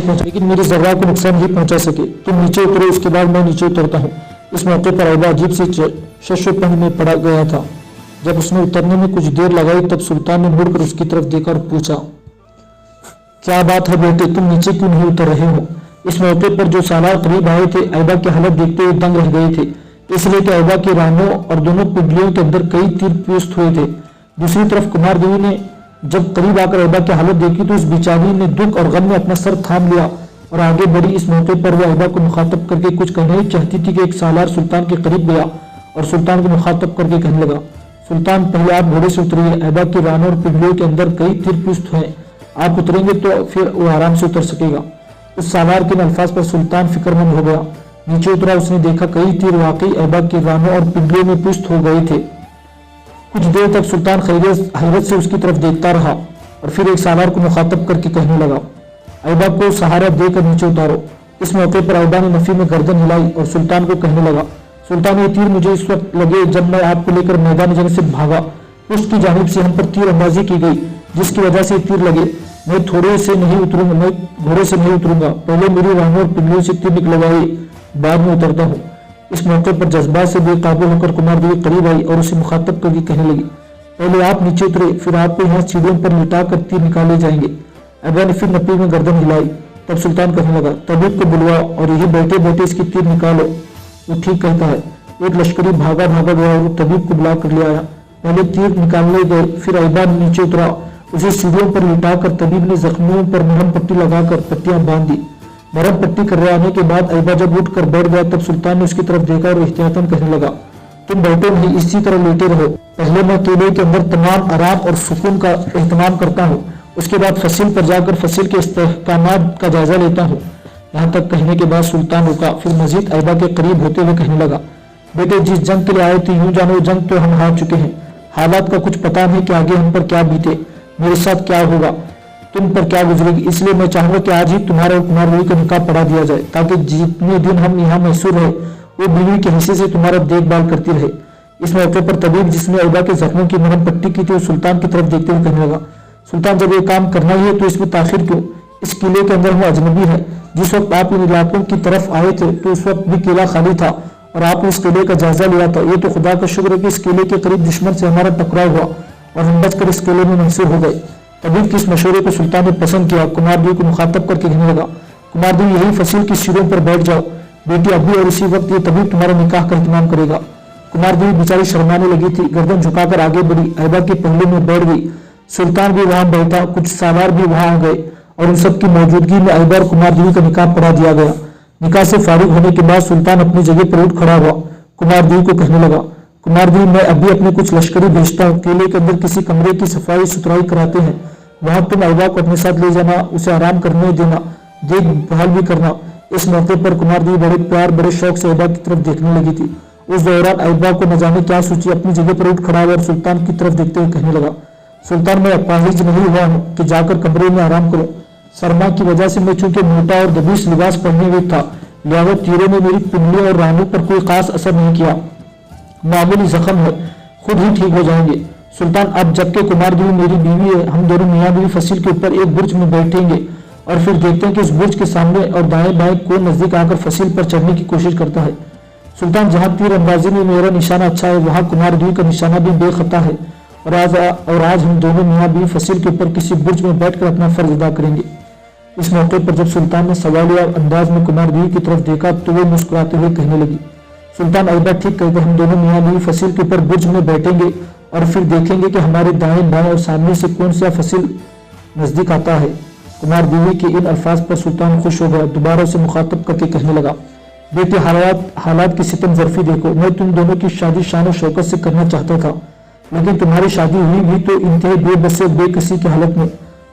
نہیں پہنچا سکے۔ تم نیچے اترو، اس کے بعد میں نیچے اترتا ہوں۔ اس موقع پر ایبا عجیب سے شش و پنج میں پڑا گیا تھا۔ جب اس نے اترنے میں کچھ دیر لگائی تب سلطان نے مڑ کر اس کی طرف دیکھا اور پوچھا، کیا بات ہے بیٹے، تم نیچے کیوں نہیں اتر رہے ہو؟ اس موقع پر جو سالار قریب آئے تھے ایبا کی حالت دیکھتے ہوئے دنگ رہ گئے تھے، اس لیے کہ ایبا کے رانوں اور دونوں پنڈلیوں کے اندر کئی تیر پیوست ہوئے تھے۔ دوسری طرف کمار دیوی نے جب قریب آ کر ایبا کی حالت دیکھی تو اس بیچاری نے دکھ اور غم میں اپنا سر تھام لیا اور آگے بڑھی۔ اس موقع پر وہ ایبا کو مخاطب کر کے کچھ کہنا ہی چاہتی تھی کہ ایک سالار سلطان کے قریب گیا اور سلطان کو مخاطب کر کے کہنے لگا، سلطان پہلے آپ گھوڑے سے اتریے، ایبا کے رانوں اور پنڈلیوں کے اندر کئی تیر پیوست ہیں، آپ اتریں گے تو پھر وہ آرام سے اتر سکے گا۔ اس سالار کے الفاظ پر سلطان فکر مند ہو گیا، نیچے اترا، اس نے دیکھا کئی تیر واقعی ایبا کے رانوں اور پنڈلیوں میں پیوست ہو گئے تھے۔ کچھ دیر تک سلطان حیرت سے اس کی طرف دیکھتا رہا اور پھر ایک سالار کو مخاطب کر کے کہنے لگا، ایبا کو سہارا دے کر نیچے اتارو۔ اس موقع پر ایبا نے نفی میں گردن ہلائی اور سلطان کو کہنے لگا، सुल्तान, ये तीर मुझे इस वक्त लगे जब मैं आपको लेकर मैदान जंग से भागा। पुष्ट की जानिब से हम पर तीर अंदाजी की गई, जिसकी वजह से तीर लगे। मैं घोड़े से नहीं उतरूंगा। पहले मेरी राहों और पिंडलियों से तीर निकलवाई, बाद में उतरता हूँ। इस मौके पर जज्बात से बेकाबू होकर कुमार देवी करीब आई और उसे मुखातब करके कहने लगी, पहले आप नीचे उतरे, फिर आपको यहाँ सीढ़ियों पर लिटा कर तीर निकाले जाएंगे। अबा ने फिर नपी में गर्दन हिलाई। तब सुल्तान कहने लगा, तबीब को बुलवा और यही बैठे बैठे इसकी तीर निकालो, वो ठीक कहता है। एक लश्करी भागा गया और तबीब को बुला कर ले आया। पहले तीर निकालने गए, फिर अयबा नीचे उतरा, उसे सीढ़ियों पर लिटाकर तबीब ने जख्मियों पर मरहम पट्टी लगाकर पट्टियां बांध दी। मरहम पट्टी कर आने के बाद अयबा जब उठ कर बैठ गया, तब सुल्तान ने उसकी तरफ देखा और एहतियातन कहने लगा, तुम बैठो नहीं, इसी तरह लेटे रहो। पहले मैं किले के अंदर तमाम आराम और सुकून का एहतमाम करता हूँ, उसके बाद फसिल पर जाकर फसिल के इस्तेहकामात का जायजा लेता हूँ। यहाँ तक कहने के बाद सुल्तान रुका, फिर मजीद अयबा के करीब होते हुए कहने लगा, बेटे जिस जंग के लिए आए थे यूं जानो जंग तो हम हार चुके हैं। हालात का कुछ पता नहीं कि आगे हम पर क्या बीते, मेरे साथ क्या होगा, तुम पर क्या गुजरेगी। इसलिए मैं चाहूंगा कि आज ही तुम्हारा और कुमार देवी का निकाह पढ़ा दिया जाए, ताकि जितने दिन हम यहाँ मैसूर रहे वो बीवी के हिस्से से तुम्हारा देखभाल करती रहे। इस मौके पर तबीब जिसने अयबा के जख्मों की मरहम पट्टी की थी, वो सुल्तान की तरफ देखते हुए कहने लगा, सुल्तान जब ये काम करना ही है तो इसमें ताखिर क्यों? इस किले के अंदर हम अजनबी है। जिस वक्त आप इन इलाकों की तरफ आए थे तो उस वक्त भी किला खाली था और आपने इस किले का जायजा लिया था। ये तो खुदा का शुक्र है कि इस किले के करीब दुश्मन से हमारा टकराव हुआ और हम बचकर इस किले में मंसूर हो गए। तबीब के इस मशवरे को सुल्तान ने पसंद किया। कुमार देवी को मुखातब करके कहने लगा, कुमार देवी यही फसील की सीढ़ियों पर बैठ जाओ, बेटी अभी और इसी वक्त ये तबीब तुम्हारा निकाह का इंतजाम करेगा। कुमार देवी बेचारी शर्माने लगी थी, गर्दन झुकाकर आगे बढ़ी, अयबा के पहलू में बैठ गई। सुल्तान भी वहां बैठा, कुछ सालार भी वहां आ गए और उन सब की मौजूदगी में अयबा और कुमार देवी का निकाह पढ़ा दिया गया। निकाह से फारिग होने के बाद सुल्तान अपनी जगह पर उठ खड़ा हुआ। कुमार देवी को कहने लगा, कुमार देवी मैं अभी अपने कुछ लश्करी भेजता हूँ, किले के अंदर किसी कमरे की सफाई सुथराई कराते हैं, वहां तुम अयबा को अपने साथ ले जाना, उसे आराम करने देना, देखभाल भी करना। इस मौके पर कुमार देवी बड़े प्यार बड़े शौक से अयबा की तरफ देखने लगी थी। उस दौरान अयबा को न जाने क्या सोची अपनी जगह पर उठ खड़ा हुआ और सुल्तान की तरफ देखते हुए कहने लगा, सुल्तान मैं अपाहिज नहीं हुआ हूँ कि जाकर कमरे में आराम करूं। सरमा की वजह से मैं चूंकि मोटा और दबीस लिबास पहने हुए था, लिहाजा तीरों ने मेरी पिंडली और रानों पर कोई खास असर नहीं किया, मामूली जख्म है, खुद ही ठीक हो जाएंगे। सुल्तान अब जबकि कुमार देवी मेरी बीवी है, हम दोनों मियाँ बीवी फसील के ऊपर एक बुर्ज में बैठेंगे और फिर देखते हैं कि उस बुर्ज के सामने और दाएं बाएं कौन नजदीक आकर फसील पर चढ़ने की कोशिश करता है। सुल्तान जहां तीर अंदाजी में मेरा निशाना अच्छा है, वहां कुमार देवी का निशाना भी बेखता है और आज हम दोनों मियाँ बीवी फसील के ऊपर किसी बुर्ज में बैठकर अपना फर्ज अदा करेंगे। इस मौके पर जब सुल्तान ने सवालिया अंदाज में कुमार देवी की तरफ देखा तो वो मुस्कुराते हुए कहने लगी, सुल्तान अयबा ठीक कहकर हम दोनों मियाँ बीवी फसील के ऊपर बुर्ज में बैठेंगे और फिर देखेंगे कि हमारे दाएं बाएं और सामने से कौन सा फसील नजदीक आता है। कुमार देवी के इन अल्फाज पर सुल्तान खुश हो गया, दोबारा उसे मुखातब करके कहने लगा, बेटे हालात की सितम ज़रफ़ी देखो, मैं तुम दोनों की शादी शान और शौकत से करना चाहता था, लेकिन तुम्हारी शादी हुई भी तो इंतहाई बेबसे बेकसी की हालत में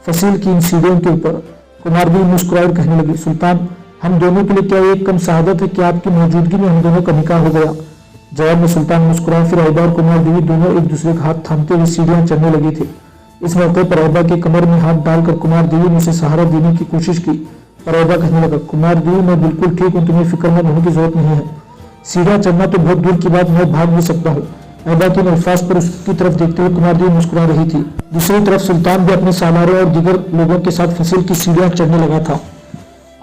फसील की इन सीढ़ियों के ऊपर। कुमार देवी मुस्कुराकर कहने लगी, सुल्तान हम दोनों के लिए क्या एक कम शहादत है कि आपकी मौजूदगी में हम दोनों का निकाह हो गया। जवाब में सुल्तान मुस्कुराए, फिर अयबा और कुमार देवी दोनों एक दूसरे का हाथ थामते हुए सीढ़ियां चढ़ने लगे थे। इस मौके पर अयबा के कमर में हाथ डालकर कुमार देवी ने उसे सहारा देने की कोशिश की, पर अयबा कहने लगा, कुमार देवी मैं बिल्कुल ठीक हूँ, तुम्हें फिक्रमंद होने की जरूरत नहीं है, सीढ़ियां चढ़ना तो बहुत दूर की बात, मैं भाग भी सकता हूँ। अयबा के अल्फाज पर उसकी तरफ देखते हुए कुमार देवी मुस्कुरा रही थी। दूसरी तरफ सुल्तान भी अपने सालारों और दीगर लोगों के साथ फसील की सीढ़ियां चढ़ने लगा था।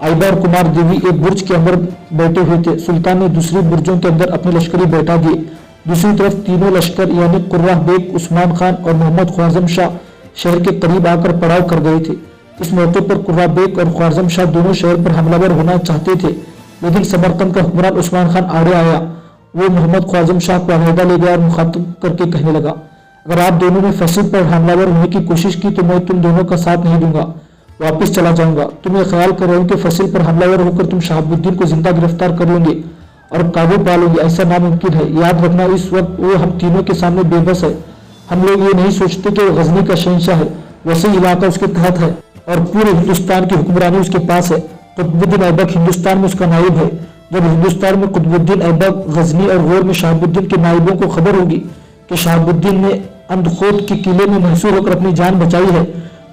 अयबा और कुमार देवी एक बुर्ज के अंदर बैठे हुए थे। सुल्तान ने दूसरी बुर्जों के अंदर अपने लश्करी बैठा दिए। दूसरी तरफ तीनों लश्कर यानी कुर्राह बेग, उस्मान खान और मोहम्मद ख्वारजम शाह शहर के करीब आकर पड़ाव कर गए थे। इस मौके पर कुर्राह बेग और ख्वारजम शाह दोनों शहर पर हमलावर होना चाहते थे, लेकिन समरकंद का हुक्मरान उस्मान खान आड़े आया। वो मोहम्मद ख्वारजम शाह को अलहदा ले गया और मुखातब करके कहने लगा, अगर आप दोनों ने फसील पर हमलावर होने की कोशिश की तो मैं तुम दोनों का साथ नहीं दूंगा, वापस चला जाऊंगा। तुम ये ख्याल कर रहे हो कि फसील पर हमलावर होकर तुम शहाबुद्दीन को जिंदा गिरफ्तार कर लोगे और काबू पा लोगे, ऐसा नामुमकिन है। याद रखना इस वक्त वो हम तीनों के सामने बेबस है। हम लोग ये नहीं सोचते कि गजनी का शहंशाह है, वैसे इलाका उसके तहत है और पूरे हिंदुस्तान की हुक्मरानी उसके पास है। कुतुबुद्दीन ऐबक हिंदुस्तान में उसका नायब है। जब हिंदुस्तान में कुतुबुद्दीन ऐबक, गजनी और गौर में शहाबुद्दीन के नायबों को खबर होगी कि शहाबुद्दीन ने अंदखोद के किले में महसूर होकर अपनी जान बचाई है,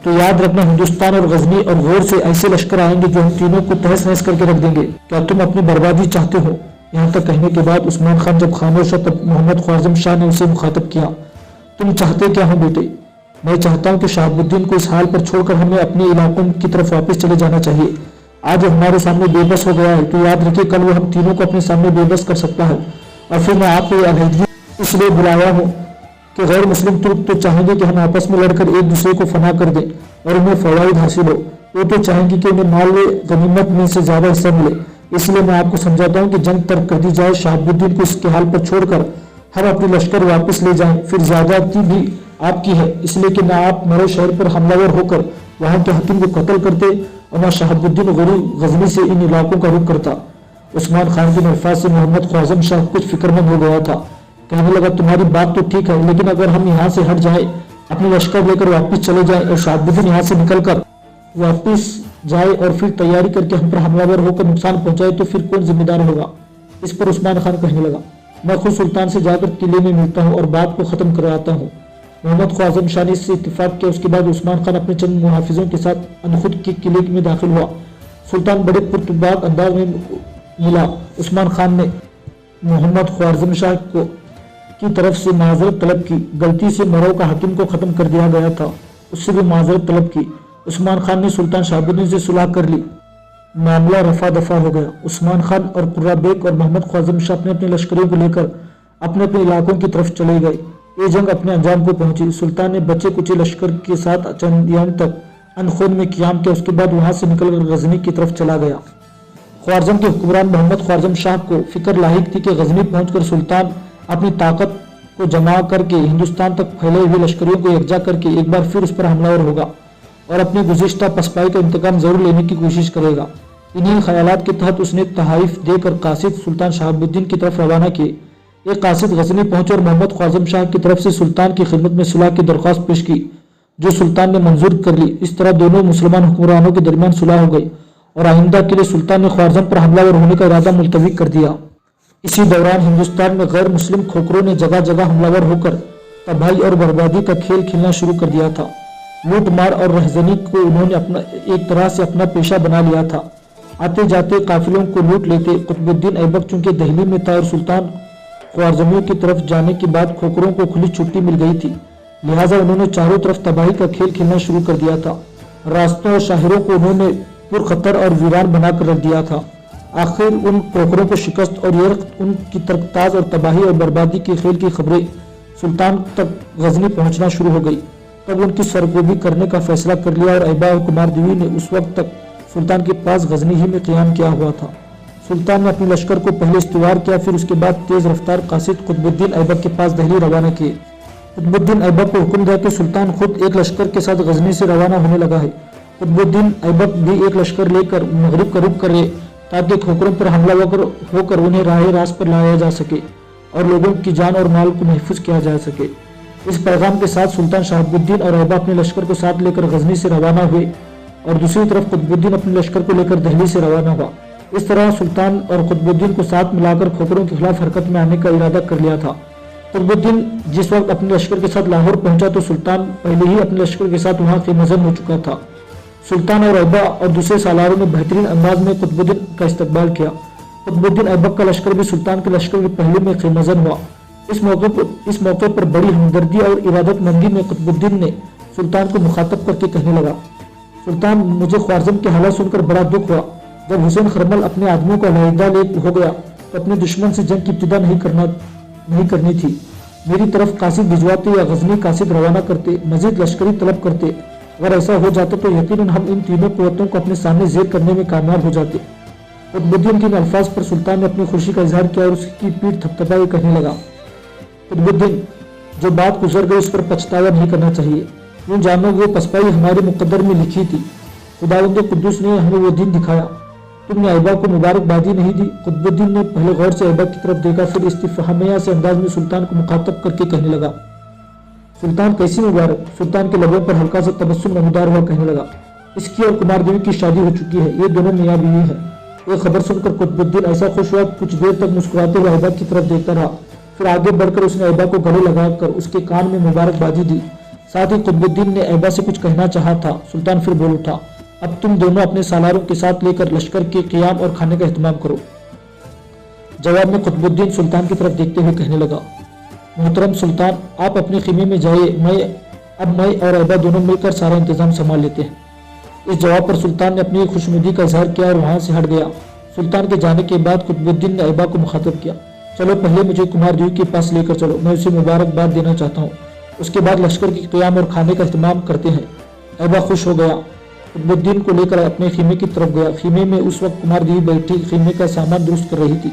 तो याद रखना हिंदुस्तान और गजनी और गौर से ऐसे लश्कर आएंगे जो हम तीनों को तहस नहस करके रख देंगे। क्या तुम अपनी बर्बादी चाहते हो? یہاں تک کہنے کے بعد عثمان خان جب خاموش ہوا تب محمد خوارزم شاہ نے اسے مخاطب کیا، تم چاہتے کیا ہو بیٹے؟ میں چاہتا ہوں کہ شہاب الدین کو اس حال پر چھوڑ کر ہمیں اپنے علاقوں کی طرف واپس چلے جانا چاہیے۔ آج وہ ہمارے سامنے بے بس ہو گیا ہے تو یاد رکھے کل وہ ہم تینوں کو اپنے سامنے بے بس کر سکتا ہے، اور پھر میں آپ کو یہ علیحدگی اس لیے بلایا ہوں کہ غیر مسلم ترک تو چاہیں گے کہ ہم آپس میں لڑ کر ایک دوسرے کو فنا کر دیں اور انہیں فوائد حاصل ہو، وہ تو چاہیں گے کہ انہیں مال غنیمت میں سے زیادہ حصہ ملے۔ اس لیے میں آپ کو سمجھاتا ہوں کہ جنگ ترک کر دی جائے، شہاب الدین کو اس کے حال پر چھوڑ کر ہم اپنی لشکر واپس لے جائیں، پھر زیادتی بھی آپ کی ہے، اس لیے کہ نہ آپ مرو شہر پر حملہ ور ہو کر وہاں کے حاکم کو قتل کرتے اور نہ شہاب الدین غزنی سے ان علاقوں کا رخ کرتا۔ عثمان خان کے الفاظ سے محمد خوارزم شاہ کچھ فکر مند ہو گیا تھا، کہنے لگا تمہاری بات تو ٹھیک ہے، لیکن اگر ہم یہاں سے ہٹ جائیں، اپنی لشکر لے کر واپس چلے جائیں اور شہاب الدین یہاں سے نکل کر واپس جائے اور پھر تیاری کر کے ہم پر حملہ ور ہو کر نقصان پہنچائے تو پھر کون ذمہ دار ہوگا؟ اس پر عثمان خان کہنے لگا، میں خود سلطان سے جا کر قلعے میں ملتا ہوں اور بات کو ختم کرواتا ہوں۔ محمد خوارزم شاہ نے اس سے اتفاق کیا۔ اس کے بعد عثمان خان اپنے چند محافظوں کے ساتھ انخود کے قلعے میں داخل ہوا۔ سلطان بڑے پرتباک انداز میں ملا۔ عثمان خان نے محمد خوارزم شاہ کی طرف سے معذرت طلب کی، غلطی سے مرو کا حاکم کو ختم کر دیا گیا تھا، اس سے بھی معذرت طلب کی۔ عثمان خان نے سلطان شہاب الدین سے صلح کر لی، معاملہ رفع دفع ہو گیا۔ عثمان خان اور قرہ بیگ اور محمد خوارزم شاہ اپنے اپنے لشکروں کو لے کر اپنے اپنے علاقوں کی طرف چلے گئے۔ یہ جنگ اپنے انجام کو پہنچی۔ سلطان نے بچے کچے لشکر کے ساتھ چندیان تک انخون میں قیام کیا، اس کے بعد وہاں سے نکل کر غزنی کی طرف چلا گیا۔ خوارزم کے حکمران محمد خوارزم شاہ کو فکر لاحق تھی کہ غزنی پہنچ کر سلطان اپنی طاقت کو جمع کر کے ہندوستان تک پھیلے ہوئے لشکریوں کو یکجا کر کے ایک بار پھر اس پر حملہ ور ہوگا اور اپنی گزشتہ پسپائی کا انتقام ضرور لینے کی کوشش کرے گا۔ انہی خیالات کے تحت اس نے تحائف دے کر قاصد سلطان شہاب الدین کی طرف روانہ کیے۔ ایک قاصد غزنی پہنچے اور محمد خوارزم شاہ کی طرف سے سلطان کی خدمت میں صلح کی درخواست پیش کی، جو سلطان نے منظور کر لی۔ اس طرح دونوں مسلمان حکمرانوں کے درمیان صلح ہو گئی اور آئندہ کے لیے سلطان نے خوارزم پر حملہ ور ہونے کا ارادہ ملتوی کر دیا۔ اسی دوران ہندوستان میں غیر مسلم کھوکھروں نے جگہ جگہ حملہ ور ہو کر تباہی اور بربادی کا کھیل کھیلنا شروع کر دیا تھا۔ لوٹ مار اور رہزنی کو انہوں نے ایک طرح سے اپنا پیشہ بنا لیا تھا۔ آتے جاتے قافلوں کو لوٹ لیتے۔ قطب الدین ایبک چونکہ دہلی میں تھا اور سلطان خوارزمیوں کی طرف جانے کے بعد کھوکھروں کو کھلی چھٹی مل گئی تھی، لہٰذا انہوں نے چاروں طرف تباہی کا کھیل کھیلنا شروع کر دیا تھا۔ راستوں اور شاہروں کو انہوں نے پرخطر اور ویران بنا کر رکھ دیا تھا۔ آخر ان کھوکھروں کو شکست اور یہ ان کی ترکتاز اور تباہی اور بربادی کے کھیل کی خبریں سلطان تک غزنی پہنچنا شروع ہو گئی۔ تب ان کی سرگوبی کرنے کا فیصلہ کر لیا اور ایبا اور کمار دیوی نے اس وقت تک سلطان کے پاس غزنی ہی میں قیام کیا ہوا تھا۔ سلطان نے اپنے لشکر کو پہلے استوار کیا، پھر اس کے بعد تیز رفتار قاصد قطب الدین ایبک کے پاس دہلی روانہ کیے۔ قطب الدین ایبک کو حکم دیا کہ سلطان خود ایک لشکر کے ساتھ غزنی سے روانہ ہونے لگا ہے۔ قطب الدین ایبک بھی ایک لشکر لے کر مغرب کا رخ کرے تاکہ کھوکھروں پر حملہ ہو کر انہیں راہ راست پر لایا جا سکے اور لوگوں کی جان اور مال کو محفوظ کیا جا سکے۔ اس پیغام کے ساتھ سلطان شہاب الدین اور ایبا اپنے لشکر کو ساتھ لے کر غزنی سے روانہ ہوئے اور دوسری طرف قطب الدین اپنے لشکر کو لے کر دہلی سے روانہ ہوا۔ اس طرح سلطان اور قطب الدین کو ساتھ ملا کر کھوکھروں کے خلاف حرکت میں آنے کا ارادہ کر لیا تھا۔ قطب الدین جس وقت اپنے لشکر کے ساتھ لاہور پہنچا تو سلطان پہلے ہی اپنے لشکر کے ساتھ وہاں خیمہ زن ہو چکا تھا۔ سلطان اور ایبا اور دوسرے سالاروں نے بہترین انداز میں قطب الدین کا استقبال کیا۔ قطب الدین ایبک کا لشکر بھی سلطان کے لشکر کے پہلے میں خیمہ زن ہوا۔ اس موقع پر بڑی ہمدردی اور ارادت مندی میں قطب الدین نے سلطان کو مخاطب کر کے کہنے لگا، سلطان مجھے خوارزم کے حالات سن کر بڑا دکھ ہوا۔ جب حسین خرمل اپنے آدمیوں کو علیحدہ لے ہو گیا تو اپنے دشمن سے جنگ کی ابتدا نہیں کرنی تھی۔ میری طرف قاصد بھجواتے یا غزنی قاصد روانہ کرتے، مزید لشکری طلب کرتے۔ اگر ایسا ہو جاتا تو یقیناً ہم ان تینوں قوتوں کو اپنے سامنے زیر کرنے میں کامیاب ہو جاتے۔ قطب الدین کے الفاظ پر سلطان نے اپنی خوشی کا اظہار کیا اور اس کی پیٹھ تھپتھپائی کہنے لگا، قطب الدین جو بات گزر گئی اس پر پچھتاوا نہیں کرنا چاہیے۔ یوں جانو وہ پسپائی ہمارے مقدر میں لکھی تھی، خداوند قدوس نے ہمیں وہ دن دکھایا۔ تم نے ایبا کو مبارکبادی نہیں دی۔ قطب الدین نے پہلے غور سے ایبا کی طرف دیکھا، پھر استفہامیہ سے انداز میں سلطان کو مخاطب کر کے کہنے لگا، سلطان کیسی مبارک؟ سلطان کے لبوں پر ہلکا سا تبسم نمودار ہوا، کہنے لگا، اس کی اور کمار دیوی کی شادی ہو چکی ہے، یہ دونوں میاں بیوی ہیں۔ یہ خبر سن کر قطب الدین ایسا خوش ہوا، کچھ دیر تک مسکراتے ہوئے ایبا کی طرف دیکھتا رہا، پھر آگے بڑھ کر اس نے ایبا کو گلے لگا کر اس کے کان میں مبارکبادی دی۔ ساتھ ہی قطب الدین نے ایبا سے کچھ کہنا چاہا تھا۔ سلطان پھر بول اٹھا، اب تم دونوں اپنے سالاروں کے ساتھ لے کر لشکر کے قیام اور کھانے کا اہتمام کرو۔ जवाब में कुतुबुद्दीन सुल्तान की तरफ देखते हुए कहने लगा, मोहतरम सुल्तान, आप अपने खीमे में जाइए, मैं और ऐबा दोनों मिलकर सारा इंतजाम संभाल लेते हैं। इस जवाब पर सुल्तान ने अपनी खुशनुदी का इजहार किया और वहां से हट गया। सुल्तान के जाने के बाद कुतुबुद्दीन ने ऐबा को मुखातब किया, चलो पहले मुझे कुमार देवी के पास लेकर चलो, मैं उसे मुबारकबाद देना चाहता हूँ। उसके बाद लश्कर की क़याम और खाने का इस्तेमाल करते हैं। ऐबा खुश हो गया, कुतुबुद्दीन को लेकर अपने खीमे की तरफ गया। खीमे में उस वक्त कुमार देवी बैठी खीमे का सामान दुरुस्त कर रही थी।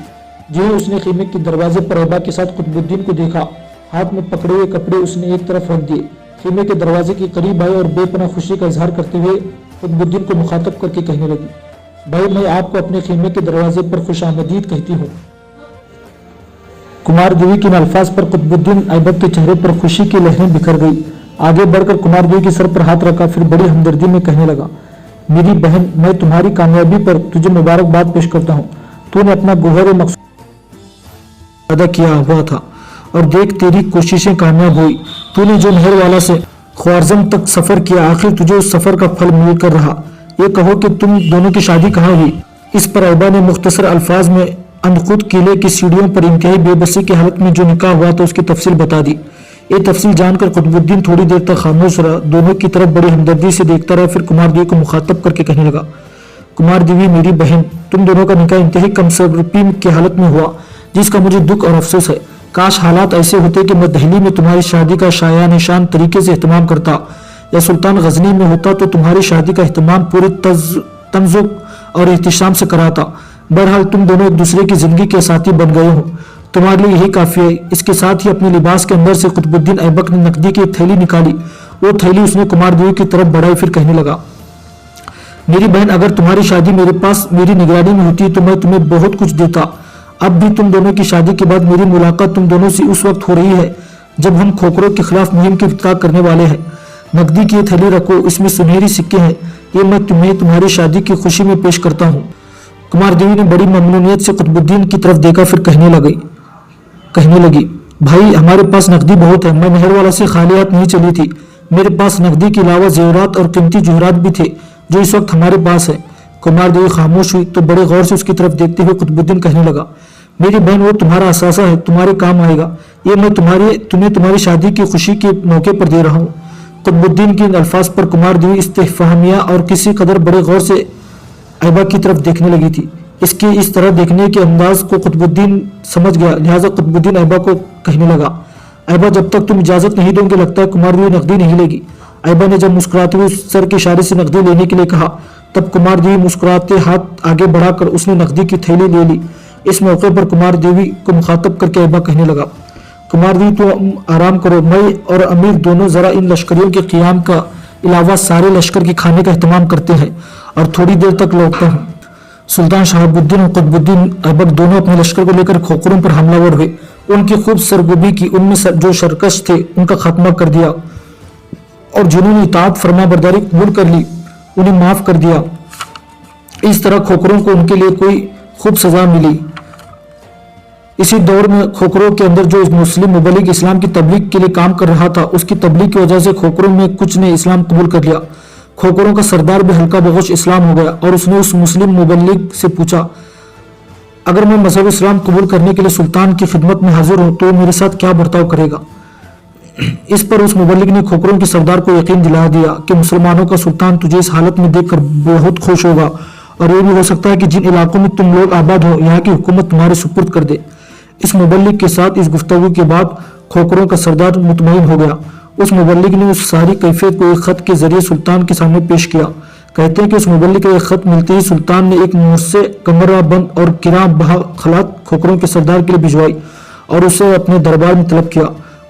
जो उसने खीमे के दरवाजे पर ऐबा के साथ कुतुबुद्दीन को देखा, हाथ में पकड़े हुए कपड़े उसने एक तरफ रख दिए, खीमे के दरवाजे के करीब आए और बेपनाह खुशी का इजहार करते हुए कुतुबुद्दीन को मुखातब करके कहने लगी, भाई मैं आपको अपने खीमे के दरवाजे पर खुश आमदीद कहती हूँ। कुमार देवी के इन अल्फाज पर कुतुबुद्दीन ऐबक के चेहरे पर खुशी की लहरें बिखर गई। आगे बढ़कर कुमार देवी के सर पर हाथ रखा, फिर बड़ी हमदर्दी में कहने लगा, मेरी बहन, मैं तुम्हारी कामयाबी पर तुझे मुबारकबाद पेश करता हूँ। तूने अपना गोहर मकसूद अदा किया हुआ था और देख तेरी कोशिशें कामयाब हुई। तूने जो नहर वाला से ख्वारज़म तक सफर किया, आखिर तुझे उस सफर का फल मिल कर रहा। ये कहो कि तुम दोनों की शादी कहाँ हुई? इस पर ऐबा ने मुख्तसर अल्फाज में अंधखुद किले की सीढ़ियों पर इंतहाई बेबसी की हालत में जो निकाह हुआ था उसकी तफसील बता दी। ये तफसील जानकर कुतुबुद्दीन थोड़ी देर तक खामोश रहा, दोनों की तरफ बड़ी हमदर्दी से देखता रहा। फिर कुमार देवी को मुखातब करके कहने लगा, कुमार देवी मेरी बहन, तुम दोनों का निकाह इंतहाई कमसरपी की हालत में हुआ, जिसका मुझे दुख और अफसोस है। काश हालात ऐसे होते कि मैं दिल्ली में तुम्हारी शादी का शाया निशान तरीके से एहतमाम करता, या सुल्तान गजनी में होता तो तुम्हारी शादी का एहतमाम पूरे तंजुक और एहतिशाम से कराता। बहरहाल तुम दोनों एक दूसरे की जिंदगी के साथी बन गए हो, तुम्हारे लिए यही काफी है। इसके साथ ही अपने लिबास के अंदर से कुतुबुद्दीन ऐबक ने नकदी की एक थैली निकाली। वो थैली उसने कुमार देवी की तरफ बढ़ाई, फिर कहने लगा, मेरी बहन, अगर तुम्हारी शादी मेरे पास मेरी निगरानी में होती तो मैं तुम्हें बहुत कुछ देता। अब भी तुम दोनों की शादी के बाद मेरी मुलाकात तुम दोनों से उस वक्त हो रही है जब हम खोखरों के खिलाफ मुहिम की इफ्ताह करने वाले हैं। नकदी की ये थैली रखो, इसमें सुनहरी सिक्के हैं, ये मैं तुम्हें तुम्हारी शादी की खुशी में पेश करता हूँ। कुमार देवी ने बड़ी ममनूनियत से कुतुबुद्दीन की तरफ देखा, फिर कहने लगी, भाई हमारे पास नकदी बहुत है, मैं नहर वाला से खाली हाथ नहीं चली थी। मेरे पास नकदी के अलावा जेवरात और कीमती जवाहरात भी थे जो इस वक्त हमारे पास है। कुमार देवी खामोश हुई तो बड़े गौर से उसकी तरफ देखते हुए कुतुबुद्दीन कहने लगा, मेरी बहन, वो तुम्हारा असासा है, तुम्हारे काम आएगा। ये मैं तुम्हें तुम्हारी शादी की खुशी के मौके पर दे रहा हूँ। कुतुबुद्दीन के इन अल्फाज पर कुमार देवी इस्तेफहामिया और किसी कदर बड़े गौर से ऐबा की तरफ देखने लगी थी। इसके इस तरह देखने के अंदाज को कुतुबुद्दीन समझ गया, लिहाजा कुतुबुद्दीन ऐबा को कहने लगा, ऐबा जब तक तुम इजाजत नहीं दोगे लगता है कुमार देवी नकदी नहीं लेगी। ऐबा ने जब मुस्कुराते हुए सर के इशारे से नकदी लेने के लिए कहा, तब कुमार देवी मुस्कुराते हाथ आगे बढ़ाकर उसने नकदी की थैली ले ली। इस मौके पर कुमार देवी को मुखातब करके ऐबा कहने लगा, कुमार देवी तुम आराम करो, मैं और अमीर दोनों जरा इन लश्करियों के क़ियाम का अलावा सारे लश्कर के खाने का एहतमाम करते हैं और थोड़ी देर तक लौटता हूँ। सुल्तान शहाबुद्दीन और कुतुबुद्दीन ऐबक दोनों अपने लश्कर को लेकर खोखरों पर हमलावर हुए। उनकी खूब सरगोबी की, उनमें जो शरकश थे उनका खात्मा कर दिया और जिन्होंने इताअत फरमा बरदारी कबूल कर ली उन्हें माफ कर दिया। इस तरह खोखरों को उनके लिए कोई खूब सजा मिली। इसी दौर में खोखरों के अंदर जो मुस्लिम मुबलिग इस्लाम की तबलीग के लिए काम कर रहा था, उसकी तबलीग की वजह से खोखरों में कुछ ने इस्लाम कबूल कर लिया। खोखरों का सरदार भी हल्का बगोश इस्लाम हो गया और उसने उस मुस्लिम मुबल्लिग से पूछा, अगर मैं मजहब इस्लाम कबूल करने के लिए सुल्तान की खिदमत में हाजिर हूँ तो मेरे साथ क्या बर्ताव करेगा? इस पर उस मुबल्लिग ने खोखरों के सरदार को यकीन दिला दिया कि मुसलमानों का सुल्तान तुझे इस हालत में देखकर बहुत खुश होगा और ये भी हो सकता है कि जिन इलाकों में तुम लोग आबाद हो यहाँ की हुकूमत तुम्हारे सुपुर्द कर दे। इस मुबल्लिग के साथ इस गुफ्तगू के बाद खोखरों का सरदार मुतमईन हो गया। उस मुबल्लिग ने उस सारी कैफियत को एक खत के जरिए सुल्तान के सामने पेश किया। कहते हैं कि उस मुबल्लिग का एक खत मिलते ही सुल्तान ने एक मुझसे कमरा बंद और किरा बहा खलात खोखरों के सरदार के लिए भिजवाई और उसे अपने दरबार में तलब किया।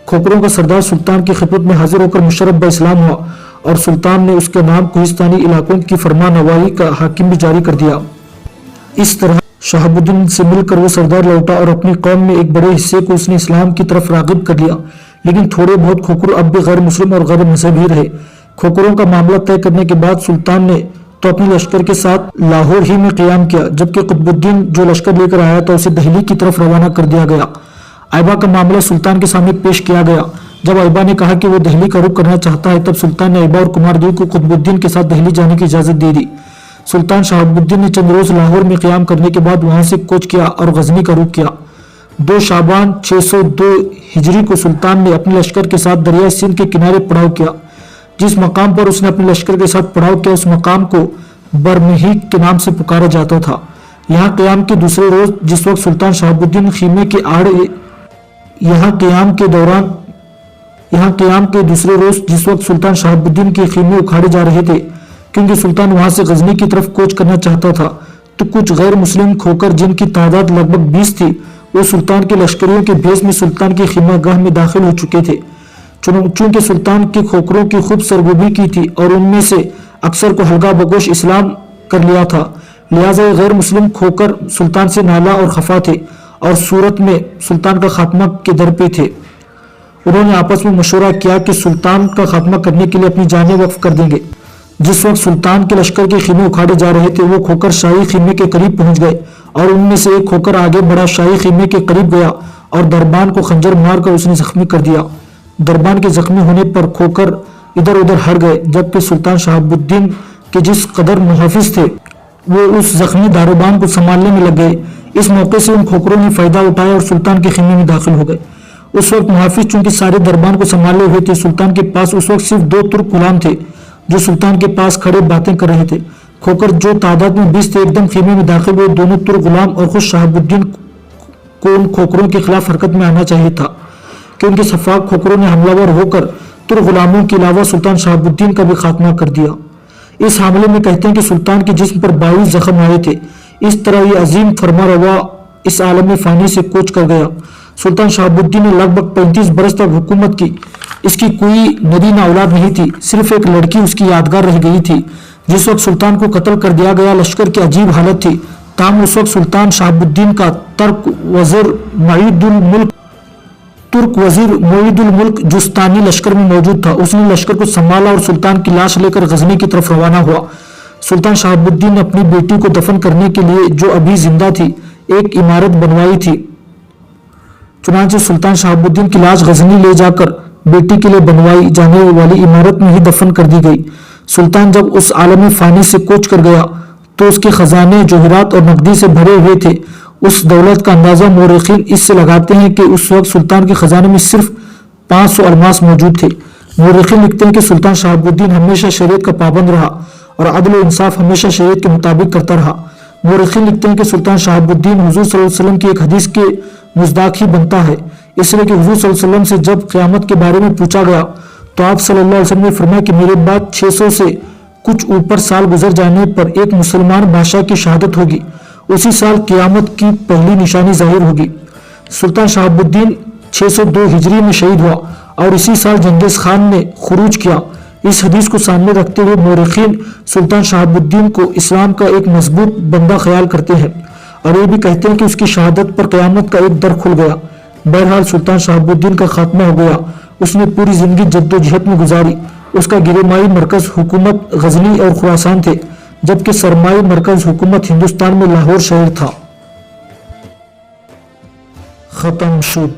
खोखरों का सरदार सुल्तान की खिदमत में हाजिर होकर मुशर्रफ ब इस्लाम हुआ और सुल्तान ने उसके नाम कोहिस्तानी इलाकों की फरमान नवाई का हाकिम भी जारी कर दिया। इस तरह शहाबुद्दीन से मिलकर वो सरदार लौटा और अपनी कौम में एक बड़े हिस्से को उसने इस्लाम की तरफ रागिब कर लिया। लेकिन थोड़े बहुत खोखर अब भी गैर मुस्लिम और गैर मजहबी रहे। खोखरों का मामला तय करने के बाद सुल्तान ने तो अपने लश्कर के साथ लाहौर ही में क़याम किया, जबकि कुतुबुद्दीन जो लश्कर लेकर आया था उसे दिल्ली की तरफ रवाना कर दिया गया। ऐबा का मामला सुल्तान के सामने पेश किया गया। जब ऐबा ने कहा कि वो दिल्ली का रुख करना चाहता है, तब सुल्तान ने ऐबा और कुमार देवी को कुतुबुद्दीन के साथ दिल्ली जाने की इजाजत दे दी। सुल्तान शहाबुद्दीन ने चंद रोज लाहौर में क़याम करने के बाद वहां से कूच किया और गजनी का रुख किया। 2 शाबान 602 हिजरी को सुल्तान ने अपने लश्कर के साथ दरिया सिंध के किनारे पड़ाव किया। जिस मकाम पर उसने अपने लश्कर के साथ पड़ाव किया उस मकाम को बरमहीक के नाम से पुकारा जाता था। यहाँ क़याम के दूसरे रोज जिस वक्त सुल्तान शहाबुद्दीन खीमे के आड़े यहाँ क़याम के दूसरे रोज जिस वक्त सुल्तान शहाबुद्दीन के खीमे उखाड़े जा रहे थे, क्योंकि सुल्तान वहां से गजनी की तरफ कूच करना चाहता था, तो कुछ गैर मुस्लिम खोकर जिनकी तादाद लगभग 20 थी, वो सुल्तान के लश्करियों के भेष में सुल्तान की खीमागाह में दाखिल हो चुके थे। चूंकि सुल्तान के खोकरों की खूब सरगोबी की थी और उनमें से अक्सर को हल्का बगोश इस्लाम कर लिया था, लिहाजा ये गैर मुस्लिम खोकर सुल्तान से नाला और खफा थे और सूरत में सुल्तान का खात्मा के दर पे थे। उन्होंने आपस में मशवरा किया कि सुल्तान का खात्मा करने के लिए अपनी जानें वक्फ कर देंगे। जिस वक्त सुल्तान के लश्कर के खीमे उखाड़े जा रहे थे, वो खोकर शाही खीमे के करीब पहुंच गए और उनमें से एक खोकर आगे बढ़ा शाही खीमे के करीब गया और दरबान को खंजर मारकर उसने जख्मी कर दिया। दरबान के जख्मी होने पर खोकर इधर उधर हट गए, जबकि सुल्तान शहाबुद्दीन के जिस कदर मुहाफिज थे वो उस जख्मी दारोबान को संभालने में लग गए। इस मौके से उन खोकरों ने फायदा उठाया और सुल्तान के खीमे में दाखिल हो गए। उस वक्त मुहाफिज चूंकि सारे दरबान को संभाले हुए थे, सुल्तान के पास उस वक्त सिर्फ 2 तुर्क गुलाम थे जो सुल्तान के पास खड़े बातें कर रहे थे। खोकर जो तादाद में 20 थे एकदम खीमे में दाखिल हुए। दोनों तुर्क गुलाम और खुद शहाबुद्दीन को उन खोकरों के खिलाफ हरकत में आना चाहिए था, क्योंकि सफाक खोकरों ने हमलावर होकर तुर्क गुलामों के अलावा सुल्तान शहाबुद्दीन का भी खात्मा कर दिया। इस हमले में कहते हैं कि सुल्तान के जिस्म पर 22 जख्म आए थे। इस तरह ये अजीम फरमारवा इस आलम फानी से कूच कर गया। सुल्तान शहाबुद्दीन ने लगभग 35 बरस तक हुकूमत की। इसकी कोई नदी ना औलाद नहीं थी, सिर्फ एक लड़की उसकी यादगार रह गई थी। जिस वक्त सुल्तान को कत्ल कर दिया गया, लश्कर की अजीब हालत थी। ताम उस वक्त सुल्तान शहाबुद्दीन का तुर्क वजीर मोईदुल मुल्क जुस्तानी लश्कर में मौजूद था। उसने लश्कर को संभाला और सुल्तान की लाश लेकर गजनी की तरफ रवाना हुआ। सुल्तान शहाबुद्दीन ने अपनी बेटी को दफन करने के लिए, जो अभी जिंदा थी, एक इमारत बनवाई थी। चुनांचे सुल्तान शहाबुद्दीन की लाश गजनी ले जाकर बेटी के लिए बनवाई जाने वाली इमारत में ही दफन कर दी गई। सुल्तान जब उस आलम फानी से कूच कर गया तो उसके खजाने जोहरात और नकदी से भरे हुए थे। उस दौलत का अंदाजा मोरखीन इससे लगाते हैं कि उस वक्त सुल्तान के खजाने में सिर्फ 500 अलमास मौजूद थे। मोरखीन लिखते हैं कि सुल्तान शहाबुद्दीन हमेशा शरीयत का पाबंद रहा और अदल और इंसाफ हमेशा शरीयत के मुताबिक करता रहा। मोरखीन लिखते हैं कि सुल्तान शहाबुद्दीन हुजूर सल्लल्लाहु अलैहि वसल्लम की एक हदीस के मुस्दाक ही बनता है, इसलिए कि हुजूर सल्लल्लाहु अलैहि वसल्लम से जब क़यामत के बारे में पूछा गया तो आप सल्लल्लाहु अलैहि वसल्लम ने फरमाया कि मेरे बाद 600 से कुछ ऊपर साल गुजर जाने पर एक मुसलमान बादशाह की शहादत होगी। उसी साल क़यामत की पहली निशानी जाहिर होगी। सुल्तान शहाबुद्दीन 602 हिजरी में शहीद हुआ और इसी साल जंगेज खान ने खुरूज किया। इस हदीस को सामने रखते हुए मोरखीन सुल्तान शहाबुद्दीन को इस्लाम का एक मजबूत बंदा ख्याल करते हैं और ये भी कहते हैं कि उसकी शहादत पर क़यामत का एक दर खुल गया। बहरहाल सुल्तान शहाबुद्दीन का खात्मा हो गया। उसने पूरी जिंदगी जद्दोजहद में गुजारी। उसका गिरमाई मरकज हुकूमत गजनी और खुरासान थे, जबकि सरमाई मरकज हुकूमत हिंदुस्तान में लाहौर शहर था। खत्म शुद।